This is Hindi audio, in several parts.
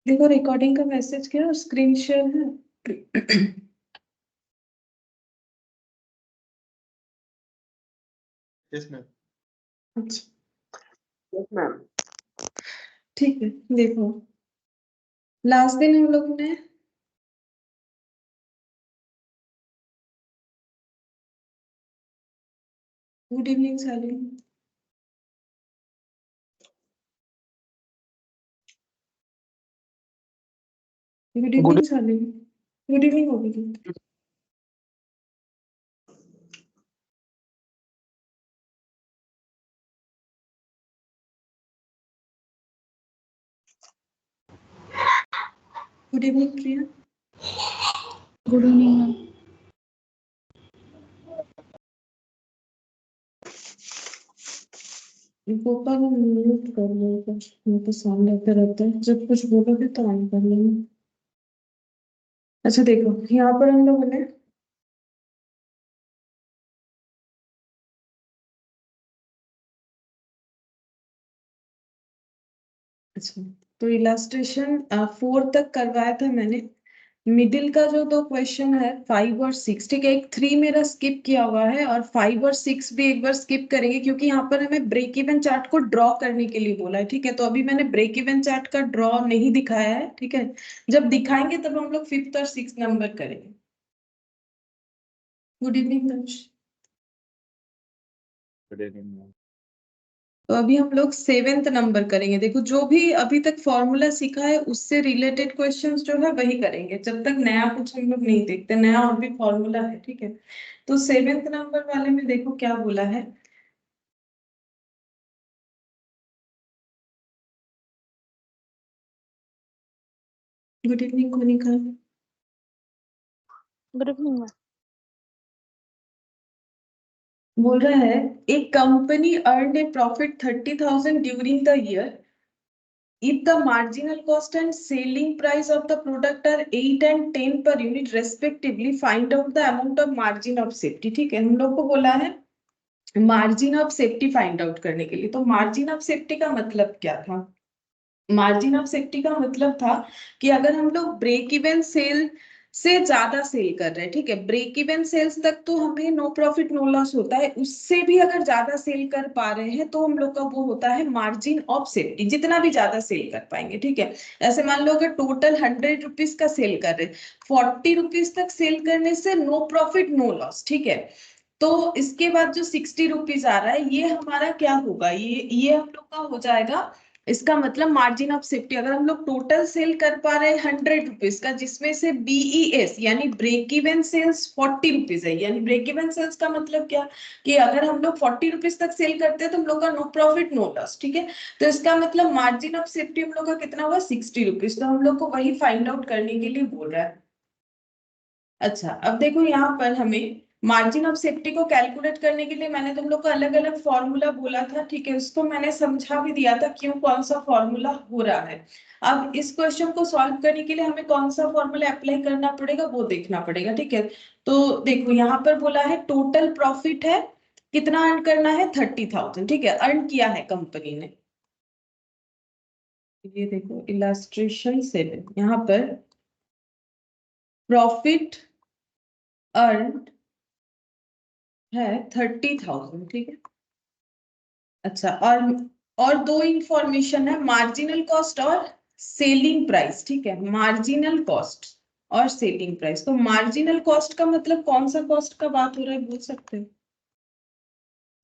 देखो रिकॉर्डिंग का मैसेज क्या स्क्रीन शेयर है। Yes ma'am. अच्छा यस मैम। ठीक है, देखो लास्ट दिन हम लोगों ने गुड इवनिंग साली, गुड इवनिंग साली, गुड इवनिंग होगी। Good evening Priya. Good evening ma'am. Gopal mute कर लो, मेरे सामने आते रहते हैं, जब कुछ बोलोगे तो ऑन कर लेना। अच्छा देखो यहाँ पर हम लोगों ने अच्छा तो इलास्ट्रेशन 4 तक करवाया था मैंने। मिडिल का जो दो क्वेश्चन है 5 और 6, ठीक है, एक 3 मेरा स्किप किया हुआ है और 5 और 6 भी एक बार स्किप करेंगे क्योंकि यहाँ पर हमें ब्रेक इवन चार्ट को ड्रॉ करने के लिए बोला है, ठीक है। तो अभी मैंने ब्रेक इवन चार्ट का ड्रॉ नहीं दिखाया है, ठीक है। जब दिखाएंगे तब हम लोग 5th और 6th नंबर करेंगे। Good evening Tanush. Good evening ma'am. तो अभी हम लोग 7th नंबर करेंगे। देखो जो भी अभी तक फॉर्मूला सीखा है उससे रिलेटेड क्वेश्चंस जो है वही करेंगे, जब तक नया कुछ हम लोग नहीं देखते, नया और भी फॉर्मूला है, ठीक है। तो 7th नंबर वाले में देखो क्या बोला है। Good evening Konika. Good evening ma'am. बोल रहा है एक company earn a profit 30,000 during the year if the marginal cost and selling price of the product are 8 and 10 per unit respectively, find out the amount of margin of safety। ठीक है, हम लोग को बोला है margin of safety find out करने के लिए। तो मार्जिन ऑफ सेफ्टी का मतलब क्या था? मार्जिन ऑफ सेफ्टी का मतलब था कि अगर हम लोग ब्रेक इवन सेल से ज्यादा सेल कर रहे हैं, ठीक है, ब्रेक इवन सेल्स तक तो हमें नो प्रॉफिट नो लॉस होता है, उससे भी अगर ज्यादा सेल कर पा रहे हैं तो हम लोग का वो होता है मार्जिन ऑफ सेफ्टी, जितना भी ज्यादा सेल कर पाएंगे, ठीक है। ऐसे मान लो अगर टोटल 100 रुपीज का सेल कर रहे हैं, 40 रुपीज तक सेल करने से नो प्रॉफिट नो लॉस, ठीक है। तो इसके बाद जो 60 रुपीज आ रहा है ये हमारा क्या होगा, ये हम लोग का हो जाएगा, इसका मतलब मार्जिन ऑफ सेफ्टी। अगर हम लोग टोटल सेल कर पा रहे हैं 100 रुपीज का, जिसमें से बीईएस यानी ब्रेक इवन सेल्स 40 रुपीज है, यानी ब्रेक इवन सेल्स का मतलब क्या कि अगर हम लोग 40 रुपीज तक सेल करते हैं तो हम लोग का नो प्रॉफिट नो लॉस, ठीक है। तो इसका मतलब मार्जिन ऑफ सेफ्टी हम लोग का कितना हुआ, 60 रुपीज। तो हम लोग को वही फाइंड आउट करने के लिए बोल रहा है। अच्छा अब देखो यहाँ पर हमें मार्जिन ऑफ सेफ्टी को कैलकुलेट करने के लिए मैंने तुम लोग को अलग अलग फॉर्मूला बोला था, ठीक है, उसको मैंने समझा भी दिया था क्यों कौन सा फॉर्मूला हो रहा है। अब इस क्वेश्चन को सॉल्व करने के लिए हमें कौन सा फॉर्मूला अप्लाई करना पड़ेगा वो देखना पड़ेगा, ठीक है। तो देखो यहाँ पर बोला है टोटल प्रॉफिट है, कितना अर्न करना है, 30,000, ठीक है, अर्न किया है कंपनी ने। ये देखो इलास्ट्रेशन 7 यहाँ पर प्रॉफिट अर्न है 30,000, ठीक है। अच्छा और दो इंफॉर्मेशन है, मार्जिनल कॉस्ट और सेलिंग प्राइस, ठीक है, मार्जिनल कॉस्ट और सेलिंग प्राइस। तो मार्जिनल कॉस्ट का मतलब कौन सा कॉस्ट का बात हो रहा है बोल सकते हैं?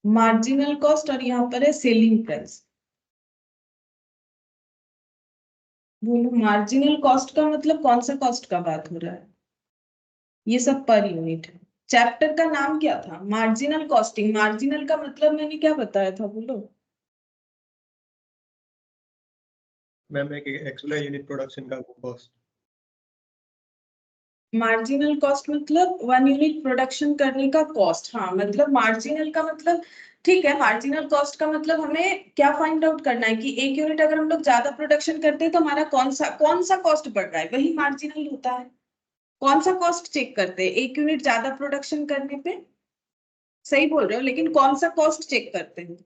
मार्जिनल कॉस्ट, और यहाँ पर है सेलिंग प्राइस। बोलो मार्जिनल कॉस्ट का मतलब कौन सा कॉस्ट का बात हो रहा है? ये सब पर यूनिट है। चैप्टर का नाम क्या था, मार्जिनल कॉस्टिंग। मार्जिनल का मतलब मैंने क्या बताया था बोलो? मैम एक एक्चुअल यूनिट प्रोडक्शन का कॉस्ट। मार्जिनल कॉस्ट मतलब 1 यूनिट प्रोडक्शन करने का कॉस्ट। हाँ मतलब मार्जिनल का मतलब, ठीक है, मार्जिनल कॉस्ट का मतलब हमें क्या फाइंड आउट करना है कि 1 यूनिट अगर हम लोग ज्यादा प्रोडक्शन करते हैं तो हमारा कौन सा कॉस्ट बढ़ रहा है, वही मार्जिनल होता है। कौन सा कॉस्ट चेक करते हैं 1 यूनिट ज्यादा प्रोडक्शन करने पे? सही बोल रहे हो, लेकिन कौन सा कॉस्ट चेक करते हैं?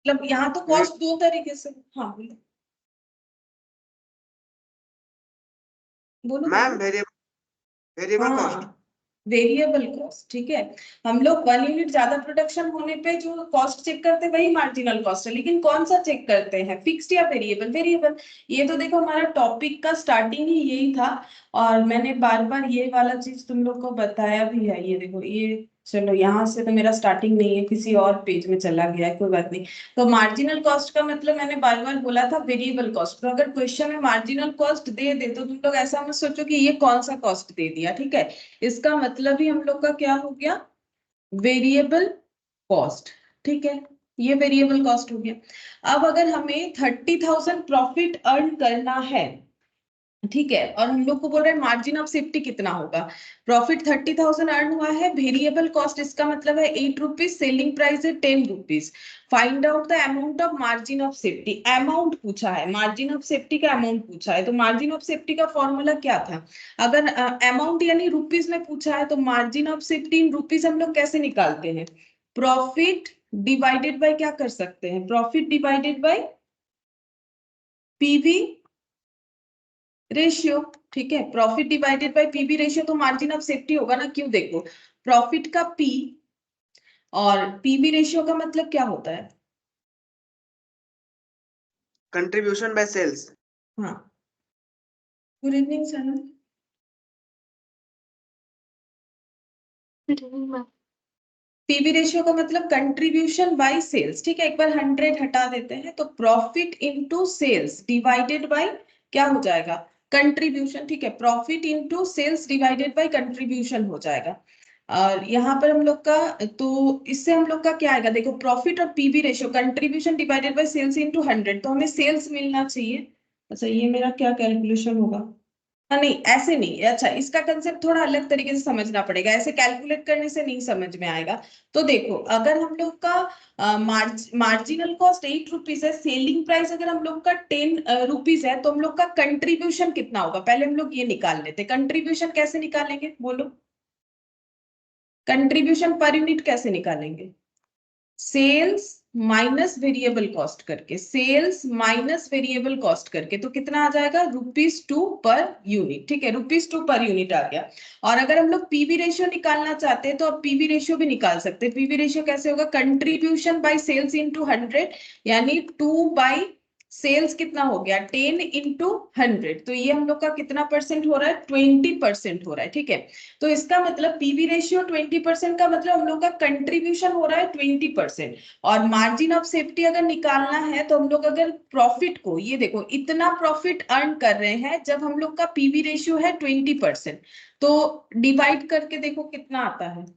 मतलब यहाँ तो कॉस्ट दो तरीके से, हाँ बोलो। बोलो मैम वेरिएबल कॉस्ट। हाँ, वेरिएबल कॉस्ट, ठीक है। हम लोग 1 यूनिट ज्यादा प्रोडक्शन होने पे जो कॉस्ट चेक करते हैं वही मार्जिनल कॉस्ट है, लेकिन कौन सा चेक करते हैं, फिक्स्ड या वेरिएबल? वेरिएबल। ये तो देखो हमारा टॉपिक का स्टार्टिंग ही यही था, और मैंने बार बार ये वाला चीज तुम लोग को बताया भी है। ये देखो, ये चलो यहाँ से तो मेरा स्टार्टिंग नहीं है, किसी और पेज में चला गया है, कोई बात नहीं। तो मार्जिनल कॉस्ट का मतलब मैंने बार बार बोला था वेरिएबल कॉस्ट। तो अगर क्वेश्चन में मार्जिनल कॉस्ट दे दे तो तुम लोग ऐसा मत सोचो कि ये कौन सा कॉस्ट दे दिया, ठीक है। इसका मतलब ही हम लोग का क्या हो गया, वेरिएबल कॉस्ट, ठीक है। ये वेरिएबल कॉस्ट हो गया। अब अगर हमें 30,000 प्रॉफिट अर्न करना है, ठीक है, और हम लोग को बोल रहे हैं मार्जिन ऑफ सेफ्टी कितना होगा। प्रॉफिट 30,000 अर्न हुआ है, वेरिएबल कॉस्ट इसका मतलब है 8 रुपीज, सेलिंग प्राइस है 10 rupees. Find out the amount of margin of safety. Amount पूछा है, मार्जिन ऑफ सेफ्टी का अमाउंट पूछा है, तो मार्जिन ऑफ सेफ्टी का फॉर्मूला क्या था? अगर अमाउंट यानी रुपीज में पूछा है तो margin of safety in rupees हम लोग कैसे निकालते हैं? प्रॉफिट डिवाइडेड बाय क्या कर सकते हैं, profit divided bye PV ratio, ठीक है। Profit divided bye PV ratio, तो मार्जिन ऑफ सेफ्टी होगा ना। क्यों? देखो, प्रॉफिट का पी और पीवी रेशियो का मतलब क्या होता है? Contribution by sales. हाँ, good evening sir. PV ratio का मतलब कंट्रीब्यूशन बाय सेल्स, ठीक है। एक बार 100 हटा देते हैं तो profit into sales divided by क्या हो जाएगा, कंट्रीब्यूशन, ठीक है। Profit into sales divided by contribution हो जाएगा। और यहाँ पर हम लोग का, तो इससे हम लोग का क्या आएगा, देखो प्रॉफिट और PV ratio, contribution divided by sales into 100, तो हमें सेल्स मिलना चाहिए। अच्छा, ये मेरा क्या कैलकुलेशन होगा? हाँ, नहीं ऐसे नहीं, अच्छा इसका कंसेप्ट थोड़ा अलग तरीके से समझना पड़ेगा, ऐसे कैलकुलेट करने से नहीं समझ में आएगा। तो देखो, अगर हम लोग का मार्जिनल कॉस्ट 8 रुपीज है, सेलिंग प्राइस अगर हम लोग का 10 रुपीज है, तो हम लोग का कंट्रीब्यूशन कितना होगा, पहले हम लोग ये निकाल लेते। कंट्रीब्यूशन कैसे निकालेंगे बोलो, कंट्रीब्यूशन पर यूनिट कैसे निकालेंगे? सेल्स माइनस वेरिएबल कॉस्ट करके, सेल्स माइनस वेरिएबल कॉस्ट करके, तो कितना आ जाएगा, ₹2 पर यूनिट, ठीक है। ₹2 पर यूनिट आ गया। और अगर हम लोग पीवी रेशियो निकालना चाहते हैं तो अब पीवी रेशियो भी निकाल सकते हैं। पीवी रेशियो कैसे होगा, कंट्रीब्यूशन बाय सेल्स इनटू 100, यानी 2 बाय सेल्स कितना हो गया, 10 इंटू 100, तो ये हम लोग का कितना परसेंट हो रहा है, 20% हो रहा है, ठीक है। तो इसका मतलब पीवी रेशियो 20% का मतलब हम लोग का कंट्रीब्यूशन हो रहा है 20%। और मार्जिन ऑफ सेफ्टी अगर निकालना है तो हम लोग अगर प्रॉफिट को, ये देखो इतना प्रॉफिट अर्न कर रहे हैं जब हम लोग का पीवी रेशियो है 20%, तो डिवाइड करके देखो कितना आता है,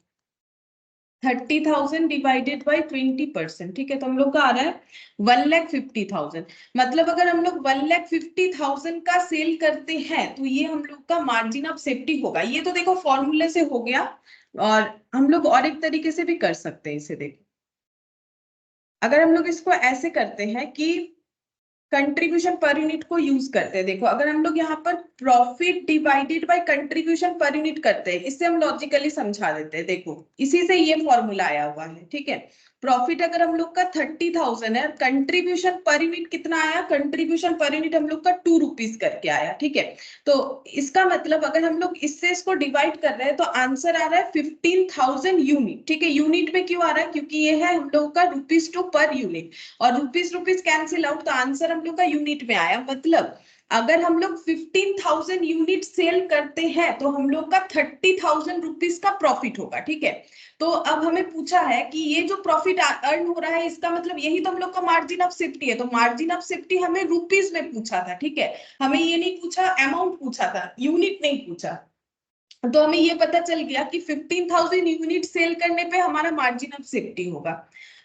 30,000 डिवाइडेड बाई 20%, ठीक है। तो हम लोग का आ रहा है 1,50,000। मतलब अगर हम लोग 1,50,000 का सेल करते हैं तो ये हम लोग का मार्जिन ऑफ सेफ्टी होगा। ये तो देखो फॉर्मूले से हो गया, और हम लोग और एक तरीके से भी कर सकते हैं इसे। देखो, अगर हम लोग इसको ऐसे करते हैं कि कंट्रीब्यूशन पर यूनिट को यूज करते हैं, देखो अगर हम लोग यहाँ पर profit divided by contribution per unit करते हैं, इससे हम लॉजिकली समझा देते हैं। देखो इसी से ये फॉर्मूला आया हुआ है, ठीक है। प्रॉफिट अगर हम लोग का 30,000 है, कंट्रीब्यूशन पर यूनिट कितना आया, कंट्रीब्यूशन पर यूनिट हम लोग का 2 रुपीज करके आया, ठीक है। तो इसका मतलब अगर हम लोग इससे इसको डिवाइड कर रहे हैं तो आंसर आ रहा है 15,000 यूनिट, ठीक है। यूनिट में क्यों आ रहा है, क्योंकि ये है हम लोग का ₹2 पर यूनिट, और रुपीज रुपीज कैंसिल आउट, तो आंसर हम लोग का यूनिट में आया। मतलब अगर हम लोग 15,000 यूनिट सेल करते हैं तो हम लोग का 30,000 रुपीज का प्रॉफिट होगा, ठीक है। तो अब हमें पूछा है कि ये जो प्रॉफिट अर्न हो रहा है इसका मतलब यही तो हम लोग का मार्जिन ऑफ सेफ्टी है। तो मार्जिन ऑफ सेफ्टी हमें रुपीज में पूछा था, ठीक है। हमें ये नहीं पूछा, अमाउंट पूछा था, यूनिट नहीं पूछा। तो हमें ये पता चल गया कि 15,000 यूनिट सेल करने पे हमारा मार्जिन ऑफ सेफ्टी होगा।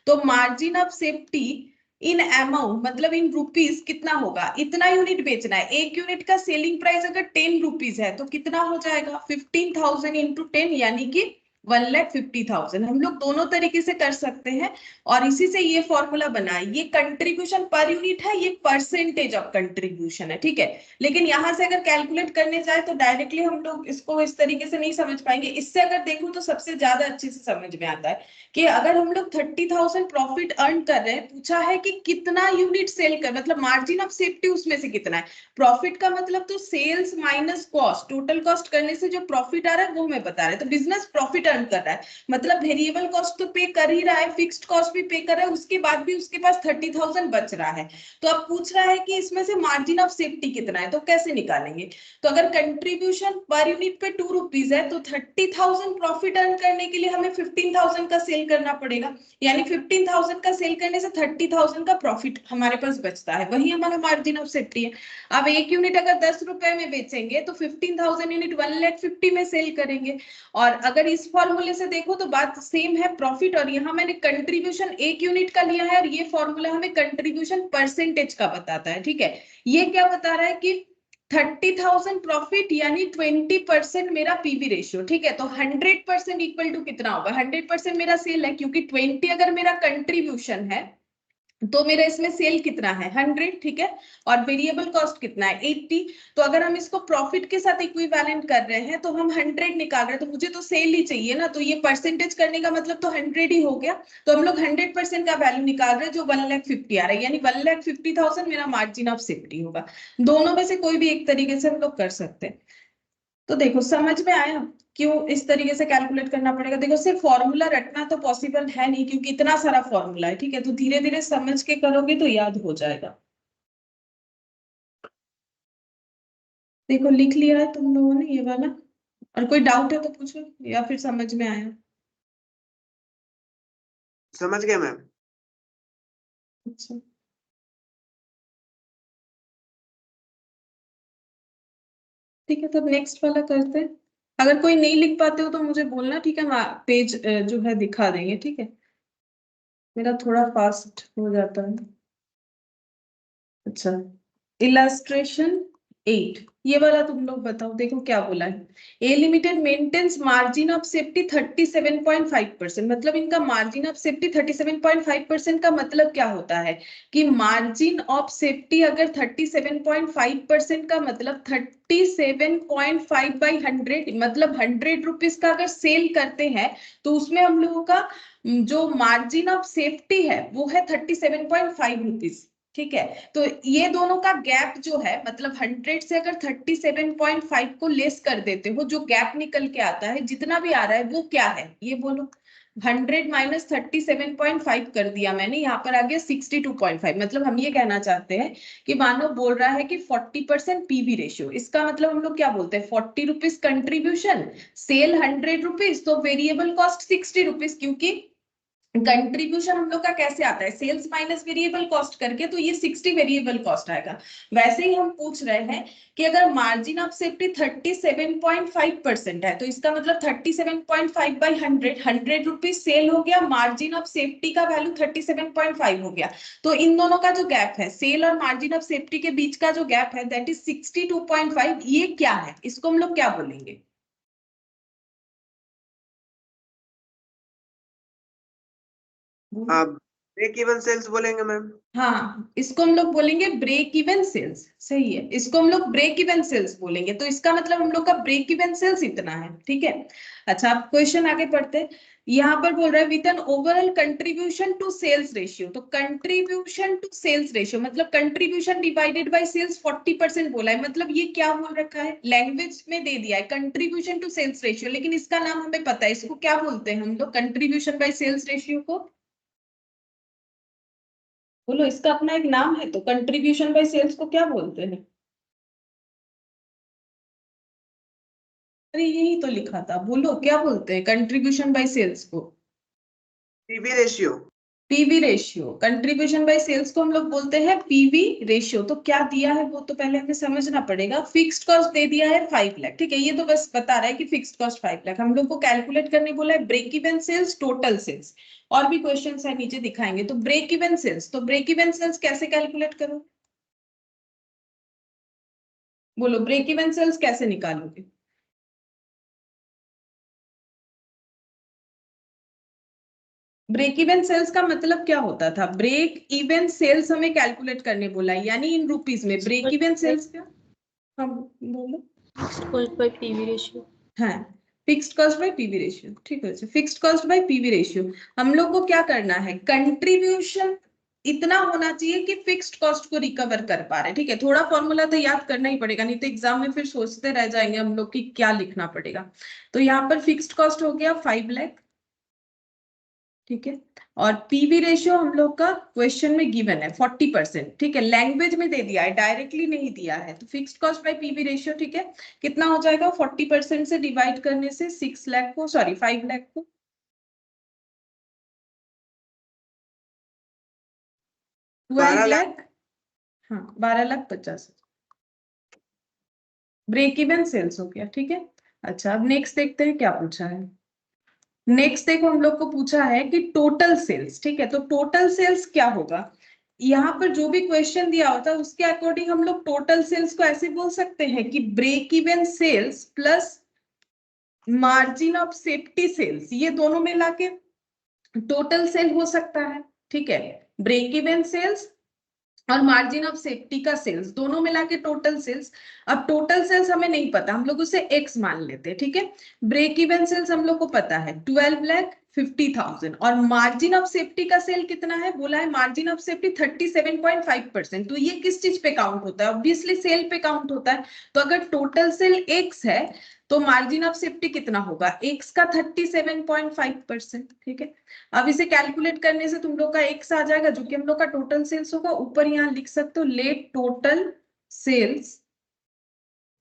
तो margin of safety in amount मतलब इन रुपीज कितना होगा, इतना यूनिट बेचना है। एक यूनिट का सेलिंग प्राइस अगर 10 रुपीज है तो कितना हो जाएगा, 15,000 इंटू 10 यानी कि 1,50,000। हम लोग दोनों तरीके से कर सकते हैं और इसी से ये फॉर्मूला बना है। ये कंट्रीब्यूशन पर यूनिट है, ये परसेंटेज ऑफ कंट्रीब्यूशन है, ठीक है। लेकिन यहाँ से अगर कैलकुलेट करने जाए तो डायरेक्टली हम लोग इसको इस तरीके से नहीं समझ पाएंगे। इससे अगर देखूं तो सबसे ज्यादा अच्छे से समझ में आता है कि अगर हम लोग 30,000 प्रॉफिट अर्न कर रहे हैं, पूछा है कि कितना यूनिट सेल कर, मतलब मार्जिन ऑफ सेफ्टी उसमें से कितना है। प्रॉफिट का मतलब तो sales minus cost, total cost करने से जो प्रॉफिट आ रहा है वो हमें बता रहे हैं। तो बिजनेस प्रॉफिट अर्न कर रहा है, मतलब वेरिएबल कॉस्ट तो पे कर ही रहा है, फिक्स्ड कॉस्ट भी पे कर रहा है, उसके बाद भी उसके पास 30,000 बच रहा है। तो अब पूछ रहा है कि इसमें से मार्जिन ऑफ सेफ्टी कितना है, तो कैसे निकालेंगे। तो अगर कंट्रीब्यूशन पर यूनिट पे 2 रुपीज है तो 30,000 प्रॉफिट अर्न करने के लिए हमें 15,000 का सेल करना पड़ेगा, यानी 15,000 का सेल करने से 30,000 का प्रॉफिट हमारे पास बचता है, वही हमारा मार्जिन ऑफ सेफ्टी है। अब एक यूनिट अगर 10 रुपए में बेचेंगे तो 15,000 यूनिट 1,50,000 में सेल करेंगे। और अगर इस फॉर्मूले से देखो तो बात सेम है, प्रॉफिट, और यहाँ मैंने कंट्रीब्यूशन एक यूनिट का लिया है और ये फॉर्मूला हमें कंट्रीब्यूशन परसेंटेज का बताता है, ठीक है। ये क्या बता रहा है कि 30,000 प्रॉफिट यानी 20% मेरा पीवी रेशियो, ठीक है। तो 100% इक्वल टू कितना होगा, 100% मेरा सेल है, क्योंकि 20 अगर मेरा कंट्रीब्यूशन है तो मेरा इसमें सेल कितना है 100, ठीक है। और वेरिएबल कॉस्ट कितना है 80। तो अगर हम इसको प्रॉफिट के साथ इक्विवेलेंट कर रहे हैं तो हम 100 निकाल रहे हैं, तो मुझे तो सेल ही चाहिए ना, तो ये परसेंटेज करने का मतलब तो 100 ही हो गया। तो हम लोग 100% का वैल्यू निकाल रहे हैं जो 1,50,000 आ रहा है, यानी 1,50,000 मेरा मार्जिन ऑफ सेफ्टी होगा। दोनों में से कोई भी एक तरीके से हम लोग कर सकते हैं। तो देखो समझ में आया क्यों इस तरीके से कैलकुलेट करना पड़ेगा। देखो सिर्फ फॉर्मूला रटना तो पॉसिबल है नहीं, क्योंकि इतना सारा फॉर्मूला है, ठीक है। तो धीरे धीरे समझ के करोगे तो याद हो जाएगा। देखो लिख लिया है तुम लोगों ने ये वाला, और कोई डाउट है तो पूछो, या फिर समझ में आया। समझ गए मैम। अच्छा, ठीक है, तब नेक्स्ट वाला करते हैं। अगर कोई नहीं लिख पाते हो तो मुझे बोलना, ठीक है। हम पेज जो है दिखा देंगे, ठीक है। मेरा थोड़ा फास्ट हो जाता है। अच्छा, इलस्ट्रेशन 8, ये वाला तुम लोग बताओ। देखो क्या बोला है, a limited maintains margin of safety 37.5%। मतलब इनका मार्जिन ऑफ सेफ्टी 37.5% का मतलब क्या होता है कि मार्जिन ऑफ सेफ्टी अगर 37.5% का मतलब 37.5 बाई 100, मतलब 100 रुपीज का अगर सेल करते हैं तो उसमें हम लोगों का जो मार्जिन ऑफ सेफ्टी है वो है 37.5 रुपीज, ठीक है। तो ये दोनों का गैप जो है, मतलब 100 से अगर 37.5 को लेस कर देते हो, जो गैप निकल के आता है जितना भी आ रहा है वो क्या है ये बोलो। 100 माइनस 37.5 कर दिया मैंने, यहाँ पर आ गया 62.5। मतलब हम ये कहना चाहते हैं कि मानो बोल रहा है कि 40% पीवी रेशियो, इसका मतलब हम लोग क्या बोलते हैं, 40 रुपीज कंट्रीब्यूशन, सेल 100 रुपीज, तो वेरिएबल कॉस्ट 60 रुपीज, क्योंकि कंट्रीब्यूशन हम लोग का कैसे आता है सेल्स माइनस वेरिएबल कॉस्ट करके, तो ये 60 वेरिएबल कॉस्ट आएगा। वैसे ही हम पूछ रहे हैं कि अगर मार्जिन ऑफ सेफ्टी 37.5% है तो इसका मतलब 37.5 बाई 100 रुपीज सेल हो गया, मार्जिन ऑफ सेफ्टी का वैल्यू 37.5 हो गया। तो इन दोनों का जो गैप है सेल और मार्जिन ऑफ सेफ्टी के बीच का जो गैप है दैट इज 62.5। ये क्या है, इसको हम लोग क्या बोलेंगे। आप ब्रेक इवन सेल्स बोलेंगे मैम। हाँ, इसको हम लोग बोलेंगे ब्रेक इवन सेल्स, सही है, इसको हम लोग ब्रेक इवन सेल्स बोलेंगे। तो इसका मतलब हम लोग का ब्रेक इवन सेल्स इतना है, ठीक है। अच्छा, अब क्वेश्चन आगे पढ़ते हैं। यहाँ पर बोल रहा है with an overall contribution to sales ratio. तो कंट्रीब्यूशन टू सेल्स रेशियो मतलब कंट्रीब्यूशन डिवाइडेड बाय सेल्स 40% बोला है। मतलब ये क्या बोल रखा है, लैंग्वेज में दे दिया है कंट्रीब्यूशन टू सेल्स रेशियो, लेकिन इसका नाम हमें पता है, इसको क्या बोलते हैं हम लोग, कंट्रीब्यूशन बाय सेल्स रेशियो को बोलो, इसका अपना एक नाम है। तो कंट्रीब्यूशन बाय सेल्स को क्या बोलते हैं। अरे यही तो लिखा था, बोलो क्या बोलते हैं कंट्रीब्यूशन बाय सेल्स को। PV ratio. PV ratio, contribution by sales को हम लोग बोलते हैं पीवी रेशियो। तो क्या दिया है वो तो पहले हमें समझना पड़ेगा। फिक्स्ड कॉस्ट दे दिया है 5 लाख, ठीक है। ये तो बस बता रहा है कि फिक्स्ड कॉस्ट 5 लाख। हम लोग को कैलकुलेट करने बोला है break even sales, total sales. और भी क्वेश्चन है नीचे दिखाएंगे। तो ब्रेक इवन सेल्स, तो ब्रेक इवन सेल्स कैसे कैलकुलेट करो, बोलो ब्रेक इवन सेल्स कैसे निकालोगे। ब्रेक इवन सेल्स का मतलब क्या होता था? ब्रेक इवन सेल्स हमें कैलकुलेट करने बोला है, यानी इन रुपीस में ब्रेक इवन सेल्स क्या? हम बोलो। Cost by PV ratio. हाँ, fixed cost by PV ratio. ठीक है, fixed cost by PV ratio. हम लोग को क्या करना है? कंट्रीब्यूशन इतना होना चाहिए कि फिक्स्ड कॉस्ट को रिकवर कर पा रहे। ठीक है, थोड़ा फॉर्मूला तो याद करना ही पड़ेगा, नहीं तो एग्जाम में फिर सोचते रह जाएंगे हम लोग कि क्या लिखना पड़ेगा। तो यहाँ पर फिक्स्ड कॉस्ट हो गया 5 लाख। ठीक है, और पीवी रेशियो हम लोग का क्वेश्चन में गिवन है 40%। ठीक है, लैंग्वेज में दे दिया है, डायरेक्टली नहीं दिया है। तो fixed cost by PV ratio, ठीक है, कितना हो जाएगा? 40% से डिवाइड करने से 6 लाख को, सॉरी 5 लाख को 12 लाख। हाँ, 12,50,000 ब्रेक इवन सेल्स हो गया। ठीक है, अच्छा अब नेक्स्ट देखते हैं क्या पूछा है। नेक्स्ट देखो, हम लोग को पूछा है कि टोटल सेल्स। ठीक है, तो टोटल सेल्स क्या होगा? यहाँ पर जो भी क्वेश्चन दिया होता है उसके अकॉर्डिंग हम लोग टोटल सेल्स को ऐसे बोल सकते हैं कि break even sales plus margin of safety sales, ये दोनों मिला के टोटल सेल हो सकता है। ठीक है, ब्रेक इवन सेल्स और मार्जिन ऑफ सेफ्टी का सेल्स दोनों मिला के टोटल सेल्स। अब टोटल सेल्स हमें नहीं पता, हम लोग उसे एक्स मान लेते हैं। ठीक है, ब्रेक इवन सेल्स हम लोग को पता है 12,50,000 और मार्जिन ऑफ सेफ्टी का सेल कितना है? बोला है मार्जिन ऑफ सेफ्टी 37.5%। तो ये किस चीज पे काउंट होता है? ऑब्वियसली सेल पे काउंट होता है। तो अगर टोटल सेल एक्स है तो मार्जिन ऑफ सेफ्टी कितना होगा? एक्स का 37.5%। ठीक है, अब इसे कैलकुलेट करने से तुम लोग का एक्स आ जाएगा, जो कि हम लोग का टोटल सेल्स होगा। ऊपर यहाँ लिख सकते हो let total sales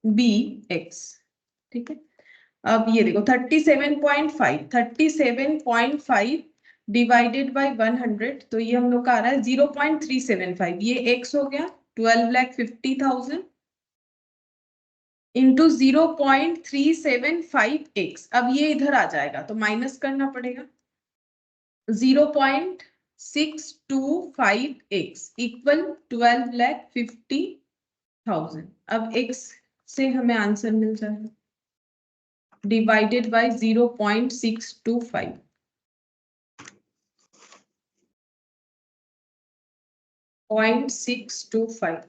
be x. ठीक है, अब ये देखो 37.5 डिवाइडेड बाय 100, तो ये हम लोग का आ रहा है 0.375। ये एक्स हो गया 12,50,000 इंटू 0.375x। अब ये इधर आ जाएगा तो माइनस करना पड़ेगा। 0.625x equal 12,50,000। अब x से हमें आंसर मिल जाएगा डिवाइडेड बाय 0.625। 0.625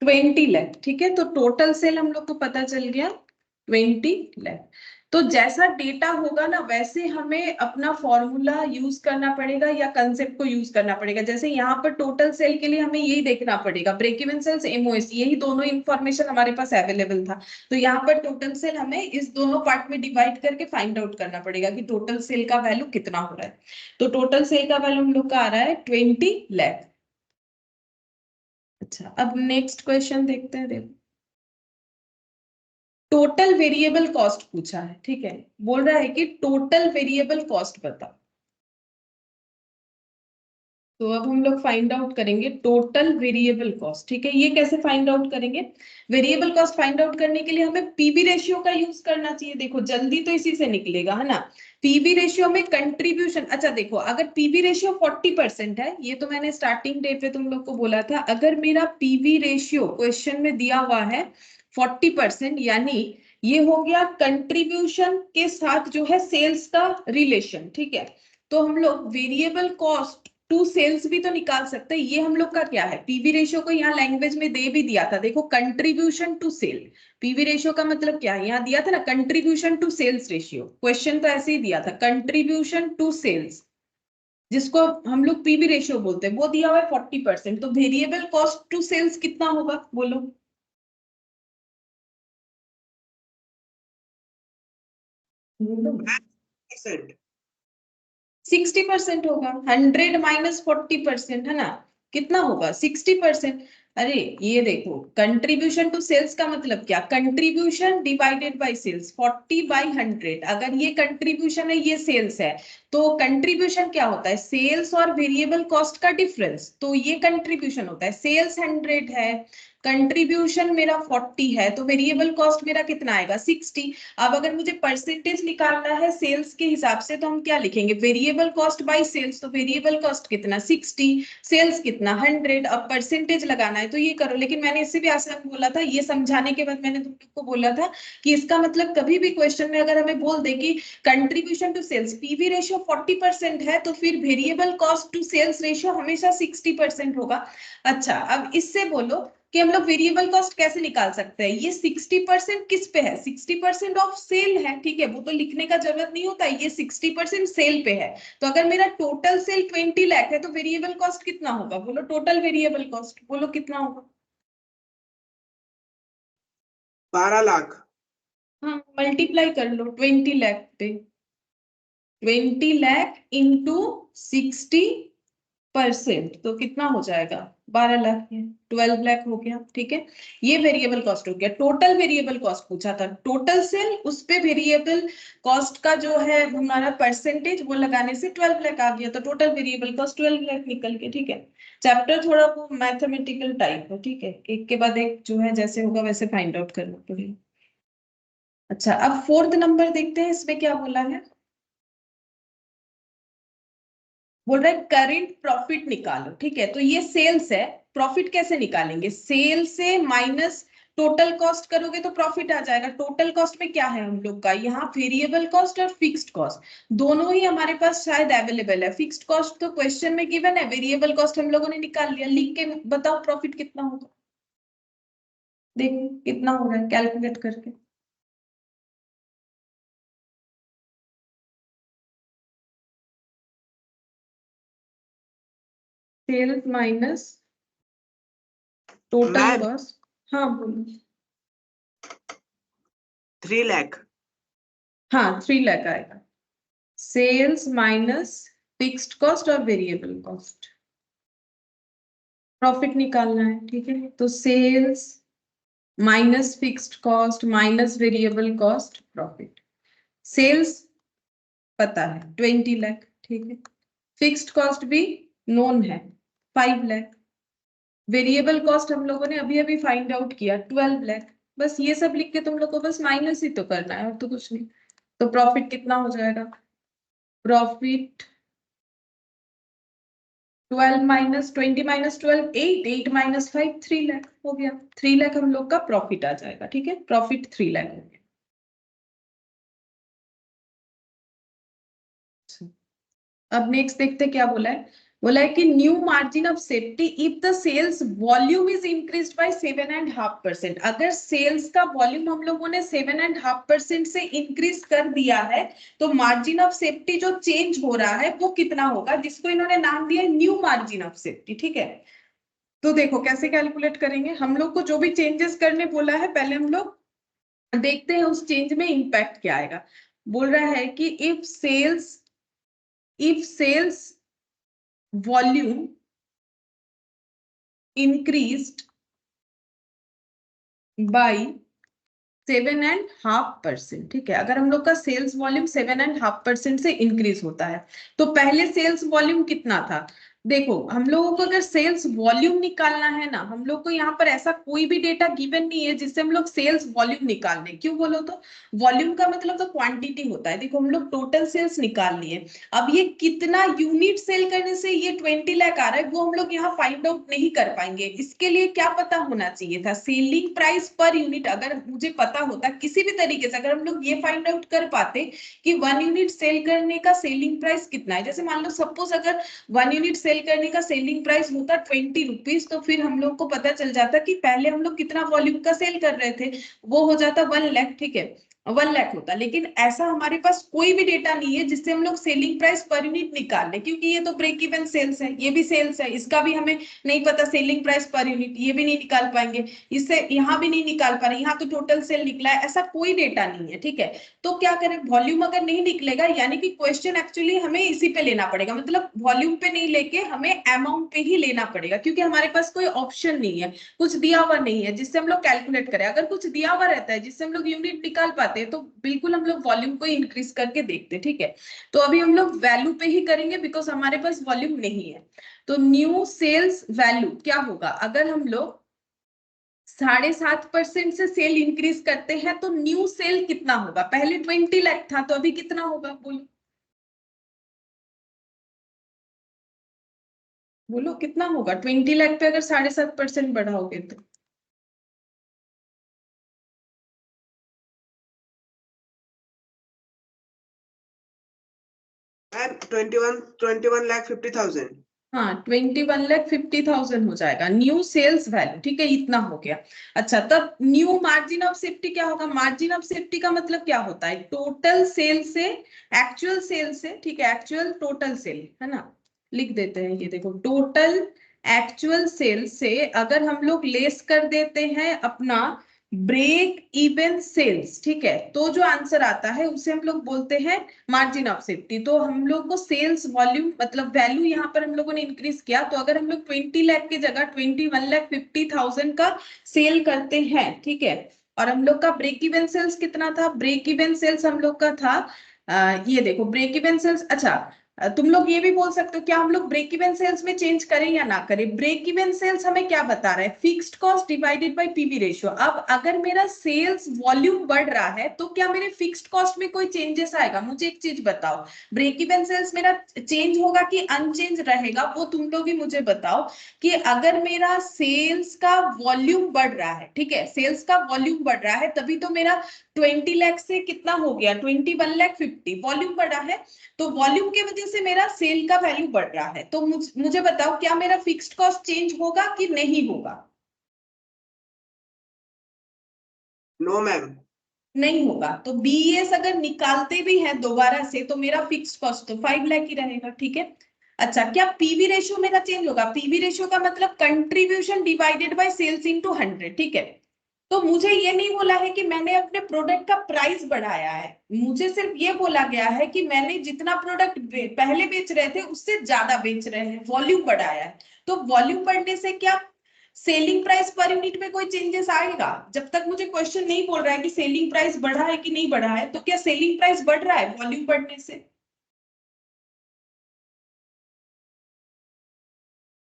20 लाख। ठीक है, तो टोटल सेल हम लोग को पता चल गया 20 लाख। तो जैसा डेटा होगा ना वैसे हमें अपना फॉर्मूला यूज करना पड़ेगा या कंसेप्ट को यूज करना पड़ेगा। जैसे यहाँ पर टोटल सेल के लिए हमें यही देखना पड़ेगा, ब्रेक इवन सेल्स एमओएस, यही दोनों इंफॉर्मेशन हमारे पास अवेलेबल था। तो यहाँ पर टोटल सेल हमें इस दोनों पार्ट में डिवाइड करके फाइंड आउट करना पड़ेगा कि टोटल सेल का वैल्यू कितना हो रहा है। तो टोटल सेल का वैल्यू हम लोग का आ रहा है 20 लाख। अच्छा, अब नेक्स्ट क्वेश्चन देखते हैं। देखो, टोटल वेरिएबल कॉस्ट पूछा है। ठीक है, बोल रहा है कि टोटल वेरिएबल कॉस्ट बताओ। तो अब हम लोग फाइंड आउट करेंगे टोटल वेरिएबल कॉस्ट। ठीक है, ये कैसे फाइंड आउट करेंगे? वेरिएबल कॉस्ट फाइंड आउट करने के लिए हमें पीवी रेशियो का यूज करना चाहिए। देखो जल्दी तो इसी से निकलेगा, है ना? पीवी रेशियो में कंट्रीब्यूशन, अच्छा देखो, अगर पीवी रेशियो 40% है, ये तो मैंने स्टार्टिंग डे पे तुम लोग को बोला था, अगर मेरा पीवी रेशियो क्वेश्चन में दिया हुआ है 40%, यानी ये हो गया कंट्रीब्यूशन के साथ जो है सेल्स का रिलेशन। ठीक है, तो हम लोग वेरिएबल कॉस्ट टू सेल्स भी तो निकाल सकते हैं। ये हम लोग का क्या है? पीवी रेशियो को यहाँ लैंग्वेज में दे भी दिया था, देखो contribution to sale. PV ratio का मतलब क्या है? यहाँ दिया था ना contribution to sales ratio, question तो ऐसे ही दिया था कंट्रीब्यूशन टू सेल्स, जिसको हम लोग पीवी रेशियो बोलते हैं, वो दिया हुआ है 40%। तो वेरिएबल कॉस्ट टू सेल्स कितना होगा बोलो? बोलो। 60% होगा। 100 माइनस 40%, है ना? कितना होगा? 60%। अरे ये देखो, कंट्रीब्यूशन टू सेल्स का मतलब क्या? Contribution divided by sales, 40/100। अगर ये कंट्रीब्यूशन है, ये सेल्स है, तो कंट्रीब्यूशन क्या होता है? सेल्स और वेरिएबल कॉस्ट का डिफरेंस। तो ये कंट्रीब्यूशन होता है। सेल्स 100 है कंट्रीब्यूशन मेरा 40 है तो वेरिएबल कॉस्ट मेरा कितना आएगा 60। अब अगर मुझे परसेंटेज निकालना है सेल्स के हिसाब से तो हम क्या लिखेंगे, वेरिएबल कॉस्ट बाय सेल्स, तो वेरिएबल कॉस्ट कितना 60, सेल्स कितना 100। अब परसेंटेज लगाना है तो ये करो, लेकिन मैंने इससे भी आसान बोला था, ये समझाने के बाद मैंने तुम लोग को बोला था कि इसका मतलब कभी भी क्वेश्चन में अगर हमें बोल दे कि contribution to sales PV ratio 40% है तो फिर variable cost to sales ratio हमेशा 60% होगा। अच्छा, अब इससे बोलो कि हम लोग वेरिएबल कॉस्ट कैसे निकाल सकते हैं, ये 60% किस पे है, 60% ऑफ सेल है, ठीक है, वो तो लिखने का जरूरत नहीं होता, ये 60% सेल पे है। तो अगर मेरा टोटल सेल 20 लाख है तो वेरिएबल कॉस्ट कितना होगा, बोलो टोटल वेरिएबल कॉस्ट बोलो कितना होगा। 12 लाख। हाँ, मल्टीप्लाई कर लो 20 लाख पे, 20 लाख इंटू 60% तो कितना हो जाएगा 12 लाख, 12 लाख हो गया, ठीक है। ये वेरिएबल कॉस्ट हो गया। टोटल वेरिएबल कॉस्ट पूछा था, टोटल सेल उस पे वेरिएबल कॉस्ट का जो है हमारा परसेंटेज वो लगाने से 12 लाख आ गया, तो टोटल वेरिएबल कॉस्ट 12 लाख निकल के, ठीक है। चैप्टर थोड़ा वो मैथमेटिकल टाइप है, ठीक है, एक के बाद एक जो है जैसे होगा वैसे फाइंड आउट करना पड़ेगा। अच्छा, अब फोर्थ नंबर देखते हैं, इसमें क्या बोला है, बोल रहा है करंट प्रॉफिट निकालो, ठीक है। तो ये सेल्स है, प्रॉफिट कैसे निकालेंगे, सेल से माइनस टोटल कॉस्ट करोगे तो प्रॉफिट आ जाएगा। टोटल कॉस्ट में क्या है हम लोग का, यहाँ वेरिएबल कॉस्ट और फिक्स्ड कॉस्ट दोनों ही हमारे पास शायद अवेलेबल है। फिक्स्ड कॉस्ट तो क्वेश्चन में गिवन है, वेरिएबल कॉस्ट हम लोगों ने निकाल लिया, लिख के बताओ प्रॉफिट कितना होगा, देखो कितना हो रहा है कैलकुलेट करके। Sales minus total ma'am cost, हाँ बोलो। 3 लाख। हाँ 3 लाख आएगा, सेल्स माइनस फिक्स्ड कॉस्ट और वेरिएबल कॉस्ट, प्रॉफिट निकालना है, ठीक है। तो sales minus fixed cost minus variable cost profit. Sales पता है 20 लाख, ठीक है, फिक्स्ड कॉस्ट भी नोन है 5 लाख, वेरिएबल कॉस्ट हम लोगों ने अभी अभी फाइंड आउट किया 12 लाख। बस ये सब लिख के तुम लोग को बस माइनस ही तो करना है और तो कुछ नहीं। तो प्रॉफिट कितना हो जाएगा, profit 12 minus 20 minus 12 8, 8 minus 5 3 lakh हो गया, 3 लाख हम लोग का प्रॉफिट आ जाएगा, ठीक है, प्रॉफिट 3 लाख हो गया। अब नेक्स्ट देखते क्या बोला है, बोला है कि new margin of safety if the sales volume is increased by 7.5%। अगर सेल्स का वॉल्यूम हम लोगों ने 7.5% से इंक्रीज कर दिया है तो मार्जिन ऑफ सेफ्टी जो चेंज हो रहा है वो कितना होगा, जिसको इन्होंने नाम दिया न्यू मार्जिन ऑफ सेफ्टी, ठीक है। तो देखो कैसे कैलकुलेट करेंगे, हम लोग को जो भी चेंजेस करने बोला है पहले हम लोग देखते हैं उस चेंज में इंपैक्ट क्या आएगा। बोल रहा है कि if sales volume increased by 7.5%, ठीक है। अगर हम लोग का सेल्स वॉल्यूम 7.5% से इंक्रीज होता है तो पहले सेल्स वॉल्यूम कितना था, देखो हम लोगों को अगर सेल्स वॉल्यूम निकालना है ना, हम लोग को यहाँ पर ऐसा कोई भी डेटा गिवन नहीं है जिससे हम लोग सेल्स वॉल्यूम निकाल लें। क्यों बोलो तो वॉल्यूम का मतलब तो क्वांटिटी होता है। देखो हम लोग टोटल सेल्स निकाल लिए, अब ये कितना यूनिट सेल करने से ये 20 लाख आ रहा है वो हम लोग यहाँ फाइंड आउट नहीं कर पाएंगे। इसके लिए क्या पता होना चाहिए था, सेलिंग प्राइस पर यूनिट। अगर मुझे पता होता किसी भी तरीके से, अगर हम लोग ये फाइंड आउट कर पाते कि 1 यूनिट सेल करने का सेलिंग प्राइस कितना है, जैसे मान लो सपोज अगर 1 यूनिट सेल करने का सेलिंग प्राइस होता 20 रुपीज, तो फिर हम लोग को पता चल जाता कि पहले हम लोग कितना वॉल्यूम का सेल कर रहे थे, वो हो जाता 1 लाख, ठीक है, 1 लाख होता। लेकिन ऐसा हमारे पास कोई भी डेटा नहीं है जिससे हम लोग सेलिंग प्राइस पर यूनिट निकाल ले, क्योंकि ये तो ब्रेक इवन सेल्स है, ये भी सेल्स है, इसका भी हमें नहीं पता सेलिंग प्राइस पर यूनिट, ये भी नहीं निकाल पाएंगे, इससे यहाँ भी नहीं निकाल पा रहे, यहाँ तो टोटल सेल निकला है, ऐसा कोई डेटा नहीं है, ठीक है। तो क्या करें, वॉल्यूम अगर नहीं निकलेगा यानी कि क्वेश्चन एक्चुअली हमें इसी पे लेना पड़ेगा, मतलब वॉल्यूम पे नहीं लेके हमें अमाउंट पे ही लेना पड़ेगा, क्योंकि हमारे पास कोई ऑप्शन नहीं है, कुछ दिया हुआ नहीं है जिससे हम लोग कैलकुलेट करें। अगर कुछ दिया हुआ रहता है जिससे हम लोग यूनिट निकाल पाते हैं तो बिल्कुल हम लोग वॉल्यूम को इंक्रीज करके देखते, ठीक है। तो अभी हम लोग वैल्यू पे ही करेंगे बिकॉज हमारे पास वॉल्यूम नहीं है। तो न्यू सेल्स वैल्यू क्या होगा, अगर हम लोग 7.5% से सेल इंक्रीज करते हैं तो न्यू सेल कितना होगा? पहले 20 लाख था तो अभी कितना होगा? बोलो बोलो कितना होगा? 20 लाख पे अगर 7.5% बढ़ाओगे तो मैम 21,50,000। हाँ 21,50,000 हो जाएगा न्यू सेल्स वैल्यू। ठीक है, इतना हो गया। अच्छा, तब न्यू मार्जिन ऑफ सेफ्टी क्या होगा? मार्जिन ऑफ सेफ्टी का मतलब क्या होता है? टोटल सेल से एक्चुअल सेल से, ठीक है, एक्चुअल टोटल सेल है ना, लिख देते हैं। ये देखो, टोटल एक्चुअल सेल से अगर हम लोग लेस कर देते हैं अपना ब्रेक इवन सेल्स, ठीक है, तो जो आंसर आता है उसे हम लोग बोलते हैं मार्जिन ऑफ सेफ्टी। तो हम लोग को सेल्स वॉल्यूम मतलब वैल्यू यहाँ पर हम लोगों ने इंक्रीज किया। तो अगर हम लोग 20 लाख की जगह 21,50,000 का सेल करते हैं, ठीक है, और हम लोग का ब्रेक इवन सेल्स कितना था? ब्रेक इवन सेल्स हम लोग का था ये देखो ब्रेक इवन सेल्स। अच्छा, तुम लोग ये भी बोल सकते हो क्या हम लोग ब्रेक इवन सेल्स में चेंज करें या ना करें? ब्रेक इवन सेल्स हमें क्या बता रहा है? Fixed cost divided bye PV ratio. अब अगर मेरा सेल्स वॉल्यूम बढ़ रहा है तो क्या मेरे फिक्स्ड कॉस्ट में कोई चेंजेस आएगा? मुझे एक चीज बताओ, ब्रेक इवन सेल्स मेरा चेंज होगा कि अनचेंज रहेगा? वो तुम लोग ही मुझे बताओ कि अगर मेरा सेल्स का वॉल्यूम बढ़ रहा है, ठीक है, सेल्स का वॉल्यूम बढ़ रहा है, तभी तो मेरा 20 लाख से कितना हो गया? 21,50,000 वॉल्यूम बढ़ा है। तो वॉल्यूम की वजह से मेरा सेल का वैल्यू बढ़ रहा है। तो मुझे बताओ क्या मेरा फिक्स्ड कॉस्ट चेंज होगा कि नहीं होगा? No ma'am. नहीं होगा। तो बीईएस अगर निकालते भी हैं दोबारा से तो मेरा फिक्स्ड कॉस्ट तो 5 लाख ही रहेगा। ठीक है। अच्छा, क्या पीवी रेशियो मेरा चेंज होगा? पीवी रेशियो का मतलब contribution divided by sales into 100। ठीक है। तो मुझे ये नहीं बोला है कि मैंने अपने प्रोडक्ट का प्राइस बढ़ाया है, मुझे सिर्फ ये बोला गया है कि मैंने जितना प्रोडक्ट पहले बेच रहे थे उससे ज्यादा बेच रहे हैं, वॉल्यूम बढ़ाया है। तो वॉल्यूम बढ़ने से क्या सेलिंग प्राइस पर यूनिट में कोई चेंजेस आएगा? जब तक मुझे क्वेश्चन नहीं बोल रहा है कि सेलिंग प्राइस बढ़ा है कि नहीं बढ़ा है, तो क्या सेलिंग प्राइस बढ़ रहा है वॉल्यूम बढ़ने से?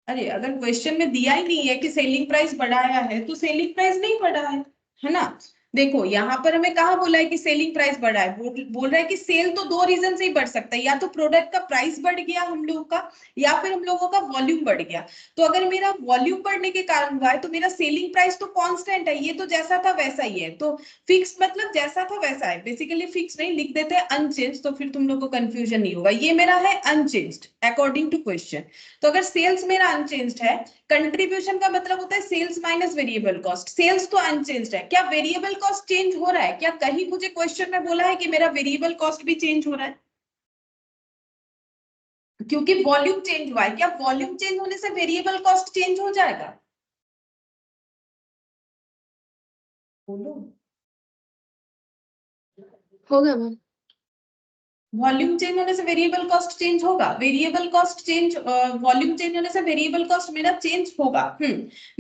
अरे अगर क्वेश्चन में दिया ही नहीं है कि सेलिंग प्राइस बढ़ाया है तो सेलिंग प्राइस नहीं बढ़ा है ना। देखो यहाँ पर हमें कहा बोला है कि सेलिंग प्राइस बढ़ा है, बोल रहा है कि सेल तो दो रीजन से ही बढ़ सकता है, या तो प्रोडक्ट का प्राइस बढ़ गया हम लोगों का, या फिर हम लोगों का वॉल्यूम बढ़ गया। तो अगर मेरा वॉल्यूम बढ़ने के कारण हुआ है तो मेरा सेलिंग प्राइस तो कांस्टेंट है, ये तो जैसा था वैसा ही है। तो फिक्स मतलब जैसा था वैसा है, बेसिकली फिक्स नहीं, लिख देते हैं अनचेंज, तो फिर तुम लोग को कंफ्यूजन नहीं होगा। ये मेरा है अनचेंज्ड अकॉर्डिंग टू क्वेश्चन। तो अगर सेल्स मेरा अनचेंज्ड है, कंट्रीब्यूशन का मतलब होता है sales minus variable cost, sales तो अनचेंज्ड है, क्या वेरिएबल कॉस्ट चेंज हो रहा है? क्या कहीं मुझे क्वेश्चन में बोला है कि मेरा वेरिएबल कॉस्ट भी चेंज हो रहा है? क्योंकि वॉल्यूम चेंज हुआ है, क्या वॉल्यूम चेंज होने से वेरिएबल कॉस्ट चेंज हो जाएगा? बोलो। होगा मैम। वॉल्यूम चेंज होने से वेरिएबल कॉस्ट चेंज होगा? Variable cost change, volume change होने से वेरिएबल कॉस्ट मेरा चेंज होगा।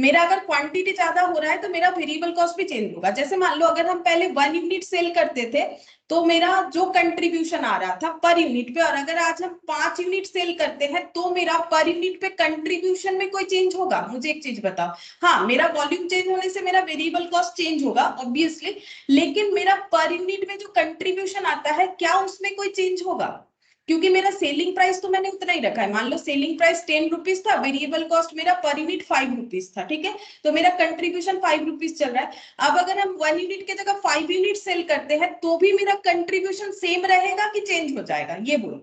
मेरा अगर क्वांटिटी ज्यादा हो रहा है तो मेरा वेरिएबल कॉस्ट भी चेंज होगा। जैसे मान लो अगर हम पहले 1 यूनिट सेल करते थे तो मेरा जो कंट्रीब्यूशन आ रहा था पर यूनिट पे, और अगर आज हम 5 यूनिट सेल करते हैं तो मेरा पर यूनिट पे कंट्रीब्यूशन में कोई चेंज होगा? मुझे एक चीज बताओ। हाँ, मेरा वॉल्यूम चेंज होने से मेरा वेरिएबल कॉस्ट चेंज होगा ऑब्वियसली, लेकिन मेरा पर यूनिट में जो कंट्रीब्यूशन आता है क्या उसमें कोई चेंज होगा? क्योंकि मेरा सेलिंग प्राइस तो मैंने उतना ही रखा है। मान लो सेलिंग प्राइस 10 रुपीज था, वेरिएबल कॉस्ट मेरा पर यूनिट 5 रुपीज था। ठीक है, तो मेरा कंट्रीब्यूशन 5 रुपीज चल रहा है। अब अगर हम 1 यूनिट की जगह 5 यूनिट सेल करते हैं तो भी मेरा कंट्रीब्यूशन सेम रहेगा कि चेंज हो जाएगा? ये बोलो।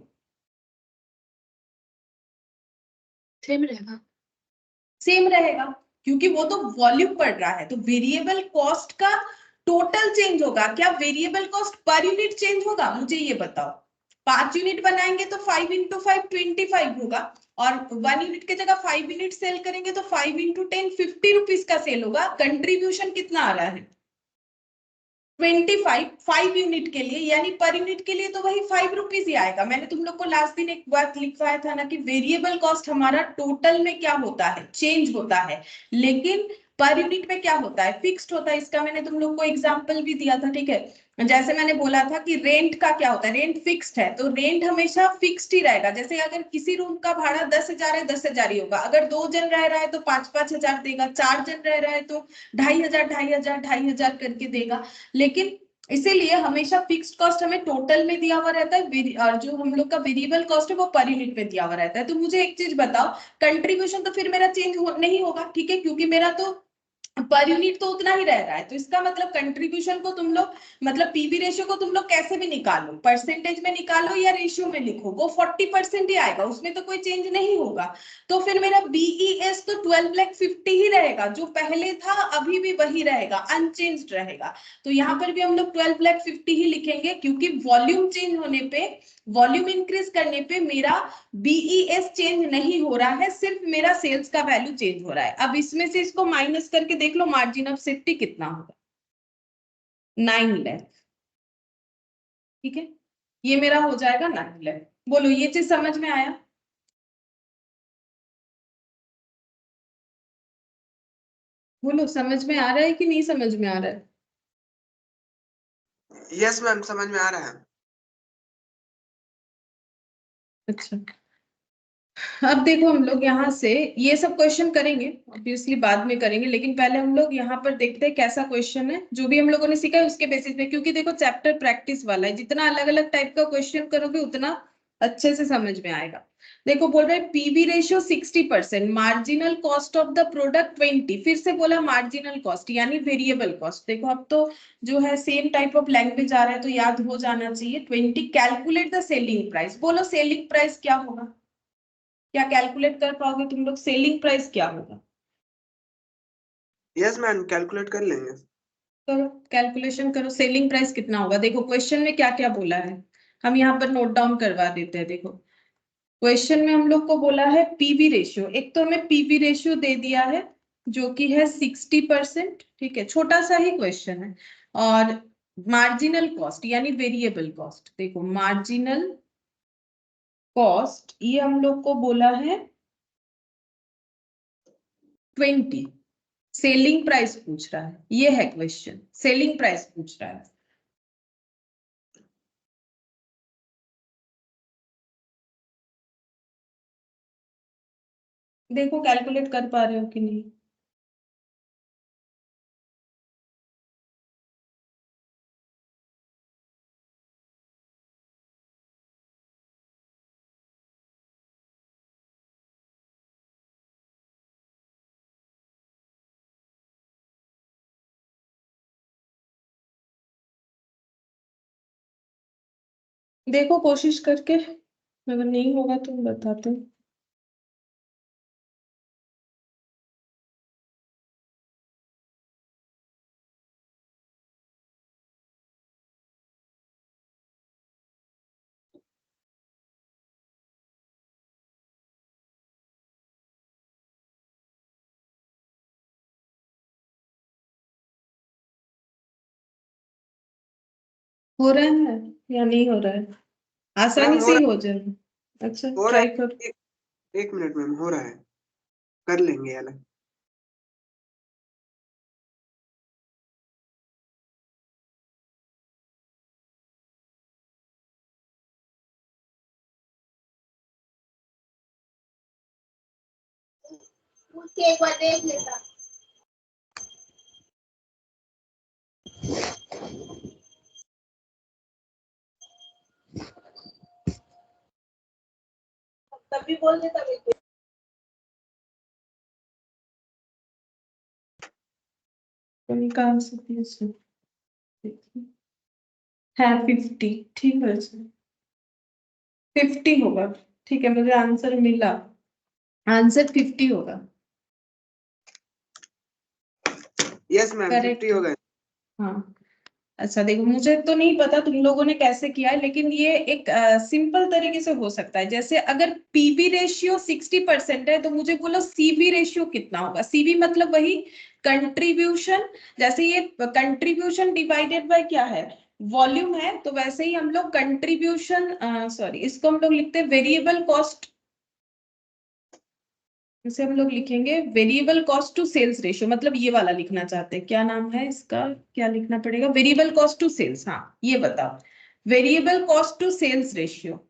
सेम रहेगा। सेम रहेगा, क्योंकि वो तो वॉल्यूम बढ़ रहा है। तो वेरिएबल कॉस्ट का टोटल चेंज होगा, क्या variable cost per unit change होगा? मुझे ये बताओ। 5 यूनिट बनाएंगे तो 5 इंटू 5 25 होगा, और 1 यूनिट की जगह 5 यूनिट सेल करेंगे तो 5 इंटू 10 50 रुपीज का सेल होगा। कंट्रीब्यूशन कितना आ रहा है? 25 5 यूनिट के लिए, यानी पर यूनिट के लिए तो वही 5 रुपीज ही आएगा। मैंने तुम लोग को लास्ट दिन एक बात लिखवाया था ना कि वेरिएबल कॉस्ट हमारा टोटल में क्या होता है? चेंज होता है, लेकिन पर यूनिट में क्या होता है, फिक्स्ड होता है। इसका मैंने तुम लोग को एग्जांपल भी दिया था, ठीक है। जैसे मैंने बोला था कि रेंट का क्या होता है, रेंट फिक्स्ड है, तो रेंट हमेशा फिक्स्ड ही रहेगा। जैसे अगर किसी रूम का भाड़ा 10,000 है, 10,000 ही होगा। अगर 2 जन रह रहा है तो 5,000 देगा, 4 जन रह रहा है तो 2,500 करके देगा। लेकिन इसीलिए हमेशा फिक्स्ड कॉस्ट हमें टोटल में दिया हुआ रहता है, और जो हम लोग का वेरिएबल कॉस्ट है वो पर यूनिट में दिया हुआ रहता है। तो मुझे एक चीज बताओ, कंट्रीब्यूशन तो फिर मेरा चेंज नहीं होगा, ठीक है, क्योंकि मेरा तो पर यूनिट तो उतना ही रह रहा है। तो इसका मतलब कंट्रीब्यूशन को तुम लोग, मतलब पीवी रेशियो को तुम लोग कैसे भी निकालो, परसेंटेज में निकालो या रेशियो में लिखो, वो 40% ही आएगा, उसमें तो कोई चेंज नहीं होगा। तो फिर मेरा बीईएस तो 12,50,000 ही रहेगा, जो पहले था अभी भी वही रहेगा, अनचेंज्ड रहेगा। तो यहाँ पर भी हम लोग 12,50,000 ही लिखेंगे, क्योंकि वॉल्यूम चेंज होने पे, वॉल्यूम इंक्रीज करने पे मेरा बीईएस चेंज नहीं हो रहा है, सिर्फ मेरा सेल्स का वैल्यू चेंज हो रहा है। अब इसमें से इसको माइनस करके देख लो, मार्जिन ऑफ सेफ्टी कितना होगा, 9 लाख, ठीक है, ये मेरा हो जाएगा 9 लाख। बोलो ये चीज समझ में आया? बोलो समझ में आ रहा है कि नहीं समझ में आ रहा है? यस मैम, समझ में आ रहा है। अच्छा, अब देखो हम लोग यहाँ से ये सब क्वेश्चन करेंगे, ऑब्वियसली बाद में करेंगे, लेकिन पहले हम लोग यहाँ पर देखते हैं कैसा क्वेश्चन है। जो भी हम लोगों ने सीखा है उसके बेसिस पे, क्योंकि देखो चैप्टर प्रैक्टिस वाला है, जितना अलग अलग टाइप का क्वेश्चन करोगे उतना अच्छे से समझ में आएगा। देखो बोल रहे PV ratio 60%, marginal cost of the product 20, फिर से बोला मार्जिनल कॉस्ट यानी वेरिएबल कॉस्ट। देखो अब तो जो है सेम टाइप ऑफ लैंग्वेज आ रहा है तो याद हो जाना चाहिए। 20, कैलकुलेट द सेलिंग प्राइस। बोलो सेलिंग प्राइस क्या होगा, क्या कैलकुलेट कर पाओगे तुम लोग, सेलिंग प्राइस क्या होगा? यस मैम, कैलकुलेट कर लेंगे। करो कैलकुलेशन करो, सेलिंग प्राइस कितना होगा। देखो क्वेश्चन में क्या क्या बोला है, हम यहाँ पर नोट डाउन करवा देते हैं। देखो क्वेश्चन में हम लोग को बोला है पीवी रेशियो, एक तो हमें पीवी रेशियो दे दिया है जो कि है 60%, ठीक है, छोटा सा ही क्वेश्चन है। और मार्जिनल कॉस्ट यानी वेरिएबल कॉस्ट, देखो मार्जिनल कॉस्ट ये हम लोग को बोला है 20। सेलिंग प्राइस पूछ रहा है, ये है क्वेश्चन, सेलिंग प्राइस पूछ रहा है। देखो कैलकुलेट कर पा रहे हो कि नहीं? देखो कोशिश करके, अगर नहीं होगा तो बताते हैं। हो रहा है या नहीं हो रहा है? आसानी मैम से ही हो जाएगा। अच्छा हो रहा ट्राई है। करो। एक मिनट मैम, हो रहा है, कर लेंगे अलग। उसके एक बार देख लेता। तभी बोल देता मेरे को। निकाल सकते हैं इसमें। है 50, ठीक है, 50 होगा, ठीक है, मुझे आंसर मिला, आंसर 50 होगा। यस मैम, 50 करेक्ट, हो गए। हाँ। अच्छा देखो मुझे तो नहीं पता तुम लोगों ने कैसे किया है, लेकिन ये एक सिंपल तरीके से हो सकता है। जैसे अगर पीवी रेशियो 60% है तो मुझे बोलो सीवी रेशियो कितना होगा। सीवी मतलब वही कंट्रीब्यूशन, जैसे ये कंट्रीब्यूशन डिवाइडेड बाय क्या है, वॉल्यूम है, तो वैसे ही हम लोग कंट्रीब्यूशन, सॉरी इसको हम लोग लिखते हैं वेरिएबल कॉस्ट, इसे हम लोग लिखेंगे variable cost to sales ratio, मतलब ये वाला लिखना चाहते हैं। क्या नाम है इसका, क्या लिखना पड़ेगा? Variable cost to sales. हाँ ये बताओ, variable cost to sales ratio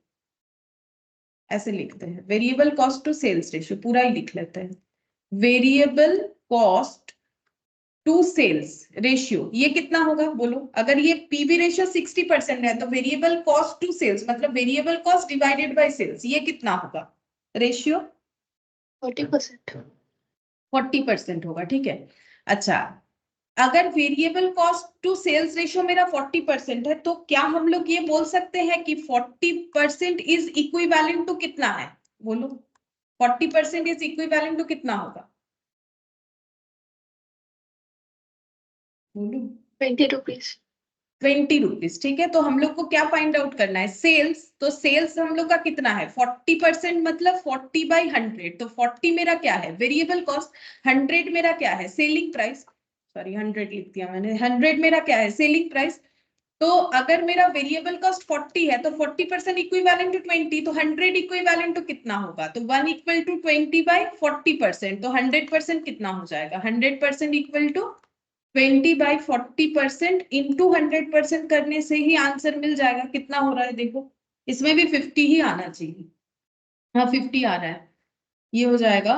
ऐसे लिखते हैं। Variable cost to sales ratio पूरा ही लिख लेते हैं। Variable cost to sales ratio ये कितना होगा बोलो? अगर ये पीवी रेशियो 60% है तो वेरिएबल कॉस्ट टू सेल्स मतलब variable cost divided by sales ये कितना होगा रेशियो? 40%। 40% होगा, ठीक है। अच्छा, अगर variable cost to sales ratio मेरा 40% है तो क्या हम लोग ये बोल सकते हैं कि 40% इज इक्विवेलेंट टू कितना है? बोलो 40% इज इक्विवेलेंट टू कितना होगा? बोलो 20 रुपीज। 20 रुपीज, ठीक है। तो हम लोग को क्या फाइंड आउट करना है? सेल्स। तो सेल्स हम लोग का कितना है? 40% मतलब 40/100। तो 40 मेरा क्या है? Variable cost. 100 मेरा क्या है? Selling price. सॉरी 100 लिख दिया मैंने। 100 मेरा क्या है? Selling price. तो अगर मेरा वेरिएबल कॉस्ट 40 है तो 40% इक्विवेलेंट टू 20, तो 100 इक्विवेलेंट टू कितना होगा? तो 1 इक्वल टू 20/40%। तो 100% कितना हो जाएगा? 100% इक्वल टू 20/40% इंटू 100% करने से ही आंसर मिल जाएगा। कितना हो रहा है देखो, इसमें भी 50 ही आना चाहिए। हाँ 50 आ रहा है, ये हो जाएगा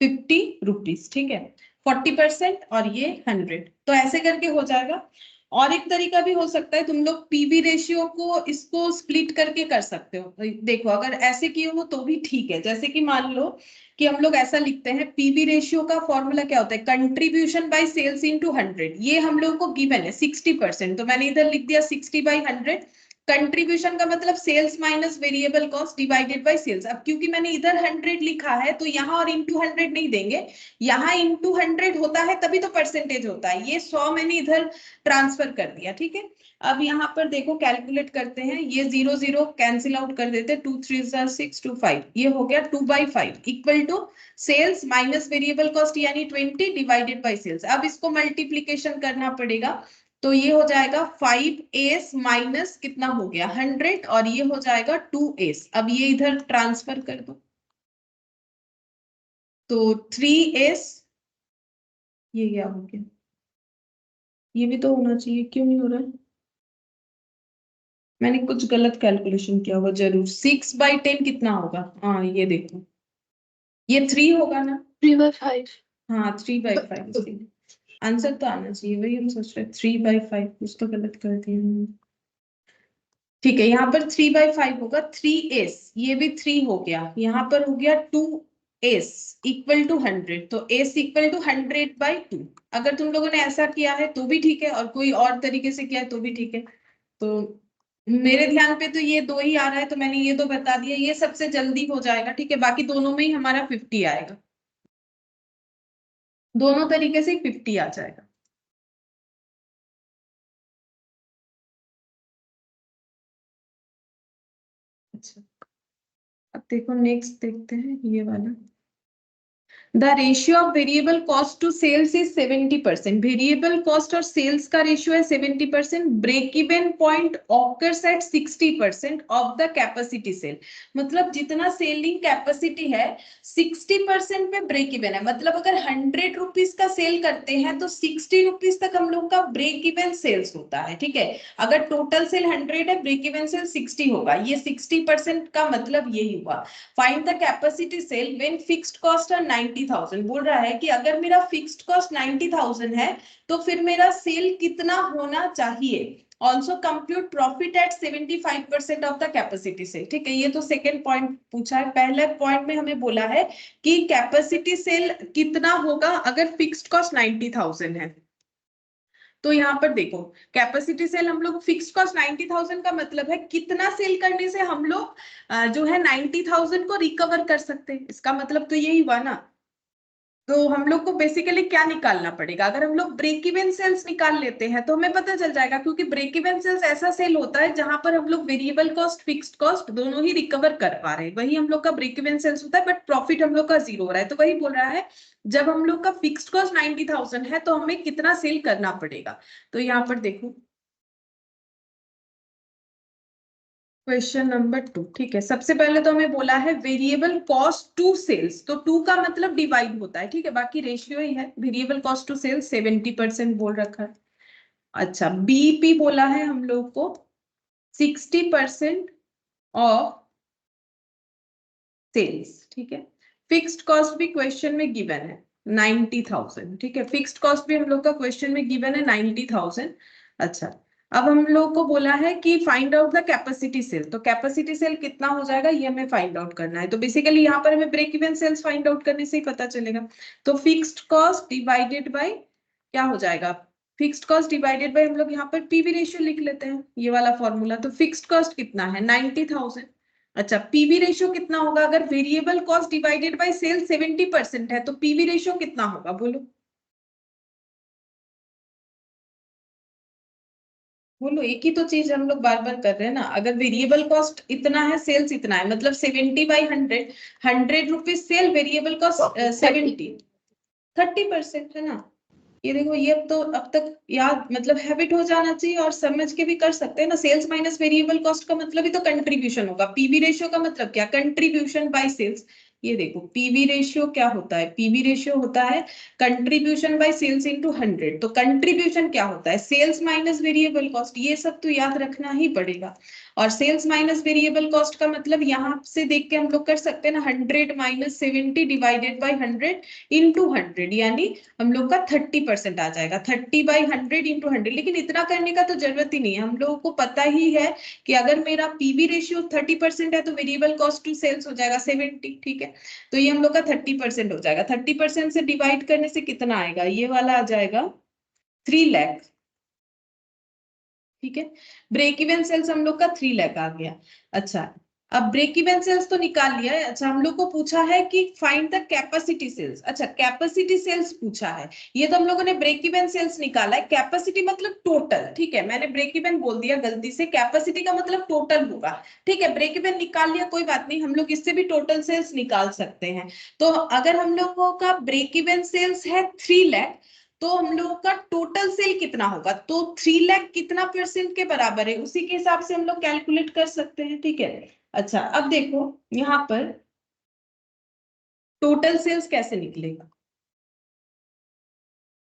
50 रुपीज, ठीक है। 40% और ये 100, तो ऐसे करके हो जाएगा। और एक तरीका भी हो सकता है, तुम लोग पीवी रेशियो को इसको स्प्लिट करके कर सकते हो। देखो अगर ऐसे किए हो तो भी ठीक है। जैसे कि मान लो कि हम लोग ऐसा लिखते हैं, पीवी रेशियो का फॉर्मूला क्या होता है? Contribution by sales into 100। ये हम लोग को गिवन है 60%, तो मैंने इधर लिख दिया 60/100। कंट्रीब्यूशन का मतलब sales minus variable cost divided by sales. अब क्योंकि मैंने इधर 100 लिखा है तो यहाँ और इंटू 100 नहीं देंगे, यहाँ इंटू 100 होता है तभी तो परसेंटेज होता है। ये 100 मैंने इधर ट्रांसफर कर दिया, ठीक है। अब यहाँ पर देखो कैलकुलेट करते हैं, ये 0 0 कैंसिल आउट कर देते, 2 3 6 2 5, ये हो गया 2/5 equal to sales minus variable cost यानी 20 डिवाइडेड बाय सेल्स। अब इसको मल्टीप्लीकेशन करना पड़ेगा, तो ये हो जाएगा 5s माइनस कितना हो गया 100, और ये हो जाएगा 2s। अब ये इधर ट्रांसफर कर दो, तो 3s, ये क्या हो गया? ये भी तो होना चाहिए, क्यों नहीं हो रहा है? मैंने कुछ गलत कैलकुलेशन किया होगा जरूर। 6/10 कितना होगा? हाँ ये देखो, ये 3 होगा ना? 3/5। हाँ 3/5। आंसर तो आना चाहिए, वही हम सोच रहे 3/5, कुछ तो गलत कर दिया हमने। ठीक है, यहाँ पर 3/5 होगा। 3s, ये भी 3 हो गया, यहाँ पर हो गया 2s इक्वल टू 100। तो s इक्वल टू 100/2। अगर तुम लोगों ने ऐसा किया है तो भी ठीक है, और कोई और तरीके से किया है तो भी ठीक है। तो मेरे ध्यान पे तो ये 2 ही आ रहा है, तो मैंने ये 2 बता दिया, ये सबसे जल्दी हो जाएगा, ठीक है। बाकी दोनों में ही हमारा 50 आएगा, दोनों तरीके से 50 आ जाएगा। अच्छा, अब देखो नेक्स्ट देखते हैं ये वाला। The ratio of variable cost to sales is 70%. Variable cost और sales का ratio है 70%. Break even point occurs at 60% of the capacity sale. मतलब जितना सेलिंग कैपेसिटी है 60% पे ब्रेक इवन है। मतलब अगर 100 रुपीज का सेल करते हैं तो 60 रुपीज तक हम लोग का ब्रेक इवन सेल्स होता है, ठीक है। अगर टोटल सेल 100 है, ब्रेक इवन सेल 60 होगा। ये 60% का मतलब यही हुआ। Find the capacity sale when fixed cost are 90,000। बोल रहा है कि अगर मेरा फिक्स्ड कॉस्ट 90,000 है तो फिर मेरा सेल कितना होना चाहिए। Also compute profit at 75% of the capacity sale, ठीक है। ये तो सेकेंड पॉइंट पूछा है। पहले पॉइंट में हमें बोला है कि कैपेसिटी सेल कितना होगा अगर फिक्स्ड कॉस्ट 90,000 है। तो यहाँ पर देखो कैपेसिटी सेल हम लोग फिक्स्ड कॉस्ट 90,000 का मतलब है कितना सेल करने से हम लोग जो है 90,000 को रिकवर कर सकते हैं, इसका मतलब तो यही हुआ ना। तो हम लोग को बेसिकली क्या निकालना पड़ेगा? अगर हम लोग ब्रेक इवन सेल्स निकाल लेते हैं तो हमें पता चल जाएगा, क्योंकि ब्रेक इवन सेल्स ऐसा सेल होता है जहां पर हम लोग वेरिएबल कॉस्ट फिक्स्ड कॉस्ट दोनों ही रिकवर कर पा रहे हैं, वही हम लोग का ब्रेक इवन सेल्स होता है। बट प्रॉफिट हम लोग का 0 हो रहा है, तो वही बोल रहा है जब हम लोग का फिक्स्ड कॉस्ट 90,000 है तो हमें कितना सेल करना पड़ेगा। तो यहाँ पर देखो क्वेश्चन नंबर 2, ठीक है। सबसे पहले तो हमें बोला है वेरिएबल कॉस्ट टू सेल्स, तो 2 का मतलब डिवाइड होता है, ठीक है, बाकी रेशियो ही है। वेरिएबल कॉस्ट टू सेल्स 70% बोल रखा है। अच्छा, बीपी बोला है हम लोग को 60% ऑफ सेल्स, ठीक है। फिक्स्ड कॉस्ट भी क्वेश्चन में गिवन है 90,000, ठीक है। फिक्स्ड कॉस्ट भी हम लोग का क्वेश्चन में गिवन है 90,000। अच्छा, अब हम लोग को बोला है कि find out the capacity sale, तो कैपेसिटी सेल कितना हो जाएगा ये हमें फाइंड आउट करना है। तो बेसिकली यहाँ पर हमें break even sales find out करने से ही पता चलेगा। तो फिक्स्ड कॉस्ट डिवाइडेड बाय क्या हो जाएगा, फिक्स्ड कॉस्ट डिवाइडेड बाय हम लोग यहाँ पर पीवी रेशियो लिख लेते हैं, ये वाला फॉर्मूला। तो फिक्स्ड कॉस्ट कितना है 90,000। अच्छा, पीवी रेशियो कितना होगा, अगर variable cost divided by sale 70% है तो पीवी रेशियो कितना होगा बोलो, बोलो। एक ही तो चीज हम लोग बार बार कर रहे हैं ना। अगर वेरिएबल कॉस्ट इतना है, सेल्स इतना है, मतलब 70/100, 100 रुपीज सेल, वेरिएबल कॉस्ट 70, 30% है ना। ये देखो, ये अब तक याद, मतलब हैबिट हो जाना चाहिए और समझ के भी कर सकते हैं ना। सेल्स माइनस वेरिएबल कॉस्ट का मतलब ही तो कंट्रीब्यूशन होगा। पीवी रेशियो का मतलब क्या, कंट्रीब्यूशन बाय सेल्स। ये देखो, पीवी रेशियो क्या होता है, पीवी रेशियो होता है कंट्रीब्यूशन बाय सेल्स इनटू 100। तो कंट्रीब्यूशन क्या होता है, सेल्स माइनस वेरिएबल कॉस्ट। ये सब तो याद रखना ही पड़ेगा। और सेल्स माइनस वेरिएबल कॉस्ट का मतलब यहाँ से देख के हम लोग कर सकते हैं ना, 100 माइनस 70 डिवाइडेड बाई 100 इंटू 100, यानी हम लोग का 30% आ जाएगा। 30/100 इंटू 100। लेकिन इतना करने का तो जरूरत ही नहीं है, हम लोगों को पता ही है कि अगर मेरा पीवी रेशियो 30% है तो वेरिएबल कॉस्ट टू सेल्स हो जाएगा 70, ठीक है। तो ये हम लोग का 30% हो जाएगा। 30% से डिवाइड करने से कितना आएगा, ये वाला आ जाएगा 3 लाख, ठीक है। ब्रेक इवन सेल्स हम लोग का 3 लाख आ गया। अच्छा, अब ब्रेक इवन सेल्स तो निकाल लिया है। अच्छा, हम लोग को पूछा है कि फाइंड द कैपेसिटी सेल्स। अच्छा, कैपेसिटी सेल्स पूछा है। ये तो हम लोगों ने ब्रेक इवन सेल्स निकाला है, कैपेसिटी मतलब टोटल, ठीक है। मैंने ब्रेक इवन बोल दिया गलती से, कैपेसिटी का मतलब टोटल होगा, ठीक है। ब्रेक इवन निकाल लिया, कोई बात नहीं, हम लोग इससे भी टोटल सेल्स निकाल सकते हैं। तो अगर हम लोगों का ब्रेक इवन सेल्स है 3 लाख, तो हम लोगों का टोटल सेल कितना होगा, तो 3 लाख कितना परसेंट के बराबर है, उसी के हिसाब से हम लोग कैलकुलेट कर सकते हैं, ठीक है। अच्छा, अब देखो यहाँ पर टोटल सेल्स कैसे निकलेगा।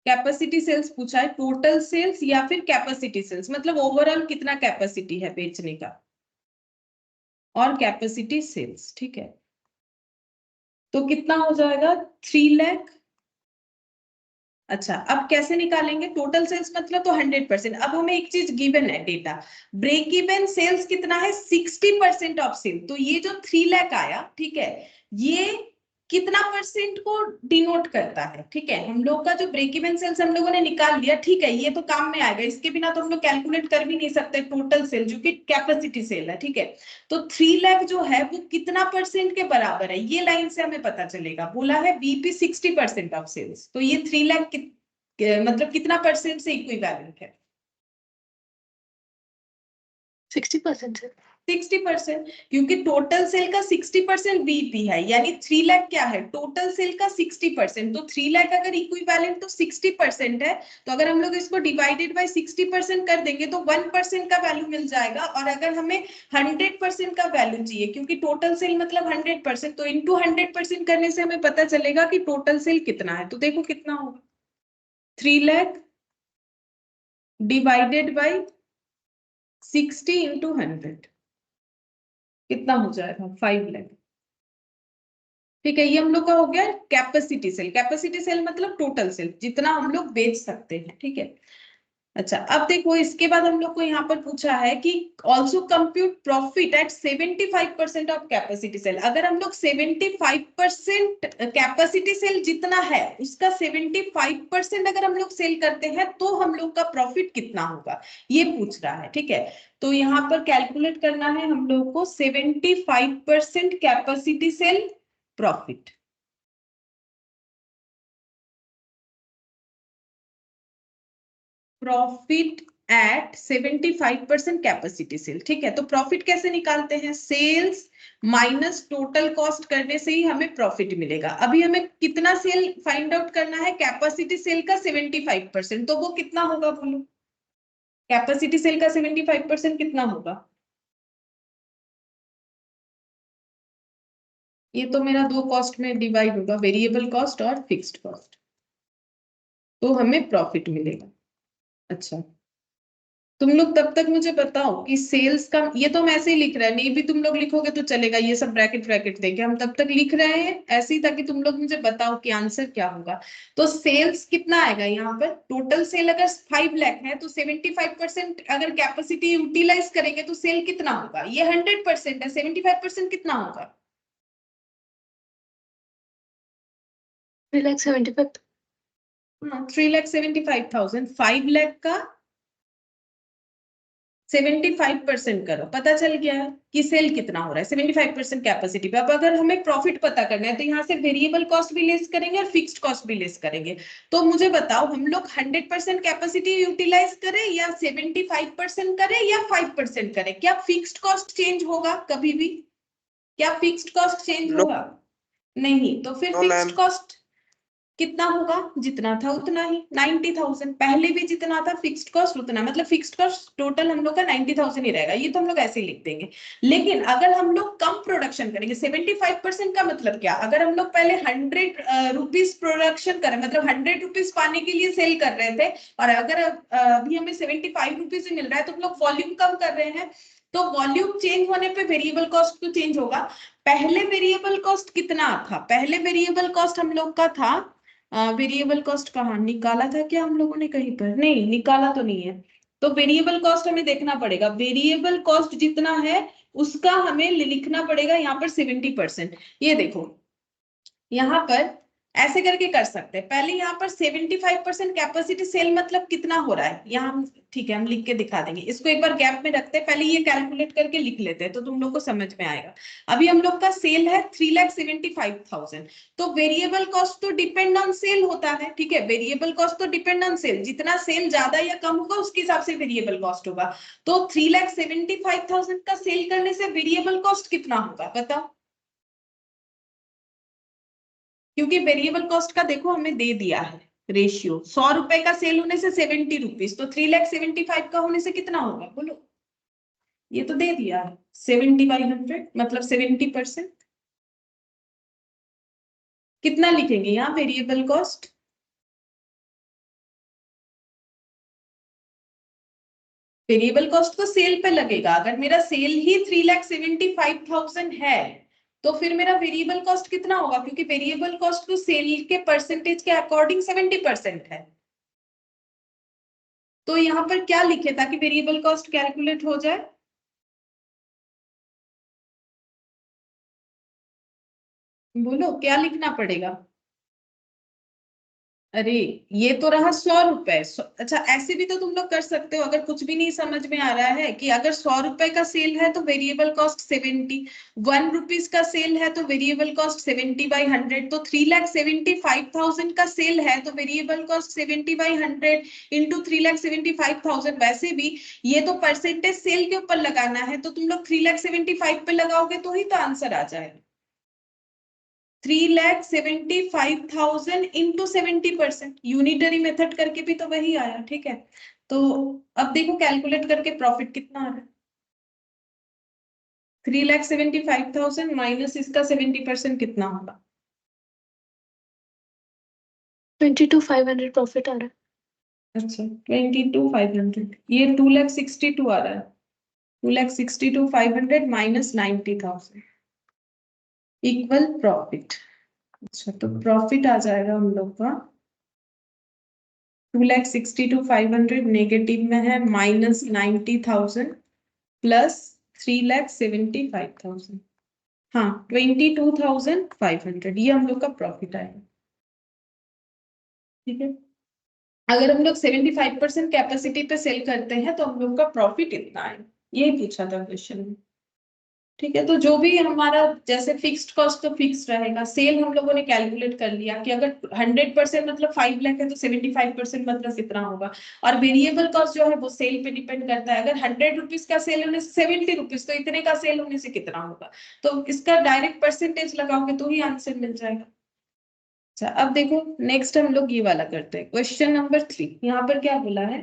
कैपेसिटी सेल्स पूछा है, टोटल सेल्स या फिर कैपेसिटी सेल्स, मतलब ओवरऑल कितना कैपेसिटी है बेचने का, और कैपेसिटी सेल्स, ठीक है। तो कितना हो जाएगा 3 लाख। अच्छा, अब कैसे निकालेंगे, टोटल सेल्स मतलब तो 100%। अब हमें एक चीज गिवन है डेटा, ब्रेक इवन सेल्स कितना है 60% ऑफ सेल। तो ये जो 3 लाख आया, ठीक है, ये कितना परसेंट को डिनोट करता है, ठीक है। हम लोग का जो ब्रेक इवन सेल्स हम लोगों ने निकाल लिया, ठीक है, ये तो काम में आएगा, इसके बिना तो हम लोग कैलकुलेट कर भी नहीं सकते टोटल सेल, जो कि कैपेसिटी सेल है, ठीक है। तो 3 लाख जो है वो कितना परसेंट के बराबर है, ये लाइन से हमें पता चलेगा। बोला है बीपी 60% ऑफ सेल्स, तो ये 3 लाख मतलब कितना परसेंट से इक्विवेलेंट है, 60% सर। 60%, क्योंकि टोटल सेल का 60% बीपी है, यानी 3 लाख क्या है, टोटल सेल का 60%। तो 3 लाख अगर इक्विवेलेंट तो 60% है, तो अगर हम लोग इसको डिवाइडेड बाय 60% कर देंगे तो 1% का वैल्यू मिल जाएगा। और अगर हमें 100% का वैल्यू चाहिए, क्योंकि टोटल सेल मतलब 100%, तो इंटू 100% करने से हमें पता चलेगा कि टोटल सेल कितना है। तो देखो कितना होगा, 3 लाख डिवाइडेड बाय 60 इंटू 100 कितना हो जाएगा 5 लाख, ठीक है। ये हम लोग का हो गया कैपेसिटी सेल। कैपेसिटी सेल मतलब टोटल सेल, जितना हम लोग बेच सकते हैं, ठीक है। अच्छा, अब देखो इसके बाद हम लोग को यहाँ पर पूछा है कि also compute profit at 75% of capacity sale. अगर हम लोग 75% कैपेसिटी सेल जितना है उसका 75% अगर हम लोग सेल करते हैं तो हम लोग का प्रॉफिट कितना होगा, ये पूछ रहा है, ठीक है। तो यहाँ पर कैलकुलेट करना है हम लोग को 75% capacity sale profit. Profit at 75% capacity sale, ठीक है। तो प्रॉफिट कैसे निकालते हैं, सेल्स माइनस टोटल कॉस्ट करने से ही हमें प्रॉफिट मिलेगा। अभी हमें कितना सेल फाइंड आउट करना है, कैपेसिटी सेल का 75%, तो वो कितना होगा बोलो, कैपेसिटी सेल का 75% कितना होगा, ये तो मेरा दो कॉस्ट में डिवाइड होगा, वेरिएबल कॉस्ट और फिक्स्ड कॉस्ट, तो हमें प्रॉफिट मिलेगा। अच्छा, तुम लोग तब तक मुझे बताओ कि सेल्स का, ये तो हम ऐसे ही लिख रहे हैं, नहीं भी तुम लोग लिखोगे तो चलेगा, ये सब ब्रैकेट ब्रैकेट देके हम तब तक लिख रहे हैं ऐसे ही, ताकि तुम लोग मुझे बताओ कि आंसर क्या होगा। तो सेल्स कितना आएगा यहाँ पर, टोटल सेल अगर 5 लाख है तो 75% अगर कैपेसिटी यूटिलाइज करेंगे तो सेल कितना होगा, ये 100% है, 75% कितना होगा? 3,75,000. 3,75,000, 5 लाख का 75% करो, पता चल गया है कि सेल कितना हो रहा है 75% कैपेसिटी पे। अब अगर हमें प्रॉफिट पता करना है तो यहाँ से वेरिएबल कॉस्ट भी लेस करेंगे और फिक्स्ड कॉस्ट भी लेस करेंगे। तो मुझे बताओ, हम लोग 100% कैपेसिटी यूटिलाइज करें या 75% करें या 5% करें, क्या फिक्स्ड कॉस्ट चेंज होगा कभी भी? क्या फिक्स्ड कॉस्ट चेंज No. होगा? नहीं, तो फिर No, फिक्स्ड ma'am. कॉस्ट कितना होगा, जितना था उतना ही, 90,000। पहले भी जितना था फिक्स्ड कॉस्ट उतना, मतलब फिक्स्ड कॉस्ट टोटल हम लोग का 90,000 ही रहेगा, ये तो हम लोग ऐसे ही लिख देंगे। लेकिन अगर हम लोग कम प्रोडक्शन करेंगे, 75% का मतलब क्या, अगर हम लोग पहले 100 रुपीज प्रोडक्शन करें, मतलब 100 रुपीज पाने के लिए सेल कर रहे थे, और अगर अभी हमें 75 रुपीज मिल रहा है, तो हम लोग वॉल्यूम कम कर रहे हैं, तो वॉल्यूम चेंज होने पे वेरिएबल कॉस्ट तो चेंज होगा। पहले वेरिएबल कॉस्ट कितना था, पहले वेरिएबल कॉस्ट हम लोग का था, वेरिएबल कॉस्ट कहाँ निकाला था क्या हम लोगों ने, कहीं पर नहीं निकाला तो नहीं है। तो वेरिएबल कॉस्ट हमें देखना पड़ेगा, वेरिएबल कॉस्ट जितना है उसका हमें लिखना पड़ेगा यहाँ पर 70%। ये देखो यहाँ पर ऐसे करके कर सकते हैं, पहले यहाँ पर 75% कैपेसिटी सेल मतलब कितना हो रहा है यहाँ हम, ठीक है हम लिख के दिखा देंगे, इसको एक बार गैप में रखते हैं, पहले ये कैलकुलेट करके लिख लेते हैं तो तुम लोग को समझ में आएगा। अभी हम लोग का सेल है 3,75,000, तो वेरिएबल कॉस्ट तो डिपेंड ऑन सेल होता है, ठीक है, वेरिएबल कॉस्ट तो डिपेंड ऑन सेल, जितना सेल ज्यादा या कम होगा उसके हिसाब से वेरिएबल कॉस्ट होगा। तो 3,75,000 का सेल करने से वेरिएबल कॉस्ट कितना होगा बताओ, क्योंकि वेरिएबल कॉस्ट का देखो हमें दे दिया है रेशियो, 100 रुपए का सेल होने से 70 रुपीज, तो 3,75,000 का होने से कितना होगा बोलो, ये तो दे दिया है 70/100 मतलब 70%। कितना लिखेंगे यहाँ वेरिएबल कॉस्ट, वेरिएबल कॉस्ट तो सेल पे लगेगा, अगर मेरा सेल ही 3,75,000 है तो फिर मेरा वेरिएबल कॉस्ट कितना होगा, क्योंकि वेरिएबल कॉस्ट तो सेल के परसेंटेज के अकॉर्डिंग 70% है। तो यहाँ पर क्या लिखे ताकि वेरिएबल कॉस्ट कैलकुलेट हो जाए, बोलो क्या लिखना पड़ेगा? अरे ये तो रहा 100 रुपए, अच्छा ऐसे भी तो तुम लोग कर सकते हो, अगर कुछ भी नहीं समझ में आ रहा है कि अगर 100 रुपए का सेल है तो वेरिएबल कॉस्ट 70, 1 रुपीज का सेल है तो वेरिएबल कॉस्ट 70/100, तो 3,75,000 का सेल है तो वेरिएबल कॉस्ट 70/100 इंटू 3,75,000। वैसे भी ये तो परसेंटेज सेल के ऊपर लगाना है, तो तुम लोग 3,75,000 पे लगाओगे तो ही तो आंसर आ जाएगा, 3,75,000 इंटू 70%, यूनिटरी मेथड करके भी तो वही आया, ठीक है। तो अब देखो कैलकुलेट करके प्रॉफिट कितना आ रहा है, 3,75,000 माइनस इसका 70% कितना होगा, 22,500 प्रॉफिट आ रहा है. अच्छा 22,500, ये 2,62,000 आ रहा है, 2,62,500 माइनस 90,000 इक्वल प्रॉफिट। अच्छा तो प्रॉफिट आ जाएगा हम लोग का 2,62,500 नेगेटिव में है, माइनस 90,000 प्लस 3,75,000, हाँ 22,500, ये हम लोग का प्रॉफिट आएगा, ठीक है। अगर हम लोग 75% कैपेसिटी पे सेल करते हैं तो हम लोग का प्रॉफिट इतना है, यही पूछा था क्वेश्चन में, ठीक है। तो जो भी हमारा जैसे फिक्स्ड कॉस्ट तो फिक्स रहेगा, सेल हम लोगों ने कैलकुलेट कर लिया कि अगर 100% मतलब 5 लाख है तो 75% मतलब कितना होगा, और वेरिएबल कॉस्ट जो है वो सेल पे डिपेंड करता है, अगर 100 रुपीज का सेल होने से 70 रुपीज, तो इतने का सेल होने से कितना होगा, तो इसका डायरेक्ट परसेंटेज लगाओगे तो ही आंसर मिल जाएगा। अच्छा अब देखो नेक्स्ट हम लोग ये वाला करते हैं, क्वेश्चन नंबर 3, यहाँ पर क्या बोला है,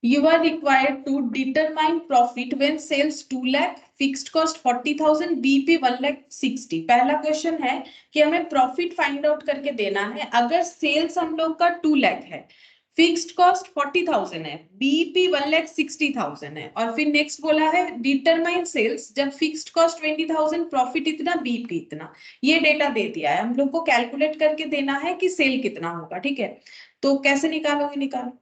You are required to determine profit when sales 2 lakh, fixed cost 40,000, BP 1,60,000। पहला क्वेश्चन है कि हमें प्रॉफिट फाइंड आउट करके देना है अगर सेल्स हम लोग का 2 लाख है, फिक्स्ड कॉस्ट 40,000 है, बीपी 1,60,000 है, और फिर नेक्स्ट बोला है डिटरमाइन सेल्स जब फिक्स्ड कॉस्ट 20,000, प्रॉफिट इतना, बीपी इतना। ये डेटा दे दिया है, हम लोग को कैलकुलेट करके देना है कि सेल कितना होगा। ठीक है, तो कैसे निकालोगे? निकालो,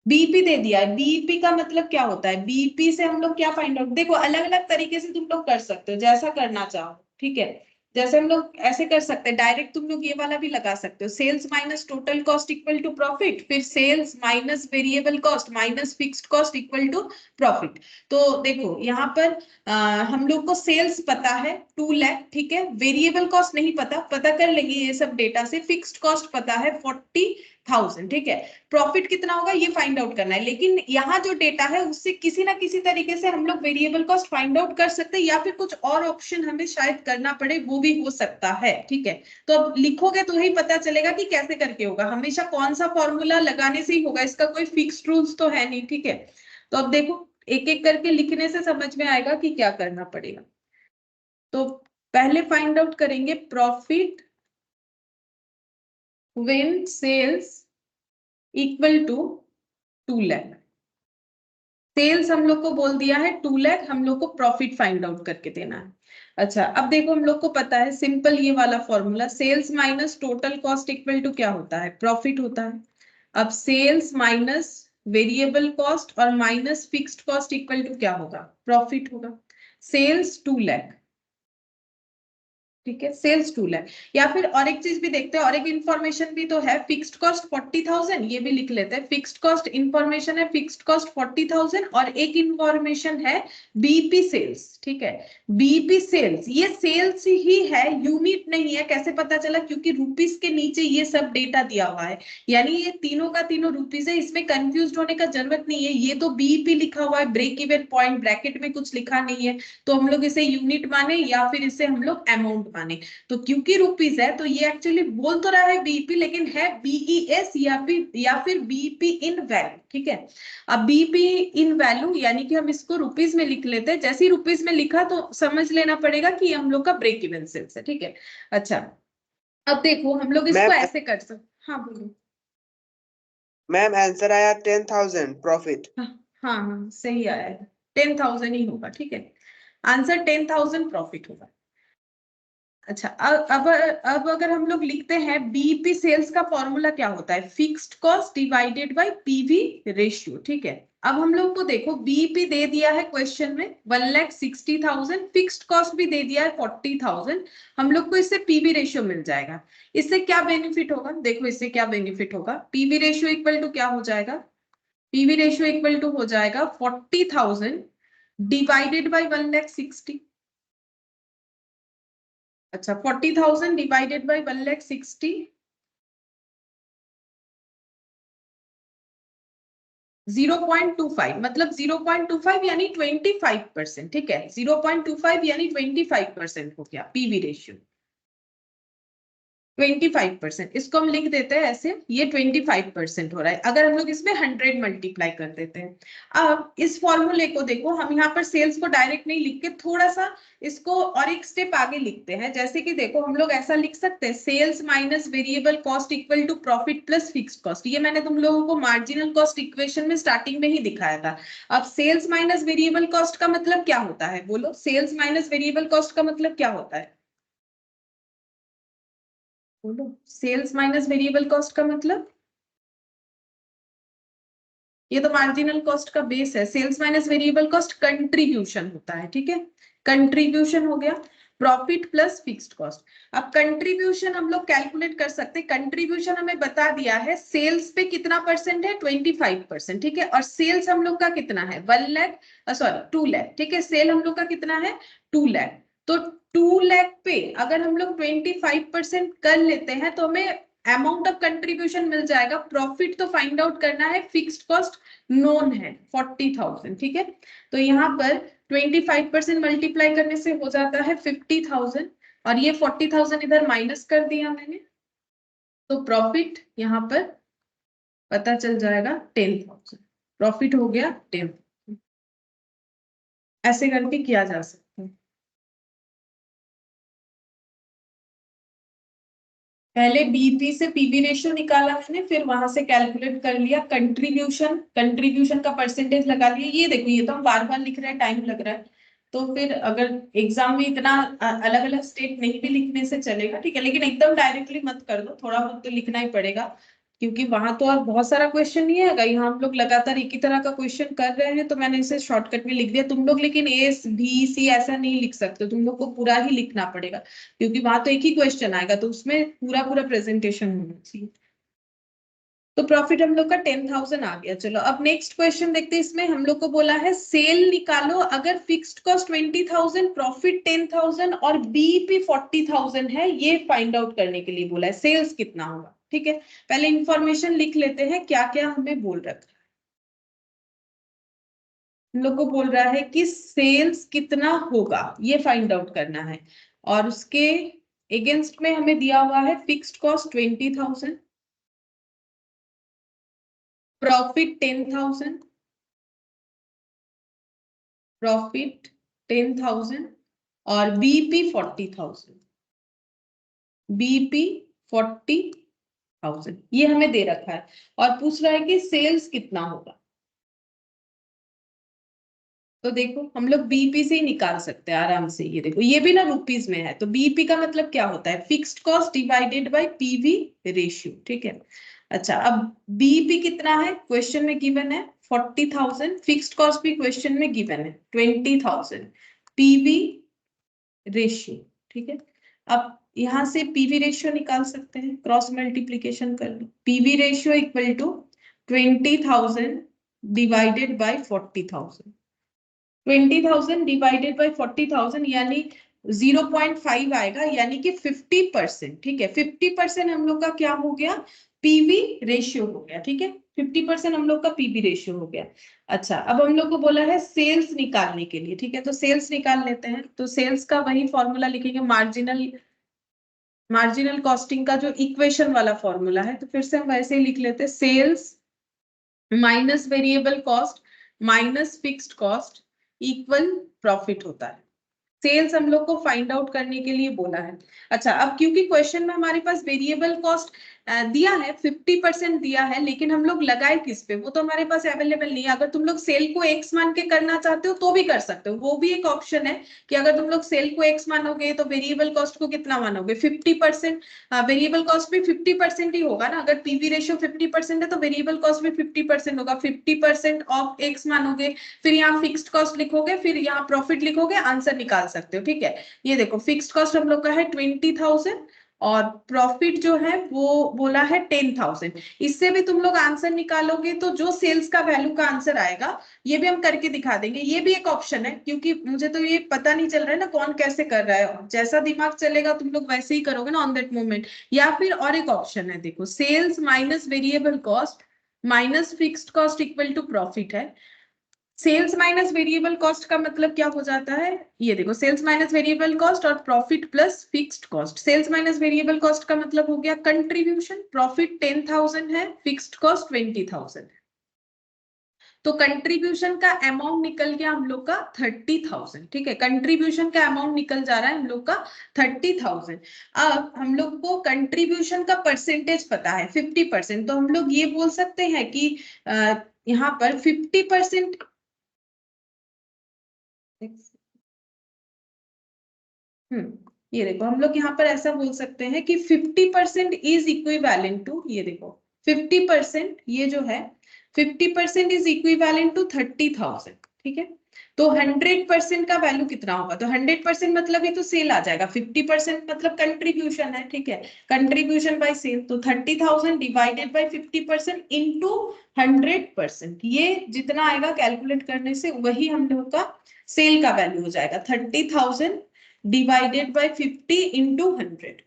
बीपी दे दिया है। बीपी का मतलब क्या होता है? बीपी से हम लोग क्या फाइंड आउट, देखो अलग अलग तरीके से तुम लोग कर सकते हो, जैसा करना चाहो। ठीक है, जैसे हम लोग ऐसे कर सकते हैं डायरेक्ट, तुम लोग ये वाला भी लगा सकते हो, sales minus total cost equal to profit, फिर sales minus variable cost minus fixed cost equal to profit. तो देखो यहाँ पर हम लोग को सेल्स पता है 2 लाख, ठीक है, वेरिएबल कॉस्ट नहीं पता, पता कर लेंगे ये सब डेटा से, फिक्स्ड कॉस्ट पता है 40,000, ठीक है, प्रॉफिट कितना होगा ये फाइंड आउट करना है। लेकिन यहाँ जो डेटा है उससे किसी ना किसी तरीके से हम लोग वेरिएबल कॉस्ट फाइंड आउट कर सकते हैं, या फिर कुछ और ऑप्शन हमें शायद करना पड़े, वो भी हो सकता है। ठीक है, तो अब लिखोगे तो ही पता चलेगा कि कैसे करके होगा, हमेशा कौन सा फॉर्मूला लगाने से ही होगा, इसका कोई फिक्स्ड रूल्स तो है नहीं। ठीक है, तो अब देखो एक एक करके लिखने से समझ में आएगा कि क्या करना पड़ेगा। तो पहले फाइंड आउट करेंगे profit when sales equal to 2 lakh. Sales हम लोग को बोल दिया है 2 लाख, हम लोग को प्रॉफिट फाइंड आउट करके देना है। अच्छा, अब देखो हम लोग को पता है सिंपल ये वाला formula, sales minus total cost equal to क्या होता है? प्रॉफिट होता है। अब सेल्स माइनस वेरिएबल कॉस्ट और minus fixed cost equal to क्या होगा? प्रॉफिट होगा। सेल्स 2 लाख, ठीक है, सेल्स 2 लाख। या फिर और एक चीज भी देखते हैं, और एक इंफॉर्मेशन भी तो है, फिक्स्ड कॉस्ट 40,000, ये भी लिख लेते हैं, फिक्स्ड कॉस्ट इंफॉर्मेशन है, फिक्स्ड कॉस्ट 40,000, और एक इंफॉर्मेशन है बीपी सेल्स। ठीक है, बीपी सेल्स, ये सेल्स ही है, यूनिट नहीं है। कैसे पता चला? क्योंकि रुपीस के नीचे ये सब डेटा दिया हुआ है, यानी ये तीनों का तीनों रुपीस है, इसमें कंफ्यूज होने का जरूरत नहीं है। ये तो बीपी लिखा हुआ है, ब्रेक इवन पॉइंट, ब्रैकेट में कुछ लिखा नहीं है, तो हम लोग इसे यूनिट माने या फिर इसे हम लोग अमाउंट माने। तो क्योंकि रुपीस है तो ये एक्चुअली बोल तो रहा है बीपी, लेकिन है बीईएस या फिर बीपी इन वैल्यू। ठीक है, अब बीपी इन वैल्यू यानी कि हम इसको रुपीस में लिख लेते हैं, जैसे ही रुपीस में लिखा तो समझ लेना पड़ेगा कि हम लोग का ब्रेक इवन सेल्स है। ठीक है, अच्छा अब देखो हम लोग इसको ऐसे कर सकते। हाँ बोलो। मैम आंसर आया 10,000 प्रॉफिट। हाँ हाँ सही आया है, 10,000 ही होगा। ठीक है, आंसर 10,000 प्रॉफिट होगा। अच्छा, अब अगर हम लोग लिखते हैं बीपी सेल्स का फॉर्मूला क्या होता है? Fixed cost divided bye PV ratio. ठीक है, अब हम लोग को देखो बीपी दे दिया है क्वेश्चन में 1,60,000, फिक्स्ड कॉस्ट भी दे दिया है 40,000, हम लोग को इससे पीवी रेशियो मिल जाएगा। इससे क्या बेनिफिट होगा? देखो इससे क्या बेनिफिट होगा, पीवी रेशियो इक्वल टू क्या हो जाएगा? पीवी रेशियो इक्वल टू हो जाएगा 40,000 डिवाइडेड बाय 1,60,000। अच्छा, 40,000 डिवाइडेड बाय 1,60,000, 0.25, मतलब 0.25 यानी 25%। ठीक है, 0.25 यानी 25% हो गया पीवी रेशियो, 25%। इसको हम लिख देते हैं ऐसे, ये 25% हो रहा है अगर हम लोग इसमें 100 मल्टीप्लाई कर देते हैं। अब इस फॉर्मूले को देखो, हम यहाँ पर सेल्स को डायरेक्ट नहीं लिख के थोड़ा सा इसको और एक स्टेप आगे लिखते हैं। जैसे कि देखो हम लोग ऐसा लिख सकते हैं, sales minus variable cost equal to profit plus fixed cost. ये मैंने तुम लोगों को मार्जिनल कॉस्ट इक्वेशन में स्टार्टिंग में ही दिखाया था। अब सेल्स माइनस वेरिएबल कॉस्ट का मतलब क्या होता है? बोलो, सेल्स माइनस वेरिएबल कॉस्ट का मतलब क्या होता है? बोलो, सेल्स माइनस वेरिएबल कॉस्ट का मतलब, ये तो मार्जिनल कॉस्ट का बेस है। Sales minus variable cost contribution होता है। ठीक है, कंट्रीब्यूशन हो गया, प्रॉफिट प्लस फिक्स्ड कॉस्ट। अब कंट्रीब्यूशन हम लोग कैलकुलेट कर सकते हैं। कंट्रीब्यूशन हमें बता दिया है सेल्स पे कितना परसेंट है? 25%। ठीक है, और सेल्स हम लोग का कितना है? 1 लाख, सॉरी 2 लाख। ठीक है, सेल हम लोग का कितना है? 2 लाख। तो 2 लाख पे अगर हम लोग 25% कर लेते हैं तो हमें अमाउंट ऑफ कंट्रीब्यूशन मिल जाएगा। प्रॉफिट तो फाइंड आउट करना है, फिक्स्ड कॉस्ट नोन है 40,000। ठीक है, तो यहाँ पर 25% मल्टीप्लाई करने से हो जाता है 50,000, और ये 40,000 इधर माइनस कर दिया मैंने, तो प्रॉफिट यहाँ पर पता चल जाएगा 10,000। प्रॉफिट हो गया 10। ऐसे करके किया जा सकता है। पहले बीपी से पीवी रेशियो निकाला मैंने, फिर वहां से कैलकुलेट कर लिया कंट्रीब्यूशन का परसेंटेज लगा लिया। ये देखो, ये तो हम बार बार लिख रहे हैं, टाइम लग रहा है, तो फिर अगर एग्जाम में इतना अलग अलग स्टेप नहीं भी लिखने से चलेगा, ठीक है, लेकिन एकदम डायरेक्टली मत कर दो, थोड़ा बहुत तो लिखना ही पड़ेगा, क्योंकि वहां तो और बहुत सारा क्वेश्चन नहीं आएगा। यहाँ हम लोग लगातार एक ही तरह का क्वेश्चन कर रहे हैं, तो मैंने इसे शॉर्टकट में लिख दिया। तुम लोग लेकिन ए बी सी ऐसा नहीं लिख सकते, तुम लोग को पूरा ही लिखना पड़ेगा, क्योंकि वहां तो एक ही क्वेश्चन आएगा, तो उसमें पूरा पूरा प्रेजेंटेशन होना चाहिए। तो प्रॉफिट हम लोग का 10,000 आ गया। चलो अब नेक्स्ट क्वेश्चन देखते हैं। इसमें हम लोग को बोला है सेल निकालो अगर फिक्स्ड कॉस्ट 20,000, प्रॉफिट 10,000 और बीईपी 40,000 है, ये फाइंड आउट करने के लिए बोला है सेल्स कितना होगा। ठीक है, पहले इंफॉर्मेशन लिख लेते हैं क्या क्या हमें बोल रखा है। हम लोग को बोल रहा है कि सेल्स कितना होगा ये फाइंड आउट करना है, और उसके अगेंस्ट में हमें दिया हुआ है फिक्स्ड कॉस्ट 20,000, प्रॉफिट 10,000, प्रॉफिट 10,000 और बीपी 40,000, बीपी 40,000 ये हमें दे रखा है, और पूछ रहा है कि सेल्स कितना होगा। तो देखो हम लोग बीपी से ही निकाल सकते हैं आराम से। ये देखो, ये भी ना रुपीज में है, तो बीपी का मतलब क्या होता है, fixed cost divided bye PV ratio. ठीक है, अच्छा अब बीपी कितना है क्वेश्चन में गिवन है 40,000, फिक्स्ड कॉस्ट भी क्वेश्चन में गिवन है 20,000, पीवी रेशियो। ठीक है, अब यहां से पीवी रेशियो निकाल सकते हैं, क्रॉस मल्टीप्लीकेशन कर लो। PV ratio equal to 20,000 divided by 40,000, 20,000 divided by 40,000 यानी 0.5 आएगा, यानी कि 50%। ठीक है, 50% हम लोग का क्या हो गया, पीवी रेशियो हो गया। ठीक है, 50% हम लोग का पीवी रेशियो हो गया। अच्छा अब हम लोग को बोला है सेल्स निकालने के लिए। ठीक है, तो सेल्स निकाल लेते हैं। तो सेल्स का वही फॉर्मूला लिखेंगे, मार्जिनल कॉस्टिंग का जो इक्वेशन वाला फॉर्मूला है, तो फिर से हम वैसे ही लिख लेते हैं, sales minus variable cost minus fixed cost equal profit होता है। सेल्स हम लोग को फाइंड आउट करने के लिए बोला है। अच्छा अब क्योंकि क्वेश्चन में हमारे पास वेरिएबल कॉस्ट दिया है 50% दिया है, लेकिन हम लोग लगाए किस पे, वो तो हमारे पास अवेलेबल नहीं है। अगर तुम लोग सेल को एक्स मान के करना चाहते हो तो भी कर सकते हो, वो भी एक ऑप्शन है कि अगर तुम लोग सेल को एक्स मानोगे तो वेरिएबल कॉस्ट को कितना मानोगे 50%। वेरिएबल कॉस्ट भी 50% ही होगा ना, अगर पीवी रेशियो 50% है तो वेरिएबल कॉस्ट भी 50% होगा। 50% ऑफ एक्स मानोगे, फिर यहाँ फिक्स्ड कॉस्ट लिखोगे, फिर यहाँ प्रॉफिट लिखोगे, आंसर निकाल सकते हो। ठीक है, ये देखो फिक्स्ड कॉस्ट हम लोग का है 20,000 और प्रॉफिट जो है वो बोला है 10,000। इससे भी तुम लोग आंसर निकालोगे, तो जो सेल्स का वैल्यू का आंसर आएगा ये भी हम करके दिखा देंगे। ये भी एक ऑप्शन है, क्योंकि मुझे तो ये पता नहीं चल रहा है ना कौन कैसे कर रहा है, जैसा दिमाग चलेगा तुम लोग वैसे ही करोगे ना ऑन दैट मोमेंट। या फिर और एक ऑप्शन है, देखो sales minus variable cost minus fixed cost equal to profit है। सेल्स माइनस वेरिएबल कॉस्ट का मतलब क्या हो जाता है, ये देखो सेल्स माइनस वेरिएबल कॉस्ट और profit plus fixed cost. Sales minus variable cost का मतलब हो गया कंट्रीब्यूशन, प्रॉफिट 10,000 है, फिक्स्ड कॉस्ट 20,000 है, तो कंट्रीब्यूशन का अमाउंट निकल गया हम लोग का 30,000। ठीक है, कंट्रीब्यूशन का अमाउंट निकल जा रहा है हम लोग का 30,000। अब हम लोग को कंट्रीब्यूशन का परसेंटेज पता है 50%, तो हम लोग ये बोल सकते हैं कि यहाँ पर 50%, ये देखो हम लोग यहाँ पर ऐसा बोल सकते हैं कि 50% इज इक्विवेलेंट टू, ये देखो 50% ये जो है 50% इज इक्विवेलेंट टू 30,000। ठीक है, तो 100% का वैल्यू कितना होगा, तो 100% मतलब ये तो सेल आ जाएगा, 50% मतलब कंट्रीब्यूशन है। ठीक है, कंट्रीब्यूशन बाय सेल, तो 30,000 डिवाइडेड बाय 50% इंटू 100%, ये जितना आएगा कैलकुलेट करने से वही हम लोग का सेल का वैल्यू हो जाएगा, 30,000 डिवाइडेड बाय 50 इंटू 100।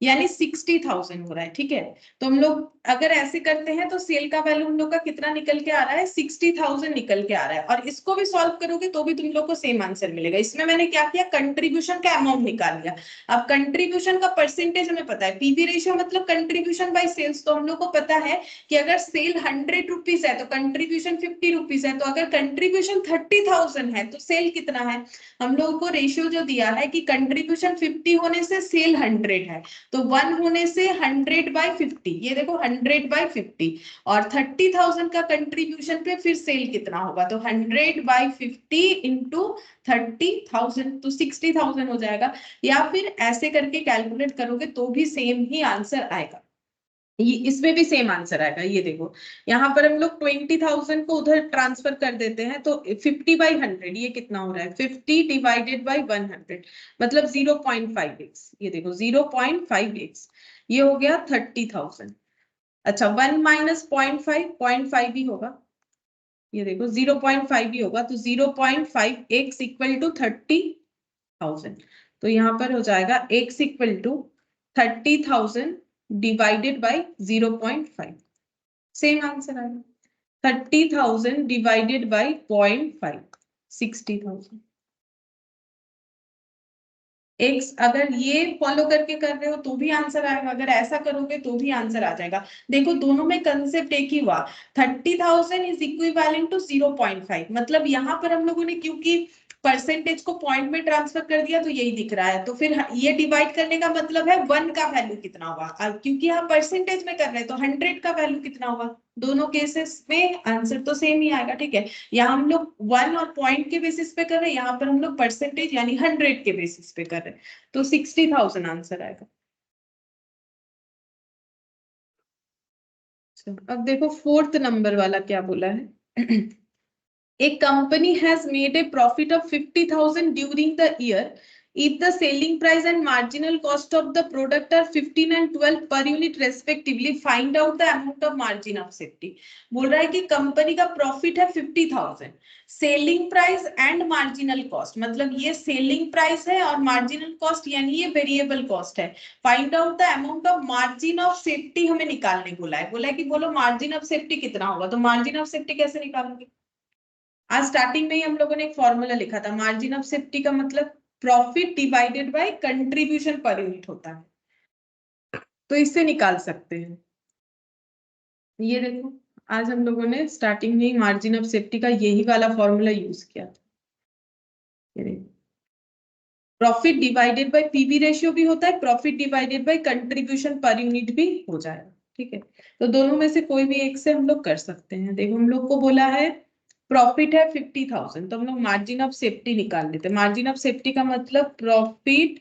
यानी 60,000 हो रहा है, ठीक है। तो हम लोग अगर ऐसे करते हैं तो सेल का वैल्यू हम लोग का कितना निकल के आ रहा है, 60,000 निकल के आ रहा है। और इसको भी सॉल्व करोगे तो भी तुम लोग को सेम आंसर मिलेगा। इसमें मैंने क्या किया, कंट्रीब्यूशन का अमाउंट निकाल लिया। अब कंट्रीब्यूशन का परसेंटेज हमें पता है, पीवी रेशियो मतलब कंट्रीब्यूशन बाय सेल्स। तो हम लोग को पता है कि अगर सेल 100 रुपीज है तो कंट्रीब्यूशन 50 रुपीज है। तो अगर कंट्रीब्यूशन 30,000 है तो सेल कितना है, हम लोगों को रेशियो जो दिया है कि कंट्रीब्यूशन 50 होने से सेल 100 है, तो 1 होने से 100/50, ये देखो 100/50, और 30,000 का कंट्रीब्यूशन पे फिर सेल कितना होगा, तो 100/50 इंटू 30,000, तो 60,000 हो जाएगा। या फिर ऐसे करके कैलकुलेट करोगे तो भी सेम ही आंसर आएगा, ये इसमें भी सेम आंसर आएगा। ये देखो यहाँ पर हम लोग 20,000 को उधर ट्रांसफर कर देते हैं तो 50/100 ये कितना हो रहा है, 50 डिवाइडेड बाई 100 मतलब 0.5x। ये देखो 0.5x, ये हो गया 30,000। अच्छा 1 माइनस 0.5 भी होगा, ये देखो 0.5 भी होगा, तो 0.5x इक्वल टू 30,000। तो यहाँ पर हो जाएगा x equal to 30,000 divided by 0.5, same answer आएगा। 30,000 डिवाइडेड बाई 0.5, 60,000। एक्स अगर ये फॉलो करके कर रहे हो तो भी आंसर आएगा, अगर ऐसा करोगे तो भी आंसर आ जाएगा। देखो दोनों में कंसेप्ट एक ही हुआ, 30,000 इज इक्विवेलेंट टू 0.5, मतलब यहाँ पर हम लोगों ने क्योंकि परसेंटेज को पॉइंट में ट्रांसफर कर दिया तो यही दिख रहा है। तो फिर ये डिवाइड करने का मतलब है 1 का वैल्यू कितना होगा, क्योंकि यहाँ परसेंटेज में कर रहे हैं तो 100 का वैल्यू कितना होगा। दोनों केसेस में आंसर तो सेम ही आएगा, ठीक है। यहाँ हम लोग 1 और पॉइंट के बेसिस पे कर रहे हैं, यहाँ पर हम लोग परसेंटेज यानी 100 के बेसिस पे कर रहे हैं, तो 60,000 आंसर आएगा। अब देखो फोर्थ नंबर वाला क्या बोला है। A company has made a profit of 50,000 during the year if the selling price and marginal cost of the product are 15 and 12 per unit respectively, find out the amount of margin of safety। बोल रहा है कि कंपनी का प्रॉफिट है 50,000, selling price and marginal cost, मतलब ये सेलिंग प्राइस है और मार्जिनल कॉस्ट यानी ये वेरिएबल कॉस्ट है। Find out the amount of margin of safety हमें निकालने बोला है। बोला है कि बोलो मार्जिन ऑफ सेफ्टी कितना होगा, तो मार्जिन ऑफ सेफ्टी कैसे निकालोगे। आज स्टार्टिंग में ही हम लोगों ने एक फॉर्मूला लिखा था, मार्जिन ऑफ सेफ्टी का मतलब profit divided by contribution per unit होता है, तो इससे निकाल सकते हैं। ये देखो आज हम लोगों ने स्टार्टिंग में ही मार्जिन ऑफ सेफ्टी का यही वाला फॉर्मूला यूज किया था। ये देखो profit divided bye PV ratio भी होता है, profit divided by contribution per unit भी हो जाएगा, ठीक है। तो दोनों में से कोई भी एक से हम लोग कर सकते हैं। देखो हम लोग को बोला है प्रॉफिट है 50,000, तो हम लोग मार्जिन ऑफ सेफ्टी निकाल लेते हैं। मार्जिन ऑफ सेफ्टी का मतलब profit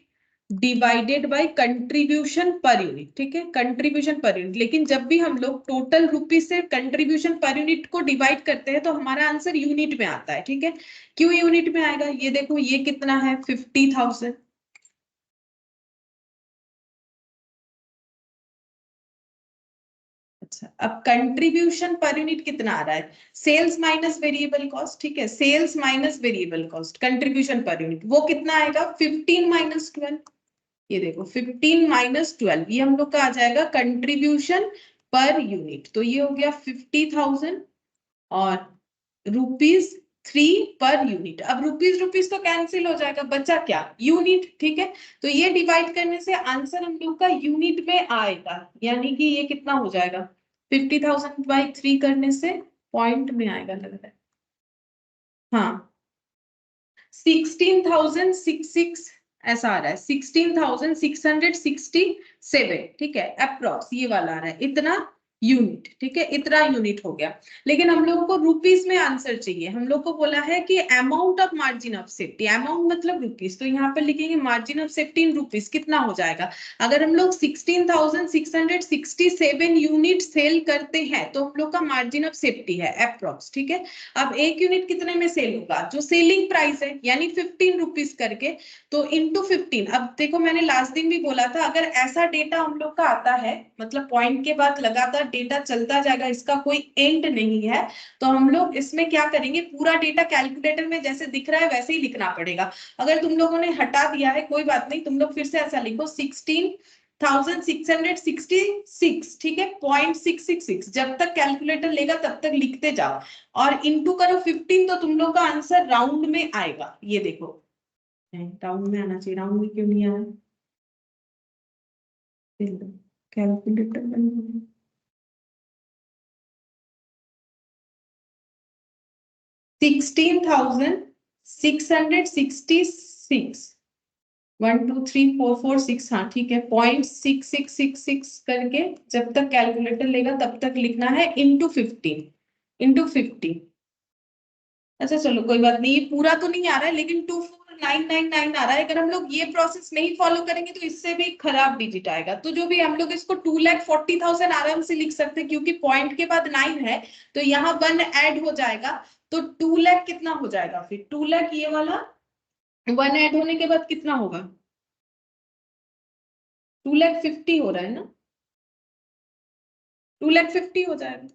divided by contribution per unit, ठीक है, कंट्रीब्यूशन पर यूनिट। लेकिन जब भी हम लोग टोटल रुपीज से कंट्रीब्यूशन पर यूनिट को डिवाइड करते हैं तो हमारा आंसर यूनिट में आता है, ठीक है। क्यों यूनिट में आएगा, ये देखो ये कितना है 50,000, अच्छा अब कंट्रीब्यूशन पर यूनिट कितना आ रहा है, सेल्स माइनस वेरिएबल कॉस्ट, ठीक है, sales minus variable cost contribution per unit वो कितना आएगा 15 माइनस 12। ये देखो 15 माइनस 12 ये हम लोग का आ जाएगा कंट्रीब्यूशन पर यूनिट, तो ये हो गया 50,000 और रुपीज 3 पर यूनिट। अब रुपीज रुपीज तो कैंसिल हो जाएगा, बचा क्या यूनिट, ठीक है। तो ये डिवाइड करने से आंसर हम लोग का यूनिट में आएगा, यानी कि ये कितना हो जाएगा 50,000 बाई 3 करने से पॉइंट में आएगा लग रहा है, हाँ 16,066 ऐसा आ रहा है, 16,667, ठीक है, अप्रोक्स ये वाला आ रहा है इतना यूनिट, ठीक है, इतना यूनिट हो गया। लेकिन हम लोग को रुपीस में आंसर चाहिए, हम लोग को बोला है कि amount of margin of safety, amount मतलब रुपीस, तो यहाँ पर लिखेंगे margin of safety in rupees कितना हो जाएगा। अगर हम लोग 16,667 यूनिट सेल करते हैं तो हम लोग का मार्जिन ऑफ सेफ्टी है अप्रोक्स, ठीक है। अब एक यूनिट कितने में सेल होगा, जो सेलिंग प्राइस है यानी 15 रुपीज करके, तो इंटू 15। अब देखो मैंने लास्ट दिन भी बोला था अगर ऐसा डेटा हम लोग का आता है, मतलब पॉइंट के बाद लगातार डेटा चलता जाएगा, इसका कोई एंड नहीं है, तो हम लोग इसमें क्या करेंगे, पूरा डेटा कैलकुलेटर में जैसे दिख रहा है वैसे ही लिखना पड़ेगा। अगर तुम लोगों ने हटा दिया है कोई बात नहीं, तुम लोग फिर से ऐसा लिखो 16 1666, ठीक है, 0.666 जब तक कैलकुलेटर लेगा तब तक लिखते जाओ और इंटू करो 15 तो तुम लोग का आंसर राउंड में आएगा। ये देखो राउंड में आना चाहिए, राउंड में क्यों नहीं आया? कैलकुलेटर बंद हो गया। 16,666 1 2 3 4 4 6 हाँ ठीक है 0.6666 करके जब तक कैलकुलेटर लेगा तब तक लिखना है इंटू 15 अच्छा चलो कोई बात नहीं, ये पूरा तो नहीं आ रहा है लेकिन 24999 आ रहा है। अगर हम लोग ये प्रोसेस नहीं फॉलो करेंगे तो इससे भी खराब डिजिट आएगा। तो जो भी हम लोग इसको 2,40,000 आराम से लिख सकते हैं क्योंकि पॉइंट के बाद 9 है तो यहाँ 1 ऐड हो जाएगा तो 2 लाख कितना हो जाएगा फिर 2 लाख ये वाला 1 ऐड होने के बाद कितना होगा 2,50,000 हो रहा है ना 2,50,000 हो जाएगा।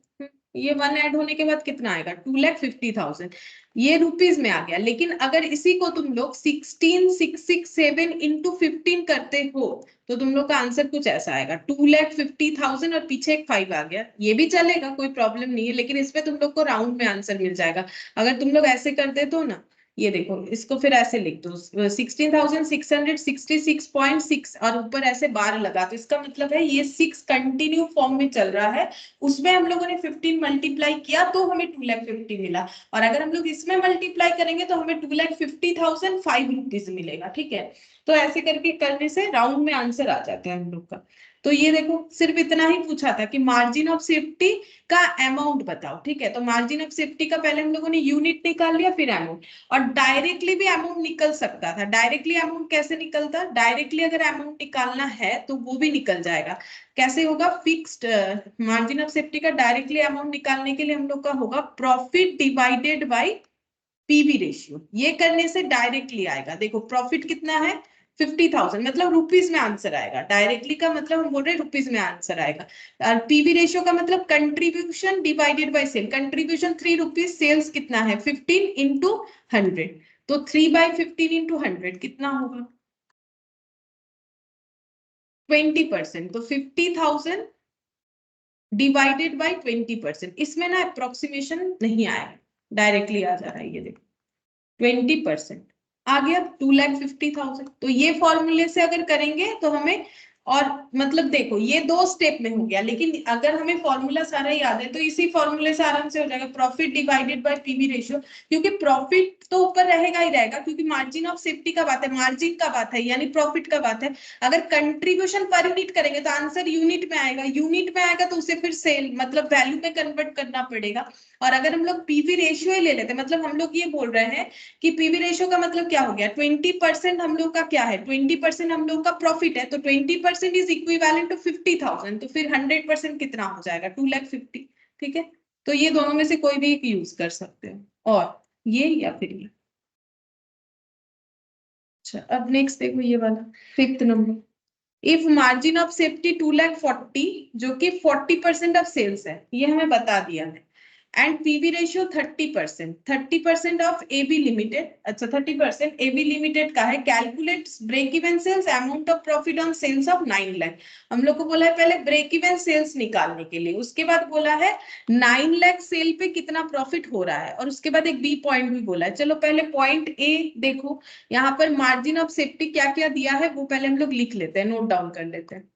ये 1 ऐड होने के बाद कितना आएगा 2,50,000 ये रुपीज में आ गया। लेकिन अगर इसी को तुम लोग 16,667 इंटू 15 करते हो तो तुम लोग का आंसर कुछ ऐसा आएगा 2,50,000 और पीछे एक 5 आ गया। ये भी चलेगा कोई प्रॉब्लम नहीं है लेकिन इसमें तुम लोग को राउंड में आंसर मिल जाएगा। अगर तुम लोग ऐसे कर देते हो ना ये देखो इसको फिर ऐसे लिख दो 16,666.6 और ऊपर ऐसे बार लगा तो इसका मतलब है ये 6 कंटिन्यू फॉर्म में चल रहा है। उसमें हम लोगों ने 15 मल्टीप्लाई किया तो हमें 2,50,000 मिला और अगर हम लोग इसमें मल्टीप्लाई करेंगे तो हमें 2,50,000 5 रुपीज मिलेगा। ठीक है तो ऐसे करके करने से राउंड में आंसर आ जाता है हम लोग का। तो ये देखो सिर्फ इतना ही पूछा था कि मार्जिन ऑफ सेफ्टी का अमाउंट बताओ। ठीक है तो मार्जिन ऑफ सेफ्टी का पहले हम लोगों ने यूनिट निकाल लिया फिर अमाउंट और डायरेक्टली भी अमाउंट निकल सकता था। डायरेक्टली अमाउंट कैसे निकलता? डायरेक्टली अगर अमाउंट निकालना है तो वो भी निकल जाएगा। कैसे होगा? फिक्स्ड मार्जिन ऑफ सेफ्टी का डायरेक्टली अमाउंट निकालने के लिए हम लोग का होगा profit divided bye PV ratio. ये करने से डायरेक्टली आएगा। देखो प्रॉफिट कितना है 50,000 मतलब रुपीज में आंसर आएगा। डायरेक्टली का मतलब हम बोल रहे हैं रुपीज में आंसर आएगा। और पीवी रेशियो का मतलब contribution divided by sale. Contribution 3 rupees, sales कितना है 15 इंटू 100 तो 3/15 इंटू 100 कितना होगा 20%। तो 50,000 डिवाइडेड बाय 20%। इसमें ना अप्रोक्सीमेशन नहीं आएगा डायरेक्टली आ जा रहा है। ये देखो 20% आ गया 2,50,000। तो ये फॉर्मूले से अगर करेंगे तो हमें और मतलब देखो ये 2 स्टेप में हो गया लेकिन अगर हमें फॉर्मूला सारा याद है तो इसी फॉर्मूले से आराम से हो जाएगा profit divided bye PV ratio. क्योंकि प्रॉफिट तो ऊपर रहेगा ही रहेगा क्योंकि मार्जिन ऑफ सेफ्टी का बात है, मार्जिन का बात है यानी प्रॉफिट का बात है। अगर कंट्रीब्यूशन पर यूनिट करेंगे तो आंसर यूनिट में आएगा, यूनिट में आएगा तो उसे फिर सेल मतलब वैल्यू में कन्वर्ट करना पड़ेगा। और अगर हम लोग पीवी रेशियो ही ले लेते मतलब हम लोग ये बोल रहे हैं कि पीवी रेशियो का मतलब क्या हो गया 20% हम लोग का क्या है 20% हम लोग का प्रॉफिट है तो 20% इज इक्विवेलेंट टू 50,000 तो फिर 100% कितना हो जाएगा 2,50,000। ठीक है तो ये दोनों में से कोई भी एक यूज कर सकते हो और ये या फिर ये। अच्छा अब नेक्स्ट देखो ये वाला 5th number. If margin of safety 2,40,000 जो कि 40% ऑफ सेल्स है ये हमें बता दिया है and PV ratio 30% of AB limited. अच्छा 30% एबी लिमिटेड का है। Calculate break even sales amount of profit on sales of 9 lakh. हम लोग को बोला है पहले ब्रेक इवन सेल्स निकालने के लिए, उसके बाद बोला है 9 लाख सेल पे कितना प्रॉफिट हो रहा है और उसके बाद एक बी पॉइंट भी बोला है। चलो पहले पॉइंट ए देखो यहाँ पर मार्जिन ऑफ सेफ्टी क्या क्या दिया है वो पहले हम लोग लिख लेते हैं, नोट डाउन कर लेते हैं।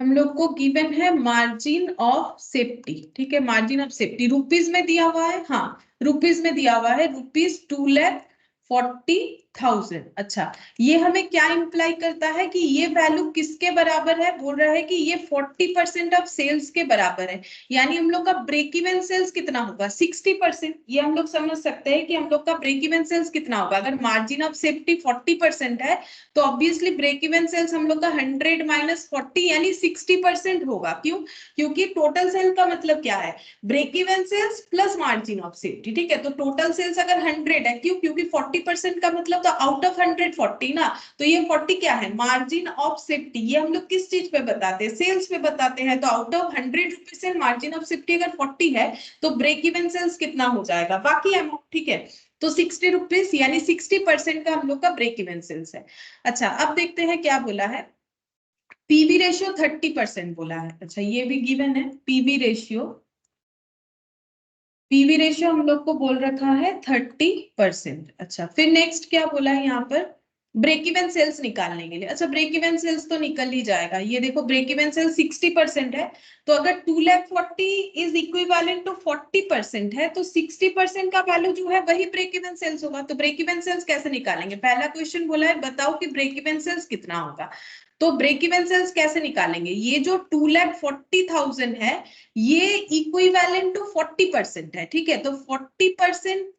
हम लोग को गिवन है मार्जिन ऑफ सेफ्टी। ठीक है मार्जिन ऑफ सेफ्टी रुपीज में दिया हुआ है। हाँ रुपीज में दिया हुआ है रुपीज 2,40,000। अच्छा ये हमें क्या इंप्लाई करता है कि ये वैल्यू किसके बराबर है? बोल रहा है कि ये 40% ऑफ सेल्स के बराबर है यानी हम लोग का ब्रेक इवन सेल्स कितना होगा 60%। ये हम लोग समझ सकते हैं कि हम लोग का ब्रेक इवन सेल्स कितना होगा। अगर मार्जिन ऑफ सेफ्टी 40% है तो ऑब्वियसली ब्रेक इवन सेल्स हम लोग का 100 माइनस 40 यानी 60% होगा। क्यों? क्योंकि टोटल सेल का मतलब क्या है break even sales plus margin of safety. ठीक है तो टोटल सेल्स अगर 100 है क्यों क्योंकि 40% का मतलब तो आउट ऑफ 100 40 ना तो ये 40 क्या है मार्जिन ऑफ सेफ्टी। ये हम लोग किस चीज पे बताते हैं सेल्स पे बताते हैं। तो आउट ऑफ 100 रुपीज से मार्जिन ऑफ सेफ्टी अगर 40 है तो ब्रेक इवन सेल्स कितना हो जाएगा बाकी अमाउंट। ठीक है तो 60 रुपीज यानी 60% का हम लोग का ब्रेक इवन सेल्स है। अच्छा अब देखते हैं क्या बोला है, पीवी रेशियो 30% बोला है। अच्छा ये भी गिवन है, पीवी रेशियो हम लोग को बोल रखा है 30%। अच्छा फिर नेक्स्ट क्या बोला है यहाँ पर, ब्रेक इवन सेल्स निकालने के लिए। अच्छा ब्रेक इवन सेल्स तो निकल ही जाएगा, ये देखो ब्रेक इवन सेल्स 60% है, तो अगर 2,40,000 इज इक्विवेलेंट टू 40% है तो 60% का वैल्यू जो है वही ब्रेक इवन सेल्स होगा। तो ब्रेक इवन सेल्स कैसे निकालेंगे, पहला क्वेश्चन बोला है बताओ कि ब्रेक इवन सेल्स कितना होगा। तो ब्रेक इवन सेल्स कैसे निकालेंगे, ये जो 2,40,000 है ये इक्विवेलेंट टू 40% है, ठीक है। तो 40%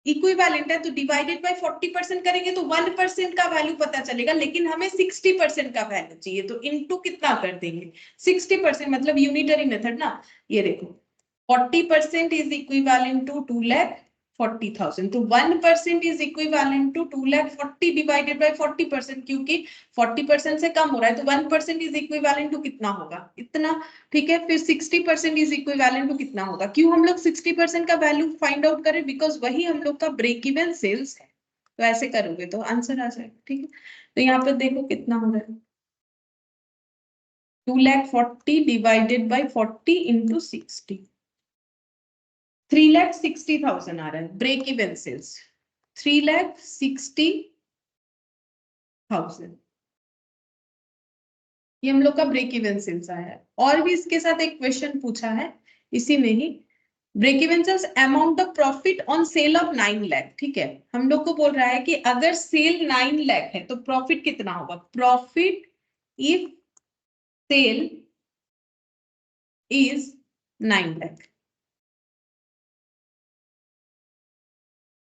इक्विवेलेंट है तो डिवाइडेड बाय 40% करेंगे तो 1% का वैल्यू पता चलेगा, लेकिन हमें 60% का वैल्यू चाहिए तो इनटू कितना कर देंगे 60%, मतलब यूनिटरी मेथड ना। ये देखो 40% इज इक्विवेलेंट टू 2,40,000, तो 1% is equivalent to 2,40,000 divided by 40%, क्योंकि 40% से कम हो रहा है तो 1% इज इक्विवेलेंट टू कितना होगा, इतना, ठीक है। फिर 60% इज इक्विवेलेंट टू कितना होगा, क्यों हम लोग 60% का वैल्यू फाइंड आउट करें, बिकॉज वही हम लोग का ब्रेक इवन सेल्स है। तो ऐसे करोगे तो आंसर आ जाएगा, ठीक है। तो यहाँ पर देखो कितना हो रहा है, 2,40,000 डिवाइडेड बाय 40 इंटू 60, 3,60,000 आ रहा है ब्रेक इवन सेल्स, 3,60,000 ये हम लोग का ब्रेक इवन सेल्स आया है। और भी इसके साथ एक क्वेश्चन पूछा है इसी में ही, break even sales amount of profit on sale of 9 lakh, ठीक है। हम लोग को बोल रहा है कि अगर सेल 9 लाख है तो प्रॉफिट कितना होगा, profit if sale is 9 lakh.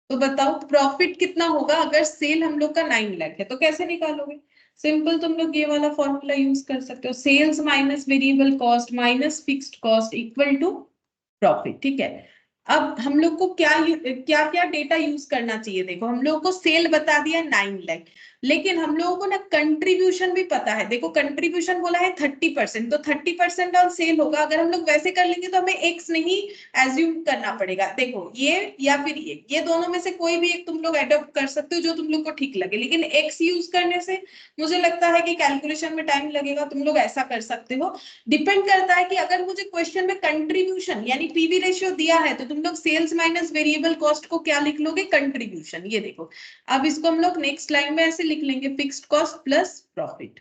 तो बताओ प्रॉफिट कितना होगा अगर सेल हम लोग का 9 लाख है, तो कैसे निकालोगे, सिंपल तुम लोग ये वाला फॉर्मूला यूज कर सकते हो, sales minus variable cost minus fixed cost equal to profit, ठीक है। अब हम लोग को क्या क्या डेटा यूज करना चाहिए, देखो हम लोग को सेल बता दिया 9 लाख, लेकिन हम लोगों को ना कंट्रीब्यूशन भी पता है। देखो कंट्रीब्यूशन बोला है 30%, तो 30% ऑन सेल होगा। अगर हम लोग वैसे कर लेंगे तो हमें एक्स नहीं एज्यूम करना पड़ेगा। देखो ये या फिर ये दोनों में से कोई भी एक तुम लोग एडॉप्ट कर सकते हो जो तुम लोग को ठीक लगे, लेकिन एक्स यूज करने से मुझे लगता है कि कैलकुलेशन में टाइम लगेगा। तुम लोग ऐसा कर सकते हो, डिपेंड करता है कि अगर मुझे क्वेश्चन में कंट्रीब्यूशन यानी पीवी रेशियो दिया है तो तुम लोग सेल्स माइनस वेरिएबल कॉस्ट को क्या लिख लोगे, कंट्रीब्यूशन। ये देखो अब इसको हम लोग नेक्स्ट लाइन में ऐसे लिख लेंगे, fixed cost plus profit,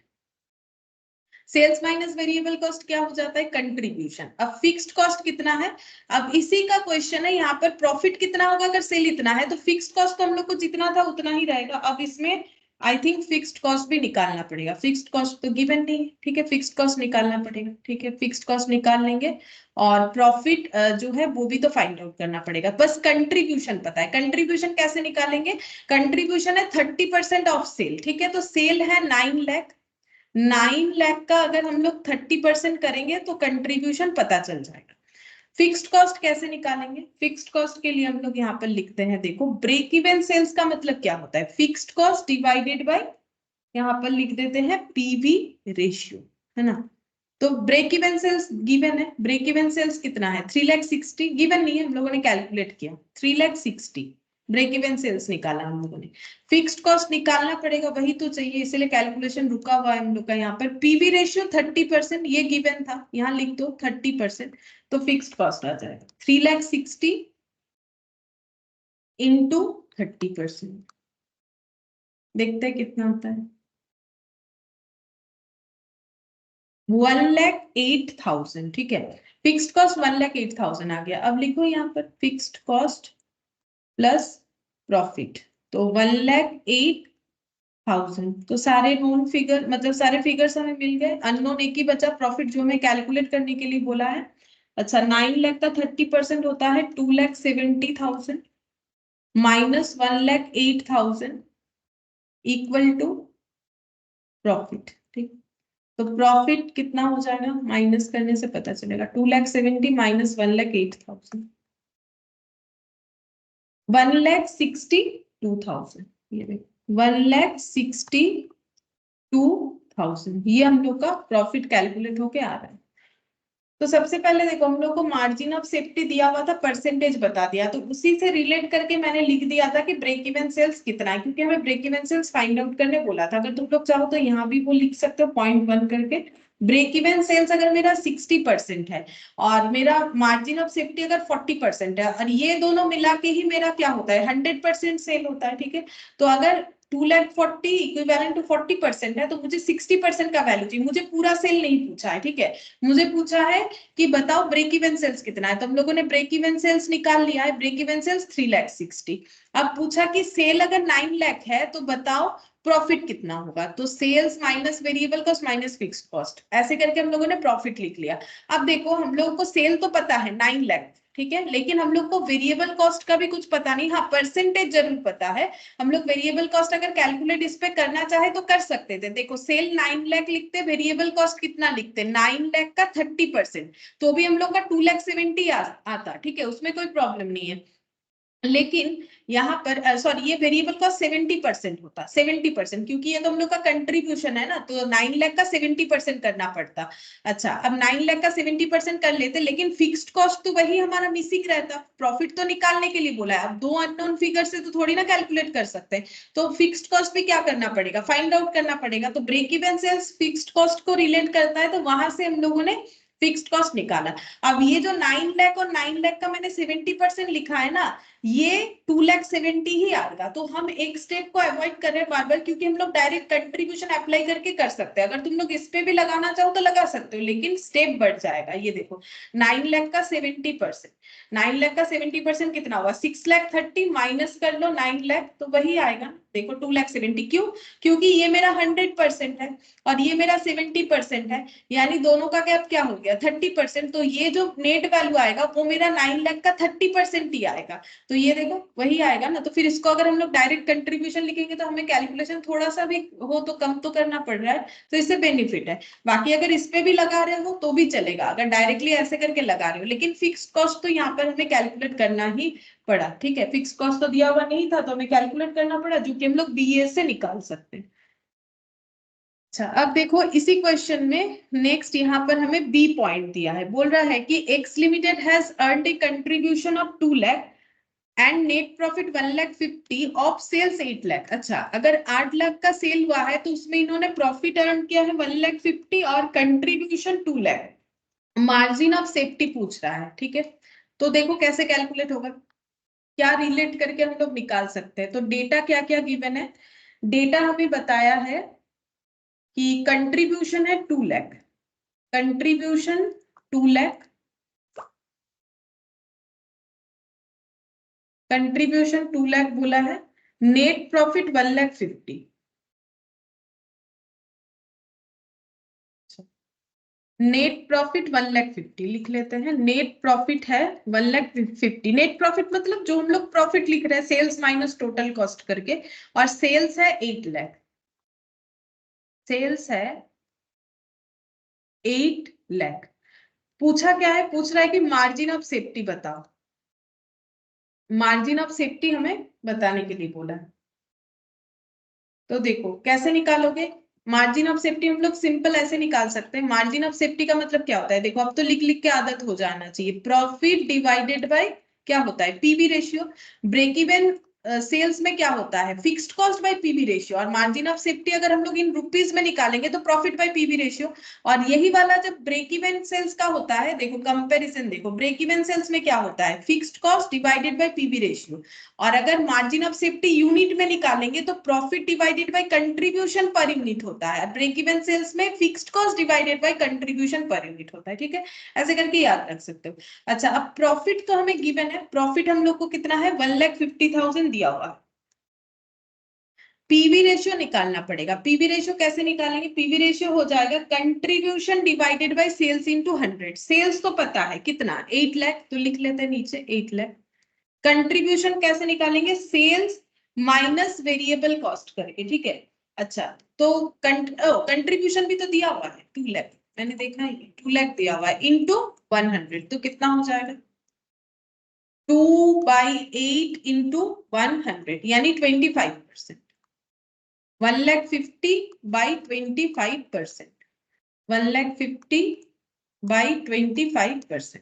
sales minus variable cost क्या हो जाता है, कंट्रीब्यूशन। अब फिक्स्ड कॉस्ट कितना है, अब इसी का क्वेश्चन है यहाँ पर, प्रॉफिट कितना होगा अगर सेल इतना है, तो फिक्स्ड कॉस्ट तो हम लोग को जितना था उतना ही रहेगा। अब इसमें आई थिंक फिक्स्ड कॉस्ट भी निकालना पड़ेगा, फिक्स्ड कॉस्ट तो गिवन नहीं है, ठीक है, फिक्स्ड कॉस्ट निकालना पड़ेगा, ठीक है। फिक्स्ड कॉस्ट निकाल लेंगे और प्रॉफिट जो है वो भी तो फाइंड आउट करना पड़ेगा, बस कंट्रीब्यूशन पता है। कंट्रीब्यूशन कैसे निकालेंगे, कंट्रीब्यूशन है 30% ऑफ सेल, ठीक है। तो सेल है 9 लाख, 9 लाख का अगर हम लोग 30% करेंगे तो कंट्रीब्यूशन पता चल जाएगा। फिक्स्ड कॉस्ट कैसे निकालेंगे, फिक्स्ड कॉस्ट के लिए हम लोग यहाँ पर लिखते हैं, देखो ब्रेक इवन सेल्स का मतलब क्या होता है, फिक्स्ड कॉस्ट डिवाइडेड बाय, यहाँ पर लिख देते हैं पीवी रेशियो, है ना। तो ब्रेक इवन सेल्स गिवन है, ब्रेक इवन सेल्स कितना है 3,60,000, गिवन नहीं है, हम लोगों ने कैलकुलेट किया 3,60,000 ब्रेक इवन सेल्स निकाला हम लोगों ने। फिक्स्ड कॉस्ट निकालना पड़ेगा, वही तो चाहिए, इसलिए कैलकुलेशन रुका हुआ है हम लोग का। यहाँ पर पीवी रेशियो 30%, ये गिवन था, यहाँ लिख दो 30%, तो फिक्स्ड कॉस्ट आ जाएगा 3,60,000 इंटू 30%, देखते हैं कितना होता है, 1,08,000, ठीक है। फिक्स्ड कॉस्ट 1,08,000 आ गया। अब लिखो यहाँ पर फिक्स्ड कॉस्ट प्लस प्रॉफिट, तो 1,08,000, तो सारे नोन फिगर मतलब सारे फिगर्स हमें मिल गए, अननोन एक ही बचा, प्रॉफिट जो हमें कैलकुलेट करने के लिए बोला है। अच्छा 9 लाख का 30% होता है 2,70,000 माइनस 1,08,000 इक्वल टू प्रॉफिट, ठीक। तो प्रॉफिट कितना हो जाएगा, माइनस करने से पता चलेगा, 2,70,000 माइनस 1,08,000, 1,62,000, ये देखो 1,62,000 ये हम लोग का प्रॉफिट कैलकुलेट होके आ रहा है। तो सबसे पहले देखो हम लोग को मार्जिन ऑफ सेफ्टी दिया हुआ था, परसेंटेज बता दिया, तो उसी से रिलेट करके मैंने लिख दिया था कि ब्रेक इवन सेल्स कितना है, क्योंकि हमें break even sales find out करने बोला था। अगर तुम लोग चाहो तो यहाँ भी वो लिख सकते हो 0.1 करके। ब्रेक इवन सेल्स अगर मेरा 60% है और मेरा मार्जिन ऑफ सेफ्टी अगर 40% है, और ये दोनों मिला के ही मेरा क्या होता है 100% सेल होता है, ठीक है। तो अगर 2,40,000 इक्विवेलेंट टू 40% है, तो मुझे 60% का वैल्यू चाहिए, मुझे पूरा सेल नहीं पूछा है, ठीक है। मुझे पूछा है कि बताओ ब्रेक इवन सेल्स कितना है, तो हम लोगों ने ब्रेक इवन सेल्स निकाल लिया है, ब्रेक इवन सेल्स 3,60,000। अब पूछा कि सेल अगर 9 लाख है तो बताओ प्रॉफिट कितना होगा, तो sales minus variable cost minus fixed cost, ऐसे करके हम लोगों ने प्रॉफिट लिख लिया। अब देखो हम लोगों को सेल तो पता है 9 लाख, ठीक है, लेकिन हम लोग को वेरिएबल कॉस्ट का भी कुछ पता नहीं, हाँ परसेंटेज जरूर पता है। हम लोग वेरिएबल कॉस्ट अगर कैलकुलेट इस पे करना चाहे तो कर सकते थे। देखो सेल 9 लाख लिखते, वेरिएबल कॉस्ट कितना लिखते, 9 लाख का 30%, तो भी हम लोग का 2,70,000 आता, ठीक है, उसमें कोई प्रॉब्लम नहीं है। लेकिन यहाँ पर सॉरी, ये वेरिएबल कॉस्ट 70% होता, 70%, क्योंकि ये तो हम लोग का कंट्रीब्यूशन है ना, तो 9 लाख का 70% करना पड़ता। अच्छा, अब 9 लाख का 70% कर लेते, लेकिन फिक्स्ड कॉस्ट तो वही हमारा मिसिंग रहता, प्रॉफिट तो निकालने के लिए बोला है। अब दो अननोन फिगर से तो थोड़ी ना कैलकुलेट कर सकते हैं, तो फिक्स्ड कॉस्ट भी क्या करना पड़ेगा, फाइंड आउट करना पड़ेगा। तो break even sales fixed cost को रिलेट करता है, तो वहां से हम लोगों ने फिक्स्ड कॉस्ट निकाला। अब ये जो 9 लाख और 9 लाख का मैंने 70% लिखा है ना, ये 2,70,000 ही आएगा। तो हम एक स्टेप को अवॉइड कर रहे हैं बार बार, क्योंकि हम लोग डायरेक्ट कंट्रीब्यूशन अप्लाई करके कर सकते हैं। अगर तुम लोग इस पे भी लगाना चाहो तो लगा सकते हो, लेकिन स्टेप बढ़ जाएगा। ये देखो 9 लाख का 70%, 9 लाख का 70% कितना होगा, 6,30,000 माइनस कर लो 9 लाख, तो वही आएगा। देखो 2,70,000, क्यों, क्योंकि ये मेरा 100% है और ये मेरा 70% है, यानी दोनों का गैप क्या हो गया 30%। तो ये जो नेट वैल्यू आएगा वो मेरा 9 लाख का 30% ही आएगा। तो ये देखो वही आएगा ना। तो फिर इसको अगर हम लोग डायरेक्ट कंट्रीब्यूशन लिखेंगे तो हमें कैलकुलेशन थोड़ा सा भी हो तो कम तो करना पड़ रहा है, तो इससे बेनिफिट है। बाकी अगर इस पे भी लगा रहे हो तो भी चलेगा, अगर डायरेक्टली ऐसे करके लगा रहे हो, लेकिन फिक्स कॉस्ट तो यहाँ पर हमें कैलकुलेट करना ही पड़ा, ठीक है। फिक्स कॉस्ट तो दिया हुआ नहीं था, तो हमें कैलकुलेट करना पड़ा, जो कि हम लोग बीएस से निकाल सकते हैं। अच्छा, अब देखो इसी क्वेश्चन में नेक्स्ट यहाँ पर हमें बी पॉइंट दिया है, बोल रहा है कि X limited has earned a contribution of 2 lakh and net profit 1,50,000 of sales 8 lakh. अच्छा, अगर 8 लाख का सेल हुआ है तो उसमें इन्होंने प्रॉफिट अर्न किया है 1,50,000 और contribution 2 lakh. Margin of safety पूछ रहा है, ठीक है। तो देखो कैसे कैलकुलेट होगा, क्या रिलेट करके हम लोग निकाल सकते हैं। तो डेटा क्या क्या गिवन है, डेटा हमें बताया है कि कंट्रीब्यूशन है 2 लाख, कंट्रीब्यूशन 2 लाख, कंट्रीब्यूशन 2 लाख बोला है, नेट प्रॉफिट 1,50,000, नेट प्रॉफिट 1,50,000 लिख लेते हैं। नेट प्रॉफिट है 1,50,000, नेट प्रॉफिट मतलब जो हम लोग प्रॉफिट लिख रहे हैं सेल्स माइनस टोटल कॉस्ट करके, और सेल्स है 8 लाख, सेल्स है 8 लाख। पूछा क्या है, पूछ रहा है कि मार्जिन ऑफ सेफ्टी बताओ, मार्जिन ऑफ सेफ्टी हमें बताने के लिए बोला है। तो देखो कैसे निकालोगे मार्जिन ऑफ सेफ्टी, हम लोग सिंपल ऐसे निकाल सकते हैं। मार्जिन ऑफ सेफ्टी का मतलब क्या होता है, देखो अब तो लिख लिख के आदत हो जाना चाहिए, प्रॉफिट डिवाइडेड बाय क्या होता है PV ratio. Break even sales में क्या होता है fixed cost by PV ratio, और मार्जिन ऑफ सेफ्टी अगर हम लोग इन रुपीस में निकालेंगे तो प्रॉफिट बाय पीवी रेशियो। और यही वाला जब ब्रेक इवन सेल्स का होता है, देखो कंपैरिजन देखो, ब्रेक इवन सेल्स में क्या होता है fixed cost divided bye PV ratio, और अगर मार्जिन ऑफ सेफ्टी यूनिट में निकालेंगे तो profit divided by contribution per unit होता है। ब्रेक इवन सेल्स में fixed cost divided by contribution per unit होता है, ठीक है, ऐसे करके याद रख सकते हो। अच्छा, अब प्रॉफिट तो हमें गिवन है, प्रॉफिट हम लोग को कितना है 1,50,000 दिया हुआ है। पीवी रेशियो निकालना पड़ेगा, पीवी रेशियो कैसे निकालेंगे, पीवी रेशियो हो जाएगा contribution divided by sales into 100। Sales तो पता है कितना 8 लाख, तो लिख लेते हैं नीचे 8 लाख। कंट्रीब्यूशन कैसे निकालेंगे, सेल्स माइनस वेरिएबल कॉस्ट करके, ठीक है। अच्छा, तो कंट्रीब्यूशन भी तो दिया हुआ है 2 लाख, मैंने देखा है 2 लाख दिया हुआ है इनटू 100, तो कितना हो जाएगा 2/8 इंटू 100 यानी 25%, 1,50,000 by 25%, 1,50,000 बाई 25%,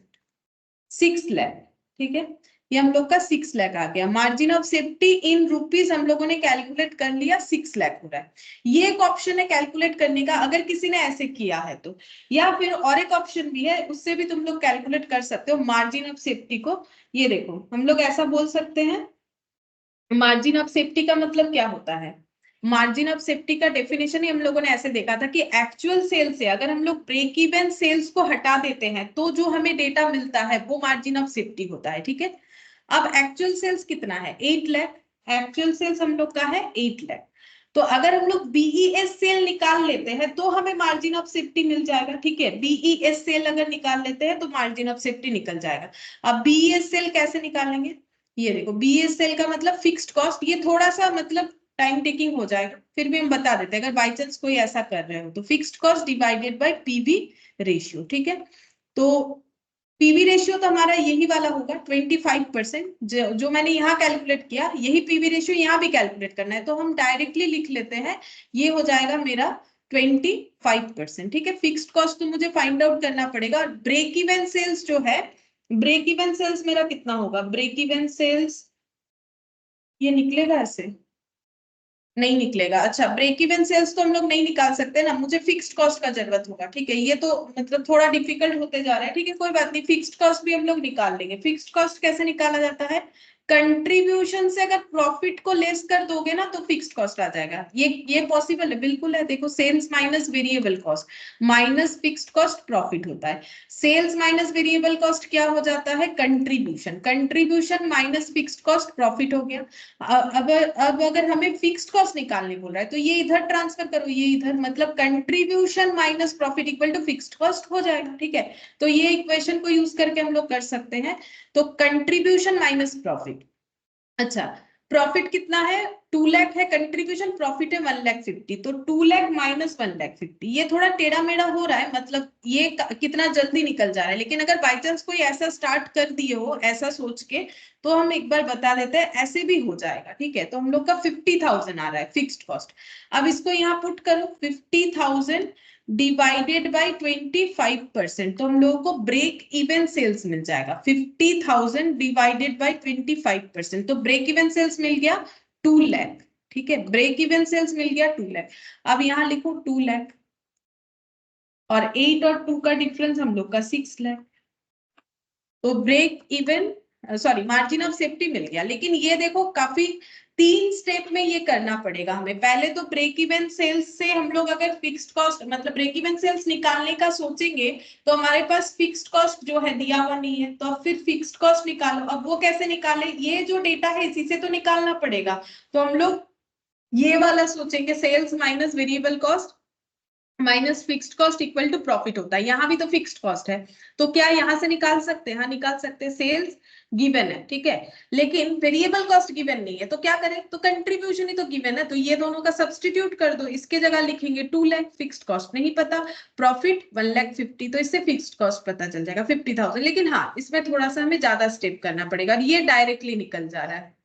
6 लाख। ठीक है, ये हम लोग का 6 लाख आ गया। Margin of safety in rupees हम लोगों ने कैलकुलेट कर लिया, 6 लाख हो रहा है। ये एक ऑप्शन है कैलकुलेट करने का, अगर किसी ने ऐसे किया है तो। या फिर और एक ऑप्शन भी है, उससे भी तुम लोग कैलकुलेट कर सकते हो मार्जिन ऑफ सेफ्टी को। ये देखो, हम लोग ऐसा बोल सकते हैं, मार्जिन ऑफ सेफ्टी का मतलब क्या होता है? मार्जिन ऑफ सेफ्टी का डेफिनेशन ही हम लोगों ने ऐसे देखा था कि एक्चुअल सेल से अगर हम लोग ब्रेक इवन सेल्स को हटा देते हैं तो जो हमें डेटा मिलता है वो मार्जिन ऑफ सेफ्टी होता है। ठीक है, अब एक्चुअल सेल्स कितना है? 8 लाख। एक्चुअल सेल्स हम लोग का है 8 लाख। तो अगर हम लोग बीईएस सेल निकाल लेते हैं तो हमें मार्जिन ऑफ सेफ्टी मिल जाएगा। ठीक है, बीईएस सेल अगर निकाल लेते हैं तो मार्जिन ऑफ सेफ्टी निकल जाएगा। अब बीईएस सेल कैसे निकालेंगे? ये देखो, बीएसएल का मतलब फिक्स्ड कॉस्ट। ये थोड़ा सा मतलब टाइम टेकिंग हो जाएगा, फिर भी हम बता देते हैं अगर बाई चांस कोई ऐसा कर रहे हो तो। Fixed cost divided bye PV ratio. ठीक है, तो पीवी रेशियो तो हमारा यही वाला होगा 25%, जो मैंने यहाँ कैलकुलेट किया, यही पीवी रेशियो यहाँ भी कैलकुलेट करना है, तो हम डायरेक्टली लिख लेते हैं। ये हो जाएगा मेरा 25%। ठीक है, फिक्स्ड कॉस्ट तो मुझे फाइंड आउट करना पड़ेगा। ब्रेक इवन सेल्स जो है, ब्रेक इवन सेल्स मेरा कितना होगा? ब्रेक इवन सेल्स ये निकलेगा ऐसे? नहीं निकलेगा। अच्छा, ब्रेक इवन सेल्स तो हम लोग नहीं निकाल सकते ना, मुझे फिक्स्ड कॉस्ट का जरूरत होगा। ठीक है, ये तो मतलब थोड़ा डिफिकल्ट होते जा रहा है। ठीक है, कोई बात नहीं, फिक्स्ड कॉस्ट भी हम लोग निकाल लेंगे। फिक्स्ड कॉस्ट कैसे निकाला जाता है? कंट्रीब्यूशन से अगर प्रॉफिट को लेस कर दोगे ना तो फिक्स्ड कॉस्ट आ जाएगा। ये पॉसिबल है, बिल्कुल है। देखो, sales minus variable cost minus fixed cost profit होता है। सेल्स माइनस वेरिएबल कॉस्ट क्या हो जाता है? Contribution. Contribution minus fixed cost profit हो गया। अब अगर हमें फिक्स्ड कॉस्ट निकालने बोल रहा है तो ये इधर ट्रांसफर करो, ये इधर, मतलब contribution minus profit equal to fixed cost हो जाएगा। ठीक है, तो ये इक्वेशन को यूज करके हम लोग कर सकते हैं। तो कंट्रीब्यूशन माइनस प्रॉफिट। अच्छा, प्रॉफिट कितना है? 2 लाख है कंट्रीब्यूशन, प्रॉफिट है 1,50,000। तो 2 लाख माइनस 1,50,000, ये थोड़ा टेढ़ा मेढ़ा हो रहा है, मतलब ये कितना जल्दी निकल जा रहा है। लेकिन अगर बाई चांस कोई ऐसा स्टार्ट कर दिए हो ऐसा सोच के, तो हम एक बार बता देते हैं, ऐसे भी हो जाएगा। ठीक है, तो हम लोग का 50,000 आ रहा है फिक्स्ड कॉस्ट। अब इसको यहाँ पुट करो, 50,000 डिवाइडेड बाय 25%, तो हम लोगों को ब्रेक इवन सेल्स मिल जाएगा। 50,000 डिवाइडेड बाय 25%, तो ब्रेक इवन सेल्स मिल गया 2 लाख। ठीक है, ब्रेक इवन सेल्स मिल गया 2 लाख। अब यहाँ लिखो 2 लाख, और 8 और 2 का डिफरेंस हम लोग का 6 लाख। तो break even, sorry, margin of safety मिल गया। लेकिन ये देखो, काफी 3 स्टेप में ये करना पड़ेगा हमें। पहले तो ब्रेक इवन सेल्स से हम लोग अगर फिक्स्ड कॉस्ट मतलब ब्रेक इवन सेल्स निकालने का सोचेंगे तो हमारे पास फिक्स्ड कॉस्ट जो है दिया हुआ नहीं है, तो अब फिर फिक्स्ड कॉस्ट निकालो। अब वो कैसे निकाले? ये जो डेटा है इसी से तो निकालना पड़ेगा। तो हम लोग ये वाला सोचेंगे, sales minus variable cost minus fixed cost equal to profit होता है। यहाँ भी तो फिक्स्ड कॉस्ट है, तो क्या यहाँ से निकाल सकते हैं? हाँ, निकाल सकते हैं। सेल्स गिवन है, ठीक है, लेकिन वेरिएबल कॉस्ट गिवन नहीं है, तो क्या करें? तो कंट्रीब्यूशन ही तो गिवन है, तो ये दोनों का सब्स्टिट्यूट कर दो। इसके जगह लिखेंगे 2 लाख, फिक्स्ड कॉस्ट नहीं पता, प्रॉफिट 1,50,000, तो इससे फिक्स्ड कॉस्ट पता चल जाएगा 50,000। लेकिन हाँ, इसमें थोड़ा सा हमें ज्यादा स्टेप करना पड़ेगा, ये डायरेक्टली निकल जा रहा है।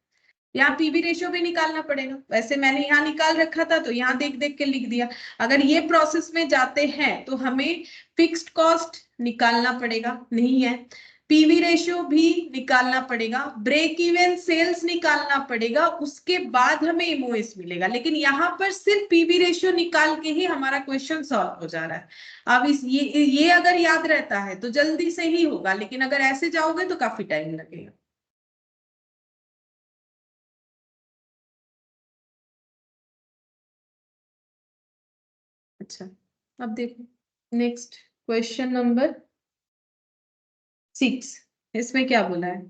यहाँ पीवी रेशियो भी निकालना पड़ेगा। वैसे मैंने यहाँ निकाल रखा था तो यहाँ देख देख के लिख दिया। अगर ये प्रोसेस में जाते हैं तो हमें फिक्स्ड कॉस्ट निकालना पड़ेगा, नहीं है, पीवी रेशियो भी निकालना पड़ेगा, ब्रेक इवन सेल्स निकालना पड़ेगा, उसके बाद हमें एमओएस मिलेगा। लेकिन यहाँ पर सिर्फ पीवी रेशियो निकाल के ही हमारा क्वेश्चन सॉल्व हो जा रहा है। अब ये अगर याद रहता है तो जल्दी से ही होगा, लेकिन अगर ऐसे जाओगे तो काफी टाइम लगेगा। अच्छा, अब देखो नेक्स्ट क्वेश्चन नंबर 6। इसमें क्या बोला है?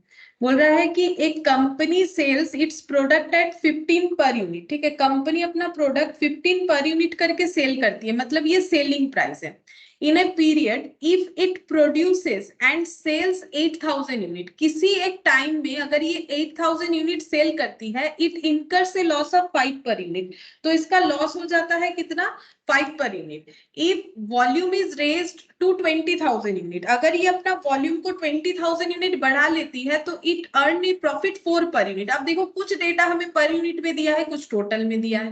बोल रहा है कि एक company sells its product at 15 per unit. ठीक है, कंपनी अपना प्रोडक्ट 15 पर यूनिट करके सेल करती है, मतलब ये सेलिंग प्राइस है। In a period if it produces and sales 8,000 unit, किसी एक टाइम में अगर ये 8,000 यूनिट सेल करती है, it incurs a loss of 5 per unit, तो इसका लॉस हो जाता है कितना? 5 per unit. If volume is raised to 20,000 unit, अगर ये अपना वॉल्यूम को 20,000 यूनिट बढ़ा लेती है तो इट अर्न ए प्रॉफिट 4 पर यूनिट। अब देखो, कुछ डेटा हमें पर यूनिट में दिया है, कुछ टोटल में दिया है।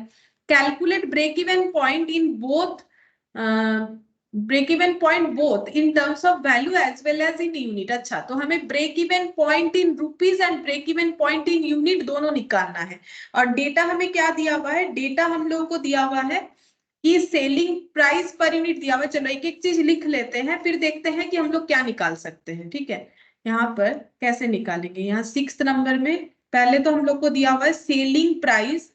Calculate break even point in both break even point both in terms of value as well as in unit. अच्छा, तो हमें break even point in rupees and break even point in unit दोनों निकालना है। और डेटा हमें क्या दिया हुआ है? डेटा हम लोगों को दिया हुआ है कि सेलिंग प्राइस पर यूनिट दिया हुआ है। चलो एक एक चीज लिख लेते हैं, फिर देखते हैं कि हम लोग क्या निकाल सकते हैं। ठीक है, यहाँ पर कैसे निकालेंगे? यहाँ 6th नंबर में पहले तो हम लोग को दिया हुआ है सेलिंग प्राइस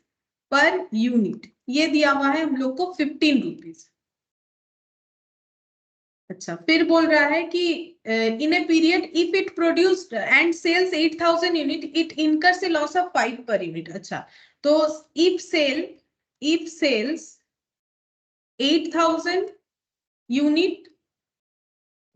पर यूनिट, ये दिया हुआ है हम लोग को 15 रुपीज। अच्छा, फिर बोल रहा है कि in a period if it produced and sales 8000 unit it incurs a loss of 5 per unit. अच्छा, तो if sales 8000 unit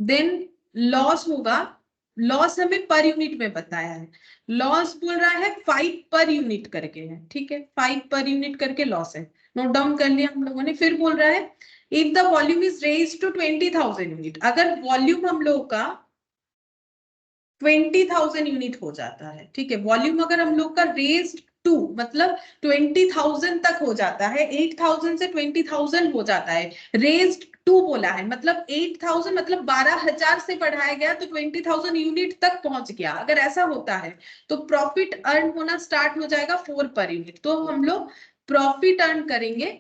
then loss होगा। लॉस हमें पर यूनिट में बताया है, लॉस बोल रहा है 5 पर यूनिट करके है। ठीक है, 5 पर यूनिट करके लॉस है, नोट डाउन कर लिया हम लोगों ने। फिर बोल रहा है if the volume is raised to 20,000 unit, अगर वॉल्यूम हम लोग का 20,000 यूनिट हो जाता है। ठीक है, वॉल्यूम अगर हम लोग का रेज्ड टू मतलब 20,000 तक हो जाता है, 8,000 से 20,000 हो जाता है, रेज्ड टू बोला है मतलब 8,000 मतलब 12,000 से बढ़ाया गया तो 20,000 यूनिट तक पहुंच गया। अगर ऐसा होता है तो प्रॉफिट अर्न होना स्टार्ट हो जाएगा 4 पर यूनिट। तो हम लोग प्रॉफिट अर्न करेंगे,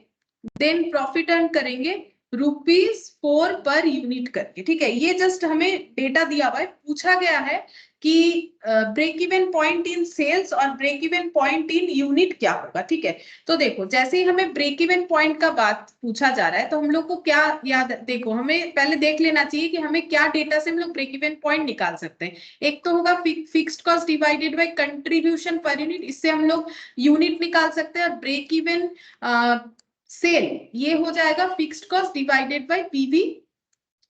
देन प्रॉफिट अर्न करेंगे ₹4 पर यूनिट करके। ठीक है, ये जस्ट हमें डेटा दिया हुआ है, पूछा गया है कि break even point in sales और break even point in unit क्या होगा। ठीक है, तो देखो जैसे ही हमें ब्रेक इवन पॉइंट का बात पूछा जा रहा है तो हम लोग को क्या याद, देखो हमें पहले देख लेना चाहिए कि हमें क्या डेटा से हम लोग ब्रेक इवन पॉइंट निकाल सकते हैं। एक तो होगा fixed cost divided by contribution per unit, इससे हम लोग यूनिट निकाल सकते हैं। और ब्रेक इवन सेल ये हो जाएगा fixed cost divided bye PV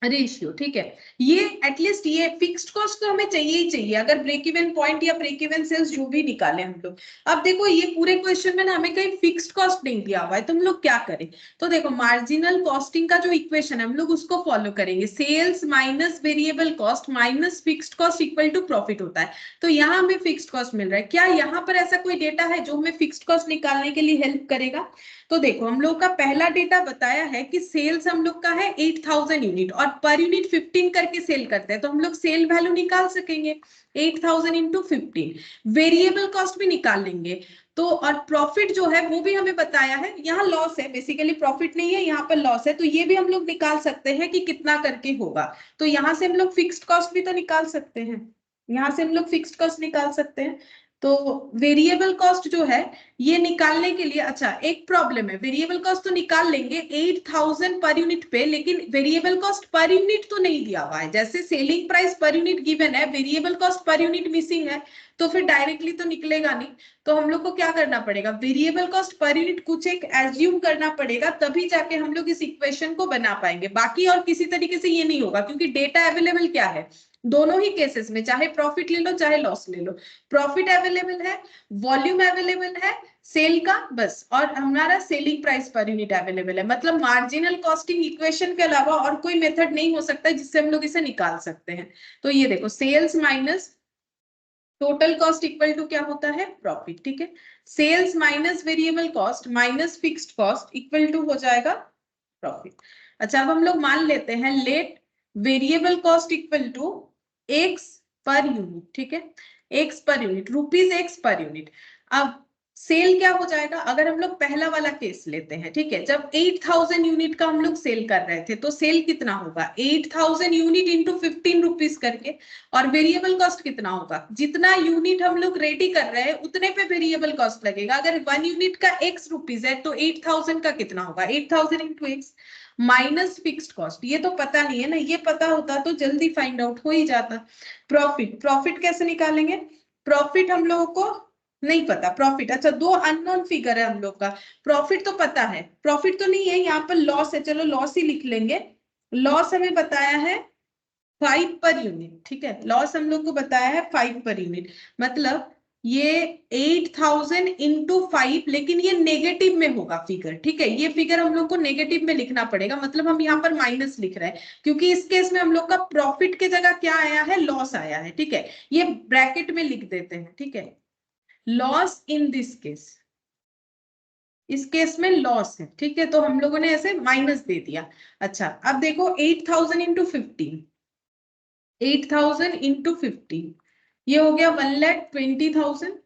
ratio. ठीक है, ये एटलीस्ट ये फिक्स्ड कॉस्ट तो हमें चाहिए ही चाहिए अगर ब्रेक इवन पॉइंट या ब्रेक इवन सेल्स जो भी निकाले हम लोग। अब देखो ये पूरे क्वेश्चन में ना हमें कहीं फिक्स्ड कॉस्ट नहीं दिया हुआ है, तो हम लोग क्या करें? तो देखो मार्जिनल कॉस्टिंग का जो इक्वेशन है हम लोग उसको फॉलो करेंगे, sales minus variable cost minus fixed cost equal to profit होता है। तो यहाँ हमें फिक्स्ड कॉस्ट मिल रहा है, क्या यहाँ पर ऐसा कोई डेटा है जो हमें फिक्स्ड कॉस्ट निकालने के लिए हेल्प करेगा? तो देखो हम लोग का पहला डेटा बताया है कि सेल्स हम लोग का है 8,000 यूनिट और पर यूनिट 15 करके सेल करते हैं, तो हम लोग सेल वैल्यू निकाल सकेंगे 8,000 इंटू 15। वेरिएबल कॉस्ट भी निकाल लेंगे। तो और प्रॉफिट जो है वो भी हमें बताया है, यहाँ लॉस है बेसिकली, प्रॉफिट नहीं है यहाँ पर लॉस है, तो ये भी हम लोग निकाल सकते हैं कि कितना करके होगा। तो यहाँ से हम लोग फिक्स्ड कॉस्ट भी तो निकाल सकते हैं, यहाँ से हम लोग फिक्स्ड कॉस्ट निकाल सकते हैं। तो वेरिएबल कॉस्ट जो है ये निकालने के लिए, अच्छा एक प्रॉब्लम है, वेरिएबल कॉस्ट तो निकाल लेंगे 8,000 पर यूनिट पे, लेकिन वेरिएबल कॉस्ट पर यूनिट तो नहीं दिया हुआ है। जैसे selling price per unit given है, variable cost per unit missing है, तो फिर डायरेक्टली तो निकलेगा नहीं। तो हम लोग को क्या करना पड़ेगा? वेरिएबल कॉस्ट पर यूनिट कुछ एक एज्यूम करना पड़ेगा, तभी जाके हम लोग इस इक्वेशन को बना पाएंगे। बाकी और किसी तरीके से ये नहीं होगा, क्योंकि डेटा अवेलेबल क्या है दोनों ही केसेस में, चाहे प्रॉफिट ले लो चाहे लॉस ले लो, प्रॉफिट अवेलेबल है, वॉल्यूम अवेलेबल है सेल का बस, और हमारा selling price per unit available है। मतलब मार्जिनल कॉस्टिंग इक्वेशन के अलावा और कोई मेथड नहीं हो सकता जिससे हम लोग इसे निकाल सकते हैं। तो ये देखो sales minus total cost equal to क्या होता है? प्रॉफिट। ठीक है, sales minus variable cost minus fixed cost equal to हो जाएगा प्रॉफिट। अच्छा, अब हम लोग मान लेते हैं let variable cost equal to x per unit. ठीक है, x per unit, rupees x per unit. अब सेल क्या हो जाएगा? अगर हम लोग पहला वाला केस लेते हैं, ठीक है, जब 8,000 यूनिट का हम लोग सेल कर रहे थे तो सेल कितना होगा? 8,000 यूनिट इंटू 15 रुपीज करके। और वेरिएबल कॉस्ट कितना होगा? जितना यूनिट हम लोग रेडी कर रहे हैं उतने पे वेरिएबल कॉस्ट लगेगा। अगर 1 यूनिट का x रुपीज है तो 8,000 का कितना होगा? 8,000 into x minus fixed cost, ये तो पता नहीं है ना, ये पता होता तो जल्दी फाइंड आउट हो ही जाता। प्रॉफिट, प्रॉफिट कैसे निकालेंगे? प्रॉफिट हम लोगों को नहीं पता प्रॉफिट। अच्छा, दो अननोन फिगर है हम लोग का, प्रॉफिट तो पता है, प्रॉफिट तो नहीं है, यहाँ पर लॉस है, चलो लॉस ही लिख लेंगे। लॉस हमें बताया है 5 पर यूनिट। ठीक है, लॉस हम लोग को बताया है 5 पर यूनिट, मतलब ये 8,000 इंटू 5, लेकिन ये नेगेटिव में होगा फिगर। ठीक है, ये फिगर हम लोग को नेगेटिव में लिखना पड़ेगा, मतलब हम यहाँ पर माइनस लिख रहे हैं, क्योंकि इस केस में हम लोग का प्रॉफिट के जगह क्या आया है? लॉस आया है। ठीक है, ये ब्रैकेट में लिख देते हैं। ठीक है, लॉस इन दिस केस इस केस में लॉस है, ठीक है, तो हम लोगों ने ऐसे माइनस दे दिया। अच्छा अब देखो 8,000 इंटू 15, 8,000 इंटू 15 ये हो गया 1,20,000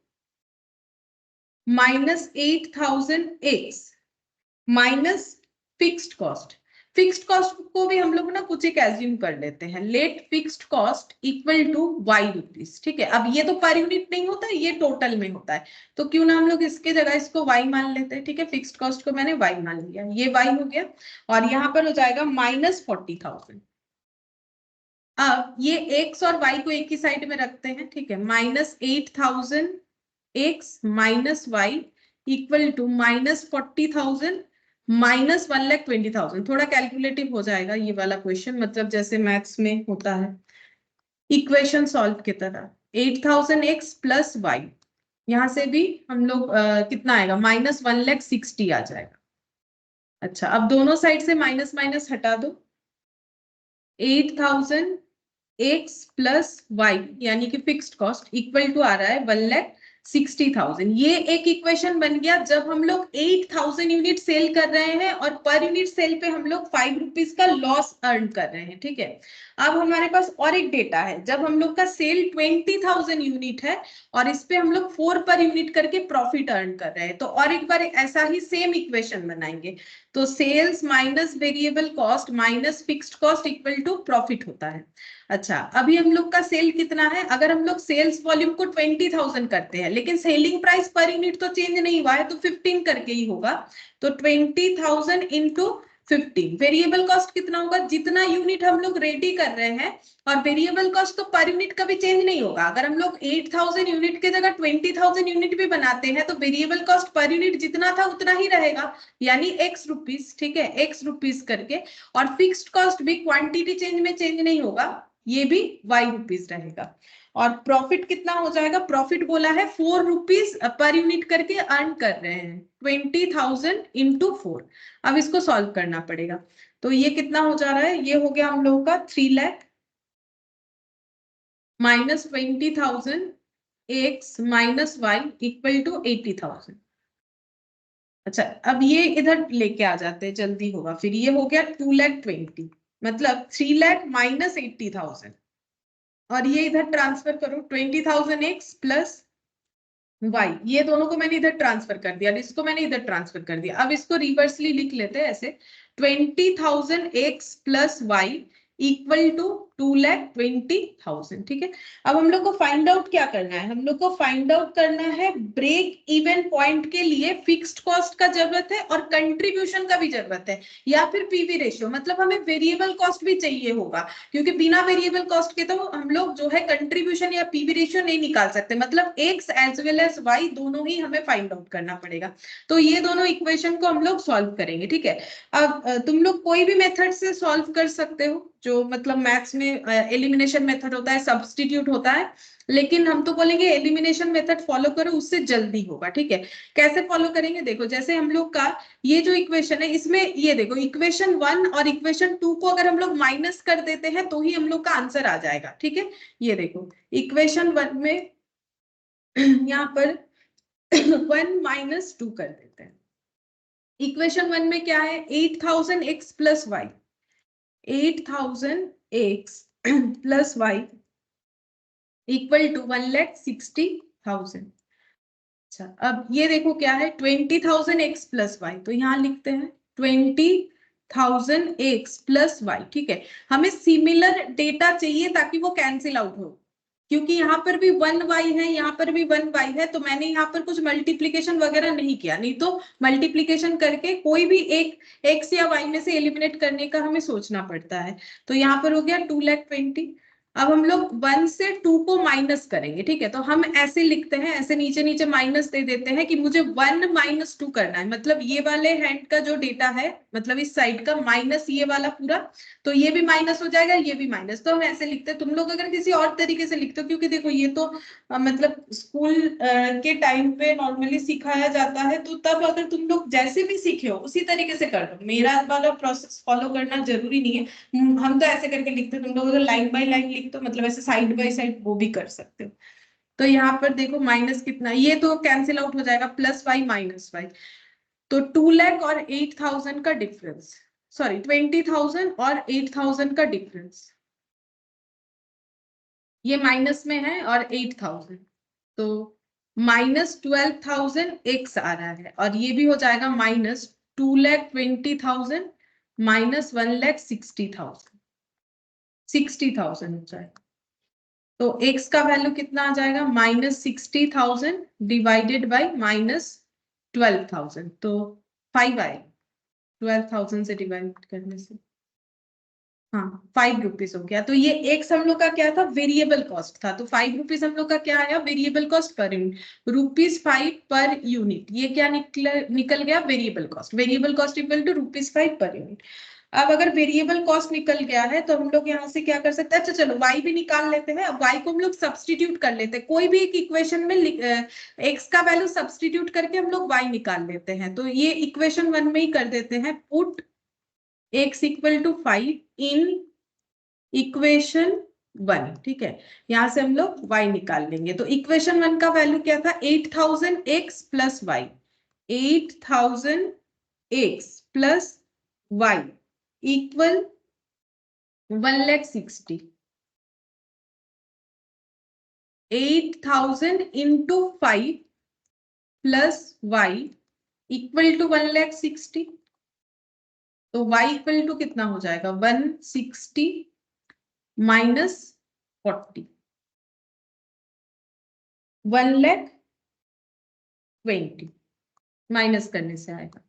minus 8,000 x minus fixed cost. Fixed cost को भी हम लोग ना कुछ एक एज्यूम कर लेते हैं, let fixed cost equal to y rupees, ठीक है। अब ये तो पर यूनिट नहीं होता, ये टोटल में होता है, तो क्यों ना हम लोग इसके जगह इसको वाई मान लेते हैं, ठीक है। फिक्स्ड कॉस्ट को मैंने वाई मान लिया, ये वाई हो गया, और यहाँ पर हो जाएगा माइनस 40,000। अब ये एक्स और वाई को एक ही साइड में रखते हैं, ठीक है, minus 8,000 x minus y equal to minus 40,000 minus 1,20,000। थोड़ा कैलकुलेटिव हो जाएगा ये वाला क्वेश्चन, मतलब जैसे मैथ्स में होता है इक्वेशन सॉल्व की तरह। 8,000 एक्स प्लस वाई, यहां से भी हम लोग कितना आएगा, माइनस 1,60,000 आ जाएगा। अच्छा अब दोनों साइड से माइनस माइनस हटा दो, 8,000 एक्स प्लस वाई यानी कि फिक्स्ड कॉस्ट इक्वल टू आ रहा है 1,60,000। ये एक इक्वेशन बन गया जब हम लोग 8,000 यूनिट सेल कर रहे हैं और पर यूनिट सेल पे हम लोग 5 रुपीज का लॉस अर्न कर रहे हैं, ठीक है। अब हमारे पास और एक डेटा है जब हम लोग का सेल 20,000 यूनिट है और इस पे हम लोग 4 पर यूनिट करके प्रॉफिट अर्न कर रहे हैं, तो और एक बार ऐसा ही सेम इक्वेशन बनाएंगे। तो sales minus variable cost minus fixed cost equal to profit होता है। अच्छा अभी हम लोग का सेल कितना है, अगर हम लोग सेल्स वॉल्यूम को 20,000 करते हैं लेकिन सेलिंग प्राइस पर यूनिट तो चेंज नहीं हुआ है, तो 15 करके ही होगा। तो 20,000 इंटू 15, वेरिएबल कॉस्ट कितना होगा, जितना यूनिट हम लोग रेडी कर रहे हैं, और वेरिएबल कॉस्ट तो पर यूनिट कभी चेंज नहीं होगा। अगर हम लोग 8,000 यूनिट के जगह 20,000 यूनिट भी बनाते हैं तो वेरिएबल कॉस्ट पर यूनिट जितना था उतना ही रहेगा, यानी एक्स रुपीज, ठीक है, एक्स रुपीज करके। और फिक्स्ड कॉस्ट भी क्वांटिटी चेंज में चेंज नहीं होगा, ये भी वाई रुपीज रहेगा। और प्रॉफिट कितना हो जाएगा, प्रॉफिट बोला है 4 रुपीज पर यूनिट करके अर्न कर रहे हैं, 20,000 इंटू 4। अब इसको सॉल्व करना पड़ेगा, तो ये कितना हो जा रहा है, ये हो गया हम लोगों का 3 lakh minus 20,000 x minus y equal to 80,000। अच्छा अब ये इधर लेके आ जाते हैं, जल्दी होगा, फिर ये हो गया 2,20,000 मतलब 3 लाख माइनस 80,000, और ये इधर ट्रांसफर करो 20,000 एक्स प्लस वाई, ये दोनों को मैंने इधर ट्रांसफर कर दिया, इसको मैंने इधर ट्रांसफर कर दिया। अब इसको रिवर्सली लिख लेते हैं ऐसे, 20,000 x plus y equal to 2,20,000, ठीक है। अब हम लोग को फाइंड आउट क्या करना है, हम लोग को फाइंड आउट करना है ब्रेक इवन पॉइंट के लिए फिक्स्ड कॉस्ट का जरूरत है और कंट्रीब्यूशन का भी जरूरत है, या फिर पीवी रेशियो, मतलब हमें वेरिएबल कॉस्ट भी चाहिए होगा, क्योंकि बिना वेरिएबल कॉस्ट के तो हम लोग जो है कंट्रीब्यूशन या पीवी रेशियो नहीं निकाल सकते, मतलब x as well as y दोनों ही हमें फाइंड आउट करना पड़ेगा। तो ये दोनों इक्वेशन को हम लोग सॉल्व करेंगे, ठीक है। अब तुम लोग कोई भी मेथड से सॉल्व कर सकते हो, जो मतलब मैथ्स में एलिमिनेशन मेथड होता है, सब्स्टिट्यूट होता है, लेकिन हम तो बोलेंगे एलिमिनेशन मेथड फॉलो करो, उससे जल्दी होगा, ठीक है। कैसे फॉलो करेंगे, देखो जैसे हम लोग का ये जो इक्वेशन है, इसमें ये देखो इक्वेशन 1 और इक्वेशन 2 को अगर हम लोग माइनस कर देते हैं तो ही हम लोग का आंसर आ जाएगा, ठीक है। ये देखो इक्वेशन 1 में यहाँ पर 1 माइनस 2 कर देते हैं। इक्वेशन 1 में क्या है, 8,000 x plus y, 8,000 x plus y equal to 1,60,000। अच्छा अब ये देखो क्या है, 20,000 एक्स प्लस वाई, तो यहाँ लिखते हैं 20,000 एक्स प्लस वाई, ठीक है। हमें सिमिलर डेटा चाहिए ताकि वो कैंसिल आउट हो, क्योंकि यहाँ पर भी 1y है, यहाँ पर भी 1y है, तो मैंने यहाँ पर कुछ मल्टीप्लीकेशन वगैरह नहीं किया, नहीं तो मल्टीप्लीकेशन करके कोई भी एक x या y में से एलिमिनेट करने का हमें सोचना पड़ता है। तो यहाँ पर हो गया 2,20,000। अब हम लोग 1 से 2 को माइनस करेंगे, ठीक है, तो हम ऐसे लिखते हैं, ऐसे नीचे नीचे माइनस दे देते हैं कि मुझे 1 माइनस 2 करना है, मतलब ये वाले हैंड का जो डेटा है, मतलब इस साइड का माइनस ये वाला पूरा, तो ये भी माइनस हो जाएगा, ये भी माइनस, तो हम ऐसे लिखते हैं। तुम लोग अगर किसी और तरीके से लिखते हो, क्योंकि देखो ये तो मतलब स्कूल के टाइम पे नॉर्मली सिखाया जाता है, तो तब अगर तुम लोग जैसे भी सीखे हो उसी तरीके से कर दो, मेरा वाला प्रोसेस फॉलो करना जरूरी नहीं है। हम तो ऐसे करके लिखते हैं, तुम लोग अगर लाइन बाय लाइन लिखते हो, मतलब ऐसे साइड बाय साइड, वो भी कर सकते हो। तो यहाँ पर देखो माइनस कितना, ये तो कैंसिल आउट हो जाएगा, प्लस वाई माइनस वाई, तो 2 लाख और 8,000 का डिफरेंस, सॉरी 20,000 और 8,000 का डिफरेंस, ये माइनस में है और 8,000, तो -12,000 एक्स आ रहा है, और ये भी हो जाएगा -2,20,000 -1,60,000, 60,000 हो जाएगा। तो x का वैल्यू कितना आ जाएगा, -60,000 डिवाइडेड बाई -12,000, तो 5 आए 12,000 से डिवाइड करने से, हाँ 5 रुपीज हो गया। तो ये एक्स हम लोग का क्या था, वेरिएबल कॉस्ट था, तो 5 रुपीज हम लोग का क्या आया, variable cost per unit, ₹5 per unit, ये क्या निकल गया, variable cost. Variable cost equal to ₹5 per unit. अब अगर वेरिएबल कॉस्ट निकल गया है तो हम लोग यहाँ से क्या कर सकते हैं, अच्छा चलो y भी निकाल लेते हैं। अब y को हम लोग सब्सटीट्यूट कर लेते हैं, कोई भी एक इक्वेशन में x का वैल्यू सब्सटीट्यूट करके हम लोग y निकाल लेते हैं। तो ये इक्वेशन 1 में ही कर देते हैं, put x equal to 5 in equation 1, ठीक है। यहां से हम लोग y निकाल लेंगे। तो इक्वेशन 1 का वैल्यू क्या था, 8,000x plus y, 8,000x plus y equal 1,60,000, 8,000 into 5 plus y equal to 1,60,000, तो y इक्वल टू कितना हो जाएगा, 160 माइनस 40, 1,20,000 माइनस करने से आएगा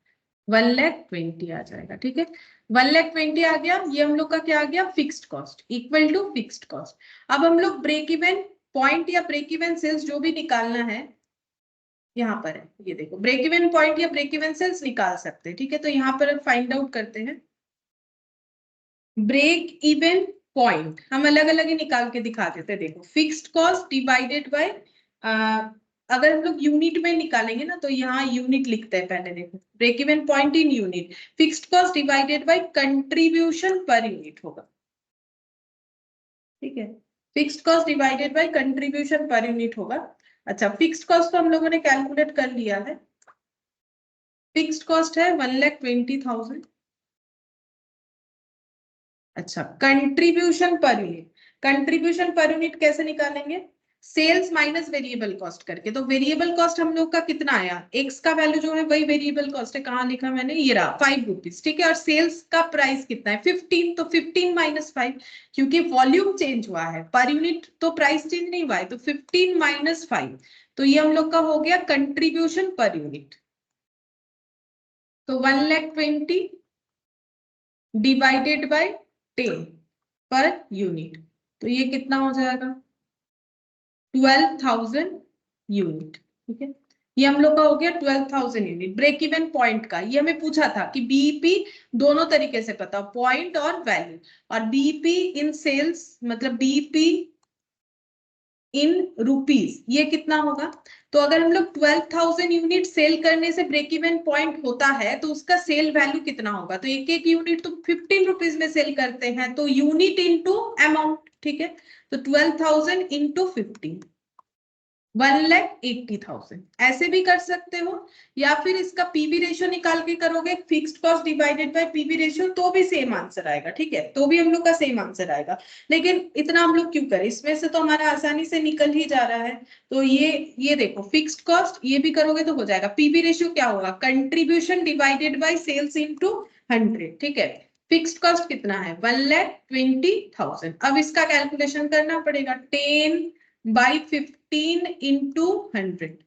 1,20,000 आ जाएगा, ठीक है। 1,20,000 आ गया, ये हम लोग का क्या आ गया, fixed cost equal to fixed cost. अब हम लोग ब्रेक इवन पॉइंट या ब्रेक इवन सेल्स जो भी निकालना है, यहाँ पर है, ये देखो ब्रेक इवन पॉइंट या ब्रेक इवन सेल्स निकाल सकते हैं, ठीक है। तो यहाँ पर फाइंड आउट करते हैं ब्रेक इवन पॉइंट, हम अलग अलग ही निकाल के दिखा देते हैं। देखो फिक्स्ड कॉस्ट डिवाइडेड बाय, अगर हम लोग यूनिट में निकालेंगे ना तो यहाँ यूनिट लिखते हैं पहले, देखो break even point in unit, fixed cost divided by contribution per unit होगा, ठीक है। Fixed cost divided by contribution per unit होगा। अच्छा फिक्स्ड कॉस्ट तो हम लोगों ने कैलकुलेट कर लिया है, फिक्स्ड कॉस्ट है 1,20,000। अच्छा contribution per unit, contribution per unit कैसे निकालेंगे, सेल्स माइनस वेरिएबल कॉस्ट करके। तो वेरिएबल कॉस्ट हम लोग का कितना आया, एक्स का वैल्यू जो है वही वेरिएबल कॉस्ट है, कहाँ लिखा मैंने, ये रहा 5 रुपीज, ठीक है। और सेल्स का प्राइस कितना है 15, तो 15 माइनस 5, क्योंकि वॉल्यूम चेंज हुआ है, पर यूनिट तो प्राइस चेंज नहीं हुआ है, तो 15 माइनस 5, तो ये हम लोग का हो गया कंट्रीब्यूशन पर यूनिट। तो 1,20,000 डिवाइडेड बाय 10 पर यूनिट, तो ये कितना हो जाएगा 12,000 यूनिट, ठीक है। ये हम लोग का हो गया 12,000 यूनिट ब्रेक इवन पॉइंट का। ये हमें पूछा था कि बीईपी दोनों तरीके से पता, पॉइंट और वैल्यू, और बीईपी इन सेल्स मतलब बीईपी इन रुपीज, ये कितना होगा। तो अगर हम लोग 12,000 यूनिट सेल करने से ब्रेक इवन पॉइंट होता है तो उसका सेल वैल्यू कितना होगा, तो एक एक यूनिट तो 15 रुपीज में सेल करते हैं, तो यूनिट इंटू अमाउंट, ठीक है। तो 12,000 इंटू 15, 1,80,000, ऐसे भी कर सकते हो, या फिर इसका पीवी रेशियो निकाल के करोगे, fixed cost divided bye PV ratio, तो भी सेम आंसर आएगा, ठीक है। तो भी हम लोग का सेम आंसर आएगा, लेकिन इतना हम लोग क्यों करें, इसमें से तो हमारा आसानी से निकल ही जा रहा है। तो ये देखो फिक्स्ड कॉस्ट ये भी करोगे तो हो जाएगा, पीवी रेशियो क्या होगा, contribution divided by sales into 100, ठीक है। फिक्स्ड कॉस्ट कितना है 1,20,000। अब इसका कैलकुलेशन करना पड़ेगा, 10/15 इंटू 100,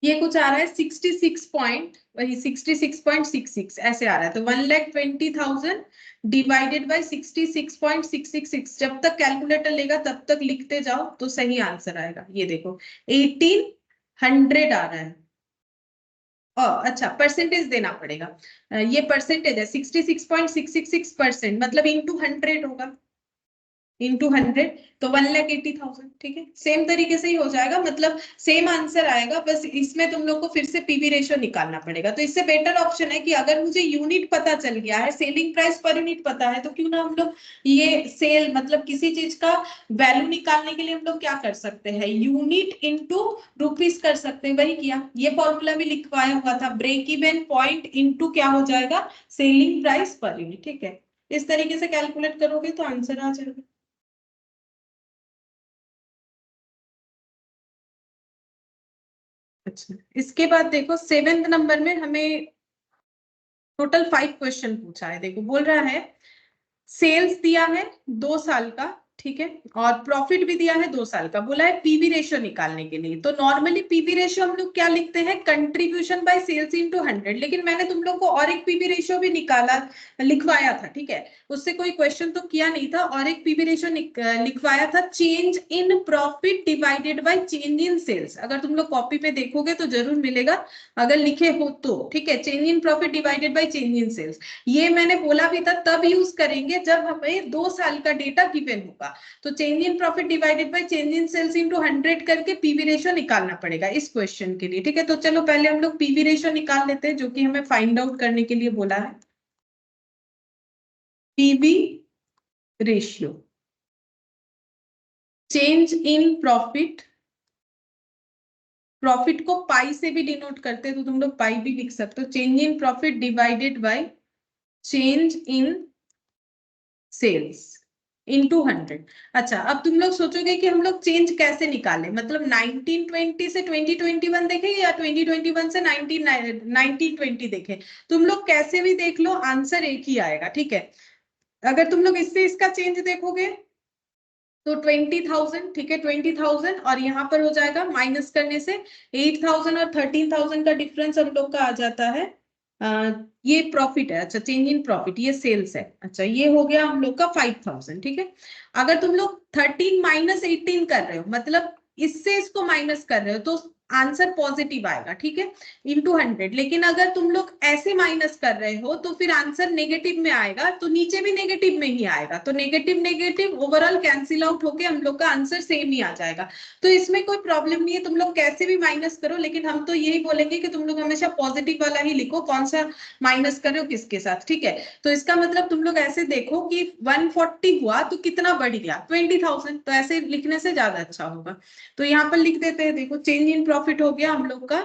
ये कुछ आ रहा है 66.66 ऐसे आ रहा है। तो 1,20,000 डिवाइडेड बाय 66.666, जब तक कैलकुलेटर लेगा तब तक लिखते जाओ तो सही आंसर आएगा। ये देखो 1,800 आ रहा है। अच्छा परसेंटेज देना पड़ेगा, ये परसेंटेज है 66.666%, मतलब इंटू 100 होगा, इंटू 100 तो 1,80,000, ठीक है। सेम तरीके से ही हो जाएगा, मतलब सेम आंसर आएगा, बस इसमें तुम लोग को फिर से पीवी रेशियो निकालना पड़ेगा। तो इससे बेटर ऑप्शन है कि अगर मुझे यूनिट पता चल गया है, सेलिंग प्राइस पर यूनिट पता है, तो क्यों ना हम लोग ये सेल मतलब किसी चीज का वैल्यू निकालने के लिए हम लोग क्या कर सकते हैं, यूनिट इंटू रुपीस कर सकते हैं। वही किया, ये फॉर्मूला भी लिखवाया हुआ था, ब्रेक इवन पॉइंट इंटू क्या हो जाएगा, सेलिंग प्राइस पर यूनिट, ठीक है। इस तरीके से कैलकुलेट करोगे तो आंसर आ जाएगा। अच्छा, इसके बाद देखो 7th नंबर में हमें टोटल 5 क्वेश्चन पूछा है। देखो बोल रहा है सेल्स दिया है 2 साल का, ठीक है, और प्रॉफिट भी दिया है 2 साल का। बोला है पीवी रेशियो निकालने के लिए। तो नॉर्मली पीवी रेशियो हम लोग क्या लिखते हैं, कंट्रीब्यूशन बाय सेल्स इनटू 100, लेकिन मैंने तुम लोग को और एक पीवी रेशियो भी निकाला लिखवाया था, ठीक है, उससे कोई क्वेश्चन तो किया नहीं था। और एक पीवी रेशियो लिखवाया था, change in profit divided by change in sales. अगर तुम लोग कॉपी पे देखोगे तो जरूर मिलेगा, अगर लिखे हो तो, ठीक है, change in profit divided by change in sales. ये मैंने बोला भी था, तब यूज करेंगे जब हमें 2 साल का डेटा गिवन होगा। तो change in profit divided by change in sales into 100 करके पीवी रेशियो निकालना पड़ेगा इस क्वेश्चन के लिए, ठीक है। तो चलो पहले हम लोग पीवी रेशियो निकाल लेते हैं, जो कि हमें फाइंड आउट करने के लिए बोला है। PV ratio, change in profit, profit को पाई से भी डिनोट करते हैं, तो तुम लोग पाई भी लिख सकते हो। Change in profit divided by change in sales into 100। अच्छा, अब तुम लोग सोचोगे कि हम लोग चेंज कैसे निकाले, मतलब 1920 से 2021 देखें या 2021 से 1920 देखें। तुम लोग कैसे भी देख लो, आंसर एक ही आएगा, ठीक है। अगर तुम लोग इससे इसका चेंज देखोगे तो 20,000, ठीक है, 20,000, और यहाँ पर हो जाएगा माइनस करने से 8,000 और 13,000 का डिफरेंस हम लोग का आ जाता है। ये प्रॉफिट है, अच्छा, चेंज इन प्रॉफिट, ये सेल्स है। अच्छा, ये हो गया हम लोग का 5,000, ठीक है। अगर तुम लोग 13 माइनस 18 कर रहे हो, मतलब इससे इसको माइनस कर रहे हो, तो आंसर पॉजिटिव आएगा, ठीक है, इंटू 100। लेकिन अगर तुम लोग ऐसे माइनस कर रहे हो तो फिर आंसर नेगेटिव में आएगा, तो नीचे भी नेगेटिव में ही आएगा। तो negative negative overall cancel out होके हम लोग का आंसर सेम ही आ जाएगा। तो इसमें कोई प्रॉब्लम नहीं है, तुम लोग कैसे भी माइनस करो, लेकिन हम तो यही बोलेंगे कि तुम लोग हमेशा पॉजिटिव वाला ही लिखो, कौन सा माइनस कर रहे हो किसके साथ, ठीक है। तो इसका मतलब तुम लोग ऐसे देखो कि 140 हुआ तो कितना बढ़ गया, 20,000, तो ऐसे लिखने से ज्यादा अच्छा होगा। तो यहाँ पर लिख देते हैं, देखो चेंज इन प्रॉफिट हो गया हम लोग का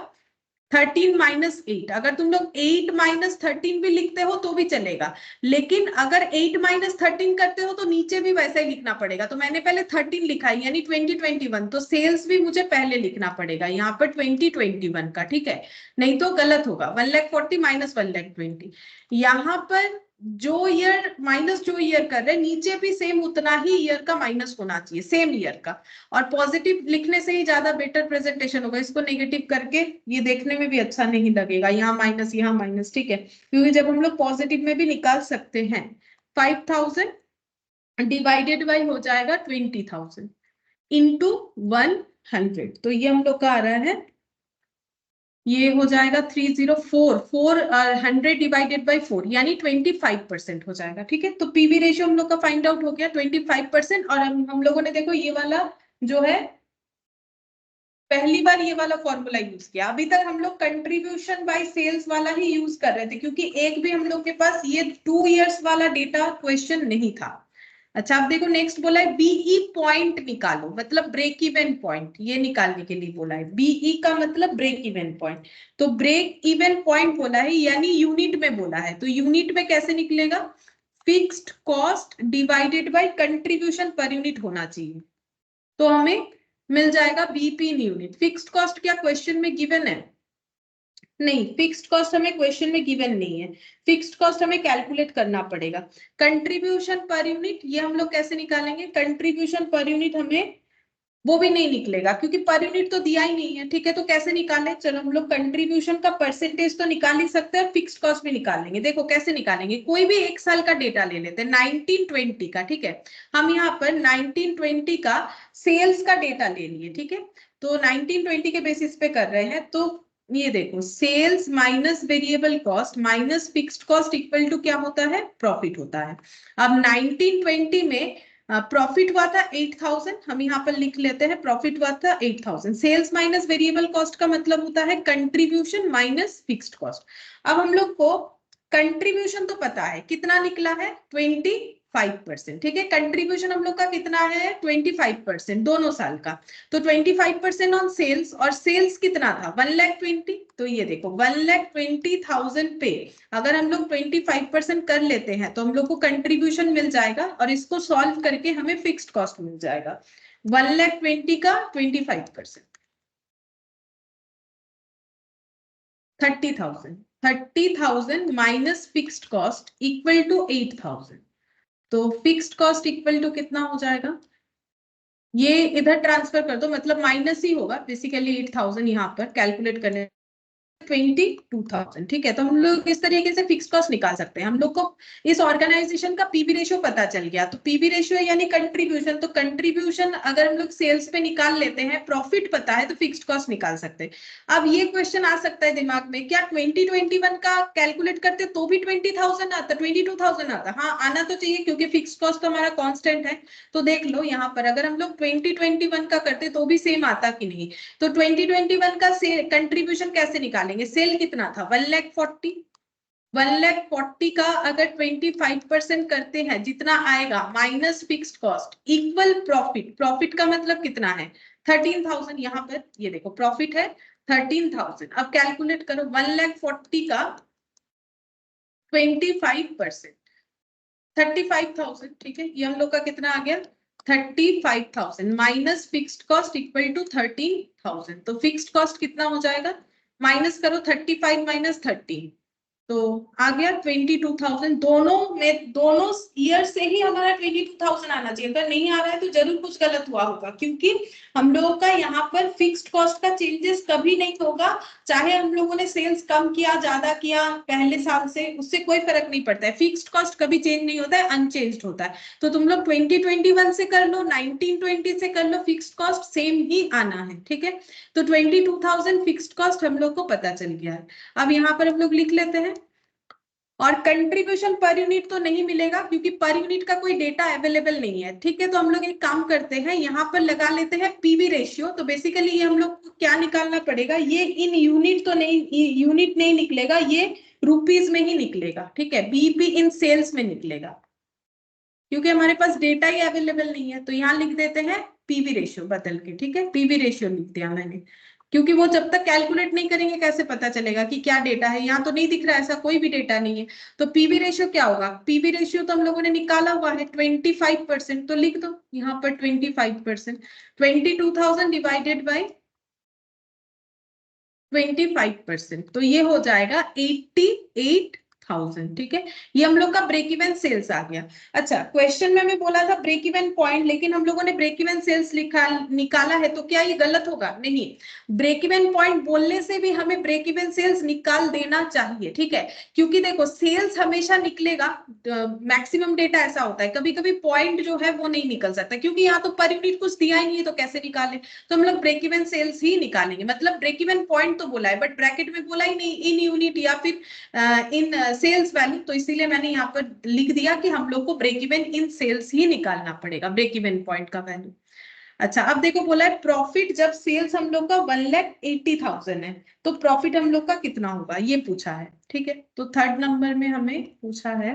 13 माइनस 8। अगर तुम लोग 8 माइनस 13 भी लिखते हो तो भी चलेगा, लेकिन अगर 8 माइनस 13 करते हो तो नीचे भी वैसा ही लिखना पड़ेगा। तो मैंने पहले 13 लिखा है, यानी 2021, तो सेल्स भी मुझे पहले लिखना पड़ेगा यहाँ पर 2021 का, ठीक है, नहीं तो गलत होगा। 1,40,000 माइनस 1,20,000, यहाँ पर जो ईयर माइनस जो ईयर कर रहे हैं, नीचे भी सेम उतना ही ईयर का माइनस होना चाहिए, सेम ईयर का। और पॉजिटिव लिखने से ही ज्यादा बेटर प्रेजेंटेशन होगा, इसको नेगेटिव करके ये देखने में भी अच्छा नहीं लगेगा, यहाँ माइनस, ठीक है, क्योंकि जब हम लोग पॉजिटिव में भी निकाल सकते हैं। 5,000 डिवाइडेड बाई हो जाएगा 20,000 इंटू 100, तो ये हम लोग का आ रहा है, ये हो जाएगा 304, 400 डिवाइडेड बाई 4, यानी 25% हो जाएगा, ठीक है। तो पीवी रेशियो हम लोग का फाइंड आउट हो गया 25%। और हम लोगों ने देखो ये वाला जो है पहली बार ये वाला फॉर्मूला यूज किया। अभी तक हम लोग कंट्रीब्यूशन बाय सेल्स वाला ही यूज कर रहे थे, क्योंकि एक भी हम लोग के पास ये 2 इयर्स वाला डेटा क्वेश्चन नहीं था। अच्छा, अब देखो नेक्स्ट बोला है बीई पॉइंट निकालो, मतलब ब्रेक इवन पॉइंट, ये निकालने के लिए बोला है। बीई का मतलब ब्रेक इवन पॉइंट, तो ब्रेक इवन पॉइंट बोला है, यानी यूनिट में बोला है। तो यूनिट में कैसे निकलेगा, fixed cost divided by contribution per unit होना चाहिए, तो हमें मिल जाएगा बीपी इन यूनिट। फिक्स्ड कॉस्ट क्या क्वेश्चन में गिवन है, नहीं, फिक्स्ड कॉस्ट हमें क्वेश्चन में गिवन नहीं है, फिक्स्ड कॉस्ट हमें कैलकुलेट करना पड़ेगा। कंट्रीब्यूशन पर यूनिट, ये हम लोग कैसे निकालेंगे, कंट्रीब्यूशन पर यूनिट हमें वो भी नहीं निकलेगा, क्योंकि पर यूनिट तो दिया ही नहीं है, ठीक है। तो कैसे निकालें, चलो हम लोग कंट्रीब्यूशन का परसेंटेज तो निकाल ही सकते हैं, फिक्स्ड कॉस्ट भी निकाल लेंगे। देखो कैसे निकालेंगे, कोई भी एक साल का डेटा ले लेते हैं, 1920 का, ठीक है। हम यहाँ पर 1920 का सेल्स का डेटा ले लिए, ठीक है, तो 1920 के बेसिस पे कर रहे हैं। तो ये देखो, sales minus variable cost minus fixed cost equal to क्या होता है, प्रॉफिट होता है। अब 1920 में प्रॉफिट हुआ था 8000, हम यहाँ पर लिख लेते हैं प्रॉफिट हुआ था 8000। सेल्स माइनस वेरिएबल कॉस्ट का मतलब होता है कंट्रीब्यूशन माइनस फिक्स्ड कॉस्ट। अब हम लोग को कंट्रीब्यूशन तो पता है कितना निकला है 25%, ठीक है। कंट्रीब्यूशन हम लोग का कितना है 25% दोनों साल का, तो 25% ऑन सेल्स, और सेल्स कितना था 1,20,000, तो ये देखो 1,20,000 पे अगर हम लोग 25% कर लेते हैं तो हम लोग को कंट्रीब्यूशन मिल जाएगा, और इसको सॉल्व करके हमें फिक्स्ड कॉस्ट मिल जाएगा 1,20,000 का 25%, 30,000 minus fixed cost equal to 8,000। तो फिक्स्ड कॉस्ट इक्वल टू कितना हो जाएगा, ये इधर ट्रांसफर कर दो, मतलब माइनस ही होगा बेसिकली 8,000 यहाँ पर कैलकुलेट करने 22,000, ठीक है। तो हम लोग इस तरीके से फिक्स कॉस्ट निकाल सकते हैं। हम लोग को इस ऑर्गेनाइजेशन का पीवी रेशियो पता चल गया, तो पीवी रेशियो यानी कंट्रीब्यूशन, तो कंट्रीब्यूशन अगर हम लोग सेल्स पे निकाल लेते हैं, प्रॉफिट पता है तो फिक्स्ड कॉस्ट निकाल सकते हैं। अब ये क्वेश्चन आ सकता है दिमाग में, क्या 2021 का कैलकुलेट करते तो भी 20,000 आता, 22,000 आता? हाँ आना तो चाहिए, क्योंकि फिक्स कॉस्ट तो हमारा कांस्टेंट है। तो देख लो यहाँ पर अगर हम लोग 2021 का करते तो भी सेम आता कि नहीं। तो 2021 का कंट्रीब्यूशन कैसे निकालेंगे, सेल कितना था 1,40,000, 1,40,000 का अगर 25% करते हैं जितना आएगा minus fixed cost equal profit, profit का मतलब कितना है 13,000, यहाँ पर ये देखो प्रॉफिट है 13,000। अब कैलकुलेट करो 1,40,000 का 25%, 35,000, ठीक है। ये हम लोग का कितना आ गया 35,000 minus fixed cost equal to 13,000। तो फिक्स्ड कॉस्ट कितना हो जाएगा, माइनस करो 35 माइनस 13, तो आ गया 22,000। दोनों में दोनों ईयर से ही हमारा 22,000 आना चाहिए, अगर नहीं आ रहा है तो जरूर कुछ गलत हुआ होगा, क्योंकि हम लोगों का यहाँ पर फिक्स्ड कॉस्ट का चेंजेस कभी नहीं होगा, चाहे हम लोगों ने सेल्स कम किया ज्यादा किया पहले साल से, उससे कोई फर्क नहीं पड़ता है। फिक्स्ड कॉस्ट कभी चेंज नहीं होता है, अनचेंज्ड होता है। तो तुम लोग 2021 से कर लो, 1920 से कर लो, फिक्स्ड कॉस्ट सेम ही आना है, ठीक है। तो 22,000 फिक्स्ड कॉस्ट हम लोग को पता चल गया है। अब यहाँ पर हम लोग लिख लेते हैं, और कंट्रीब्यूशन पर यूनिट तो नहीं मिलेगा क्योंकि पर यूनिट का कोई डेटा अवेलेबल नहीं है, ठीक है। तो हम लोग एक काम करते हैं, यहाँ पर लगा लेते हैं पीवी रेशियो। तो बेसिकली ये हम लोग को क्या निकालना पड़ेगा, ये इन यूनिट तो नहीं, यूनिट नहीं निकलेगा, ये रुपीज में ही निकलेगा, ठीक है। बीपी इन सेल्स में निकलेगा, क्योंकि हमारे पास डेटा ही अवेलेबल नहीं है। तो यहाँ लिख देते हैं पीवी रेशियो बदल के, ठीक है। पीवी रेशियो लिख दिया मैंने, क्योंकि वो जब तक कैलकुलेट नहीं करेंगे कैसे पता चलेगा कि क्या डेटा है, यहाँ तो नहीं दिख रहा है, ऐसा कोई भी डेटा नहीं है। तो पीवी रेशियो क्या होगा, पीवी रेशियो तो हम लोगों ने निकाला हुआ है 25%, तो लिख दो यहाँ पर 25%, 22,000 डिवाइडेड बाई 25%, तो ये हो जाएगा 88,000, ठीक है। ये हम लोग का ब्रेक इवन सेल्स आ गया। अच्छा, क्वेश्चन में मैं बोला था ब्रेक इवन पॉइंट, लेकिन हम लोगों ने ब्रेक इवन सेल्स निकाला है, तो क्या ये गलत होगा, नहीं। ब्रेक इवन पॉइंट बोलने से भी हमें ब्रेक इवन सेल्स निकाल देना चाहिए, ठीक है। क्योंकि देखो सेल्स हमेशा निकलेगा, मैक्सिमम डेटा ऐसा होता है, कभी कभी पॉइंट जो है वो नहीं निकल सकता, क्योंकि यहाँ तो पर यूनिट कुछ दिया ही नहीं है, तो कैसे निकालें। तो हम लोग ब्रेक इवन सेल्स ही निकालेंगे, मतलब ब्रेक इवन पॉइंट तो बोला है बट ब्रैकेट में बोला ही नहीं इन यूनिट या फिर इन सेल्स वैल्यू, तो इसीलिए मैंने यहाँ पर लिख दिया कि हम लोग को ब्रेक इवन इन सेल्स ही निकालना पड़ेगा, ब्रेक इवन पॉइंट का वैल्यू। अच्छा, अब देखो बोला है प्रॉफिट जब सेल्स हम लोग का 1,80,000 है, तो प्रॉफिट हम लोग का कितना होगा ये पूछा है, ठीक है। तो थर्ड नंबर में हमें पूछा है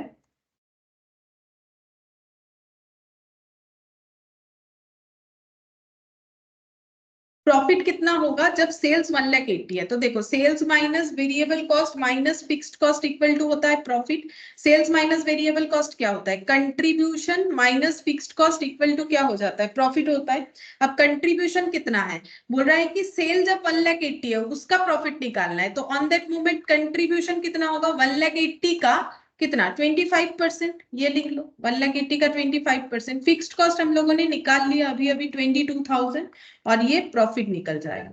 प्रॉफिट कितना होगा जब सेल्स 1,80,000 है। तो देखो sales minus variable cost minus fixed cost equal to होता है profit. Sales minus variable cost क्या होता है, contribution minus fixed cost equal to क्या हो जाता है, प्रॉफिट होता है। अब कंट्रीब्यूशन कितना है, बोल रहा है कि सेल जब 1,80,000 है उसका प्रॉफिट निकालना है, तो ऑन दैट मोमेंट कंट्रीब्यूशन कितना होगा 1,80,000 का कितना 25%, ये लिख लो 1,80,000 का 25%। फिक्स्ड कॉस्ट हम लोगों ने निकाल लिया अभी अभी 22,000, और ये प्रॉफिट निकल जाएगा।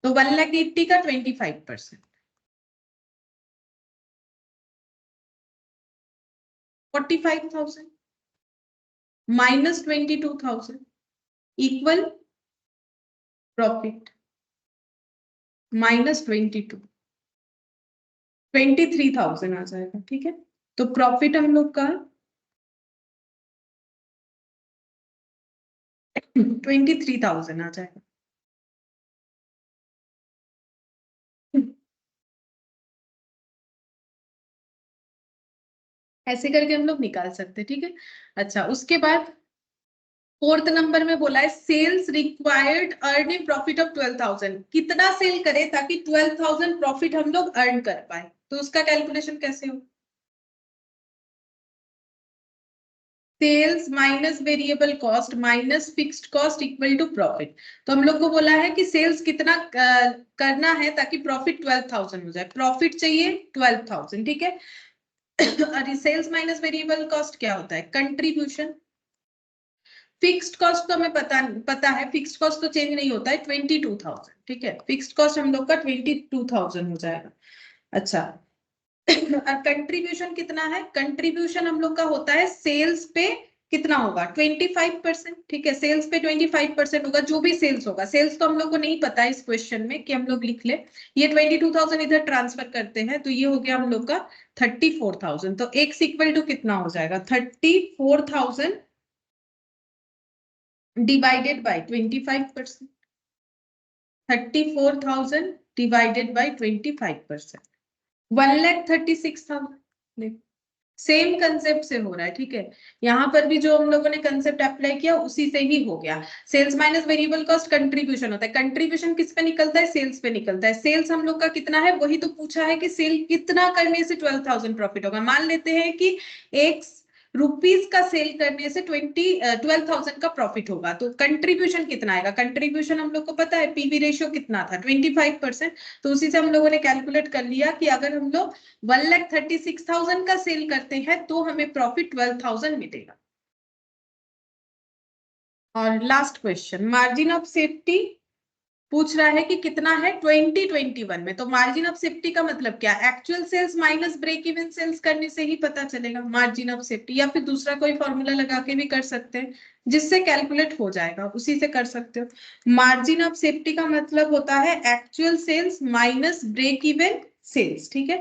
तो 1,80,000 का 25%, 45,000 माइनस 22,000 इक्वल प्रॉफिट माइनस 23,000 आ जाएगा, ठीक है। तो प्रॉफिट हम लोग का 23,000 आ जाएगा। ऐसे करके हम लोग निकाल सकते हैं, ठीक है। अच्छा, उसके बाद 4th नंबर में बोला है sales required earning profit of 12,000। कितना सेल करे ताकि 12,000 प्रॉफिट हम लोग अर्न कर पाए, तो उसका कैलकुलेशन कैसे हो? Sales minus variable cost minus fixed cost equal to profit. तो हम लोग को बोला है कि सेल्स कितना करना है ताकि प्रॉफिट 12,000 हो जाए। प्रॉफिट चाहिए 12,000, ठीक है। और सेल्स माइनस वेरिएबल कॉस्ट क्या होता है? कंट्रीब्यूशन। फिक्स्ड कॉस्ट तो हमें पता है, फिक्स्ड कॉस्ट तो चेंज नहीं होता है, 22,000, ठीक है। फिक्स्ड कॉस्ट हम लोग का 22,000 हो जाएगा। अच्छा, और कंट्रीब्यूशन कितना है? कंट्रीब्यूशन हम लोग का होता है सेल्स पे कितना होगा? 25%, ठीक है। सेल्स पे 25% होगा, जो भी सेल्स होगा। सेल्स तो हम लोग को नहीं पता है इस क्वेश्चन में कि हम लोग लिख ले। ये 22,000 इधर ट्रांसफर करते हैं तो ये हो गया हम लोग का 34,000। तो x इक्वल टू कितना हो जाएगा? 34,000 divided by 25%। 34,000 divided by 25%, 1,36,000। Same concept से हो रहा है, ठीक है। यहाँ पर भी जो हम लोगों ने कंसेप्ट अप्लाई किया उसी से ही हो गया। Sales minus variable cost contribution होता है। कंट्रीब्यूशन किस पे निकलता है? सेल्स पे निकलता है। सेल्स हम लोग का कितना है? वही तो पूछा है कि सेल कितना करने से 12,000 प्रॉफिट होगा। मान लेते हैं कि ₹1 का सेल करने से 12,000 का प्रॉफिट होगा, तो कंट्रीब्यूशन कितना आएगा? कंट्रीब्यूशन हम लोग को पता है, पीवी रेशियो कितना था? 25%। तो उसी से हम लोगों ने कैलकुलेट कर लिया कि अगर हम लोग 1,36,000 का सेल करते हैं तो हमें प्रॉफिट 12,000 मिलेगा। और last question, margin of safety पूछ रहा है कि कितना है 2021 में। तो मार्जिन ऑफ सेफ्टी का मतलब क्या? Actual sales minus break even sales करने से ही पता चलेगा मार्जिन ऑफ सेफ्टी, या फिर दूसरा कोई फॉर्मूला लगा के भी कर सकते हैं जिससे कैलकुलेट हो जाएगा, उसी से कर सकते हो। मार्जिन ऑफ सेफ्टी का मतलब होता है actual sales minus break even sales, ठीक है।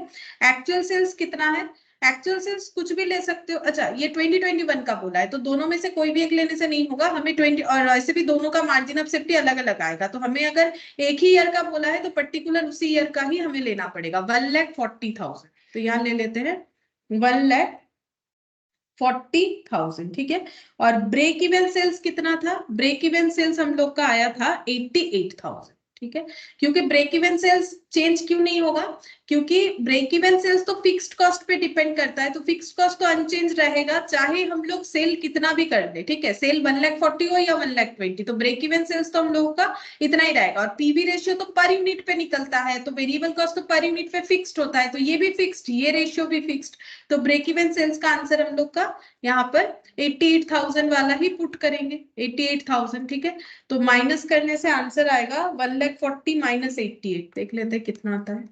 एक्चुअल सेल्स कितना है? एक्चुअल सेल्स कुछ भी ले सकते हो। अच्छा, ये 2021 का बोला है तो दोनों में से कोई भी एक लेने से नहीं होगा, हमें 20, और ऐसे भी दोनों का मार्जिन ऑफ सेफ्टी अलग अलग आएगा। तो हमें अगर एक ही ईयर का बोला है तो पर्टिकुलर उसी ईयर का ही हमें लेना पड़ेगा। 1,40,000, तो यहाँ ले लेते हैं 1,40,000, ठीक है। और ब्रेक इवन सेल्स कितना था? ब्रेक इवन सेल्स हम लोग का आया था 88,000, ठीक है। क्योंकि ब्रेक इवन सेल्स चेंज क्यों नहीं होगा? क्योंकि ब्रेक इवन सेल्स तो फिक्स्ड कॉस्ट पे डिपेंड करता है, तो फिक्स्ड कॉस्ट तो अनचेंज रहेगा चाहे हम लोग सेल कितना भी कर ले, ठीक है। सेल 1,40,000 हो या 1,20,000, तो ब्रेक इवन सेल्स तो हम लोगों का इतना ही रहेगा। और पीवी रेशियो तो पर यूनिट पे निकलता है, तो वेरिएबल कॉस्ट तो पर यूनिट पे फिक्स्ड होता है, तो ये भी फिक्स्ड, ये रेशियो भी फिक्स्ड। तो ब्रेक इवन सेल्स का आंसर हम लोग का यहाँ पर 88,000 वाला ही पुट करेंगे, 88,000, ठीक है। तो माइनस करने से आंसर आएगा 1,40,000 माइनस 88। देख लेते हैं कितना आता है।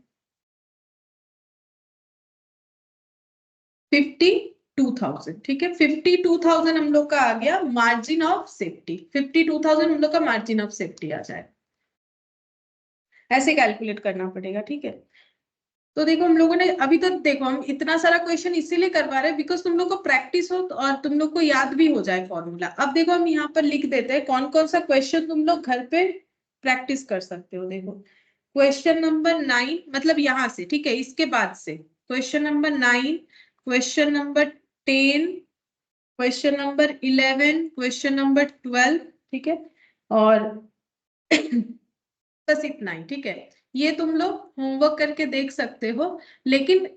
52,000, ठीक है। 52,000 हम लोग का आ गया मार्जिन ऑफ सेफ्टी। 52,000 हम लोग का मार्जिन ऑफ सेफ्टी आ जाए, ऐसे कैलकुलेट करना पड़ेगा, ठीक है। तो देखो हम लोगों ने अभी तो देखो हम इतना सारा क्वेश्चन इसीलिए करवा रहे हैं बिकॉज तुम लोग को प्रैक्टिस हो और तुम लोग को याद भी हो जाए फॉर्मूला। अब देखो हम यहाँ पर लिख देते हैं कौन कौन सा क्वेश्चन तुम लोग घर पे प्रैक्टिस कर सकते हो। देखो क्वेश्चन नंबर 9, मतलब यहाँ से, ठीक है, इसके बाद से question number 9, question number 10, question number 11, question number 12, ठीक है। और बस इतना ही, ठीक है। ये तुम लोग होमवर्क करके देख सकते हो, लेकिन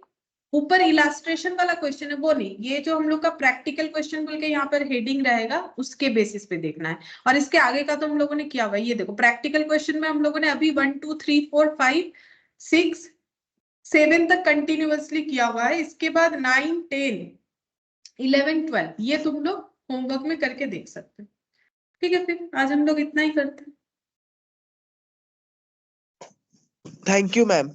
ऊपर इलास्ट्रेशन वाला क्वेश्चन है वो नहीं, ये जो हम लोग का प्रैक्टिकल क्वेश्चन बोल के यहाँ पर हेडिंग रहेगा उसके बेसिस पे देखना है। और इसके आगे का तो हम लोगों ने किया हुआ है। ये देखो प्रैक्टिकल क्वेश्चन में हम लोगों ने अभी 1 2 3 4 5 6 7 तक कंटिन्यूअसली किया हुआ है। इसके बाद 9 10 11 12 ये तुम लोग होमवर्क में करके देख सकते हो, ठीक है। फिर आज हम लोग इतना ही करते हैं। Thank you ma'am.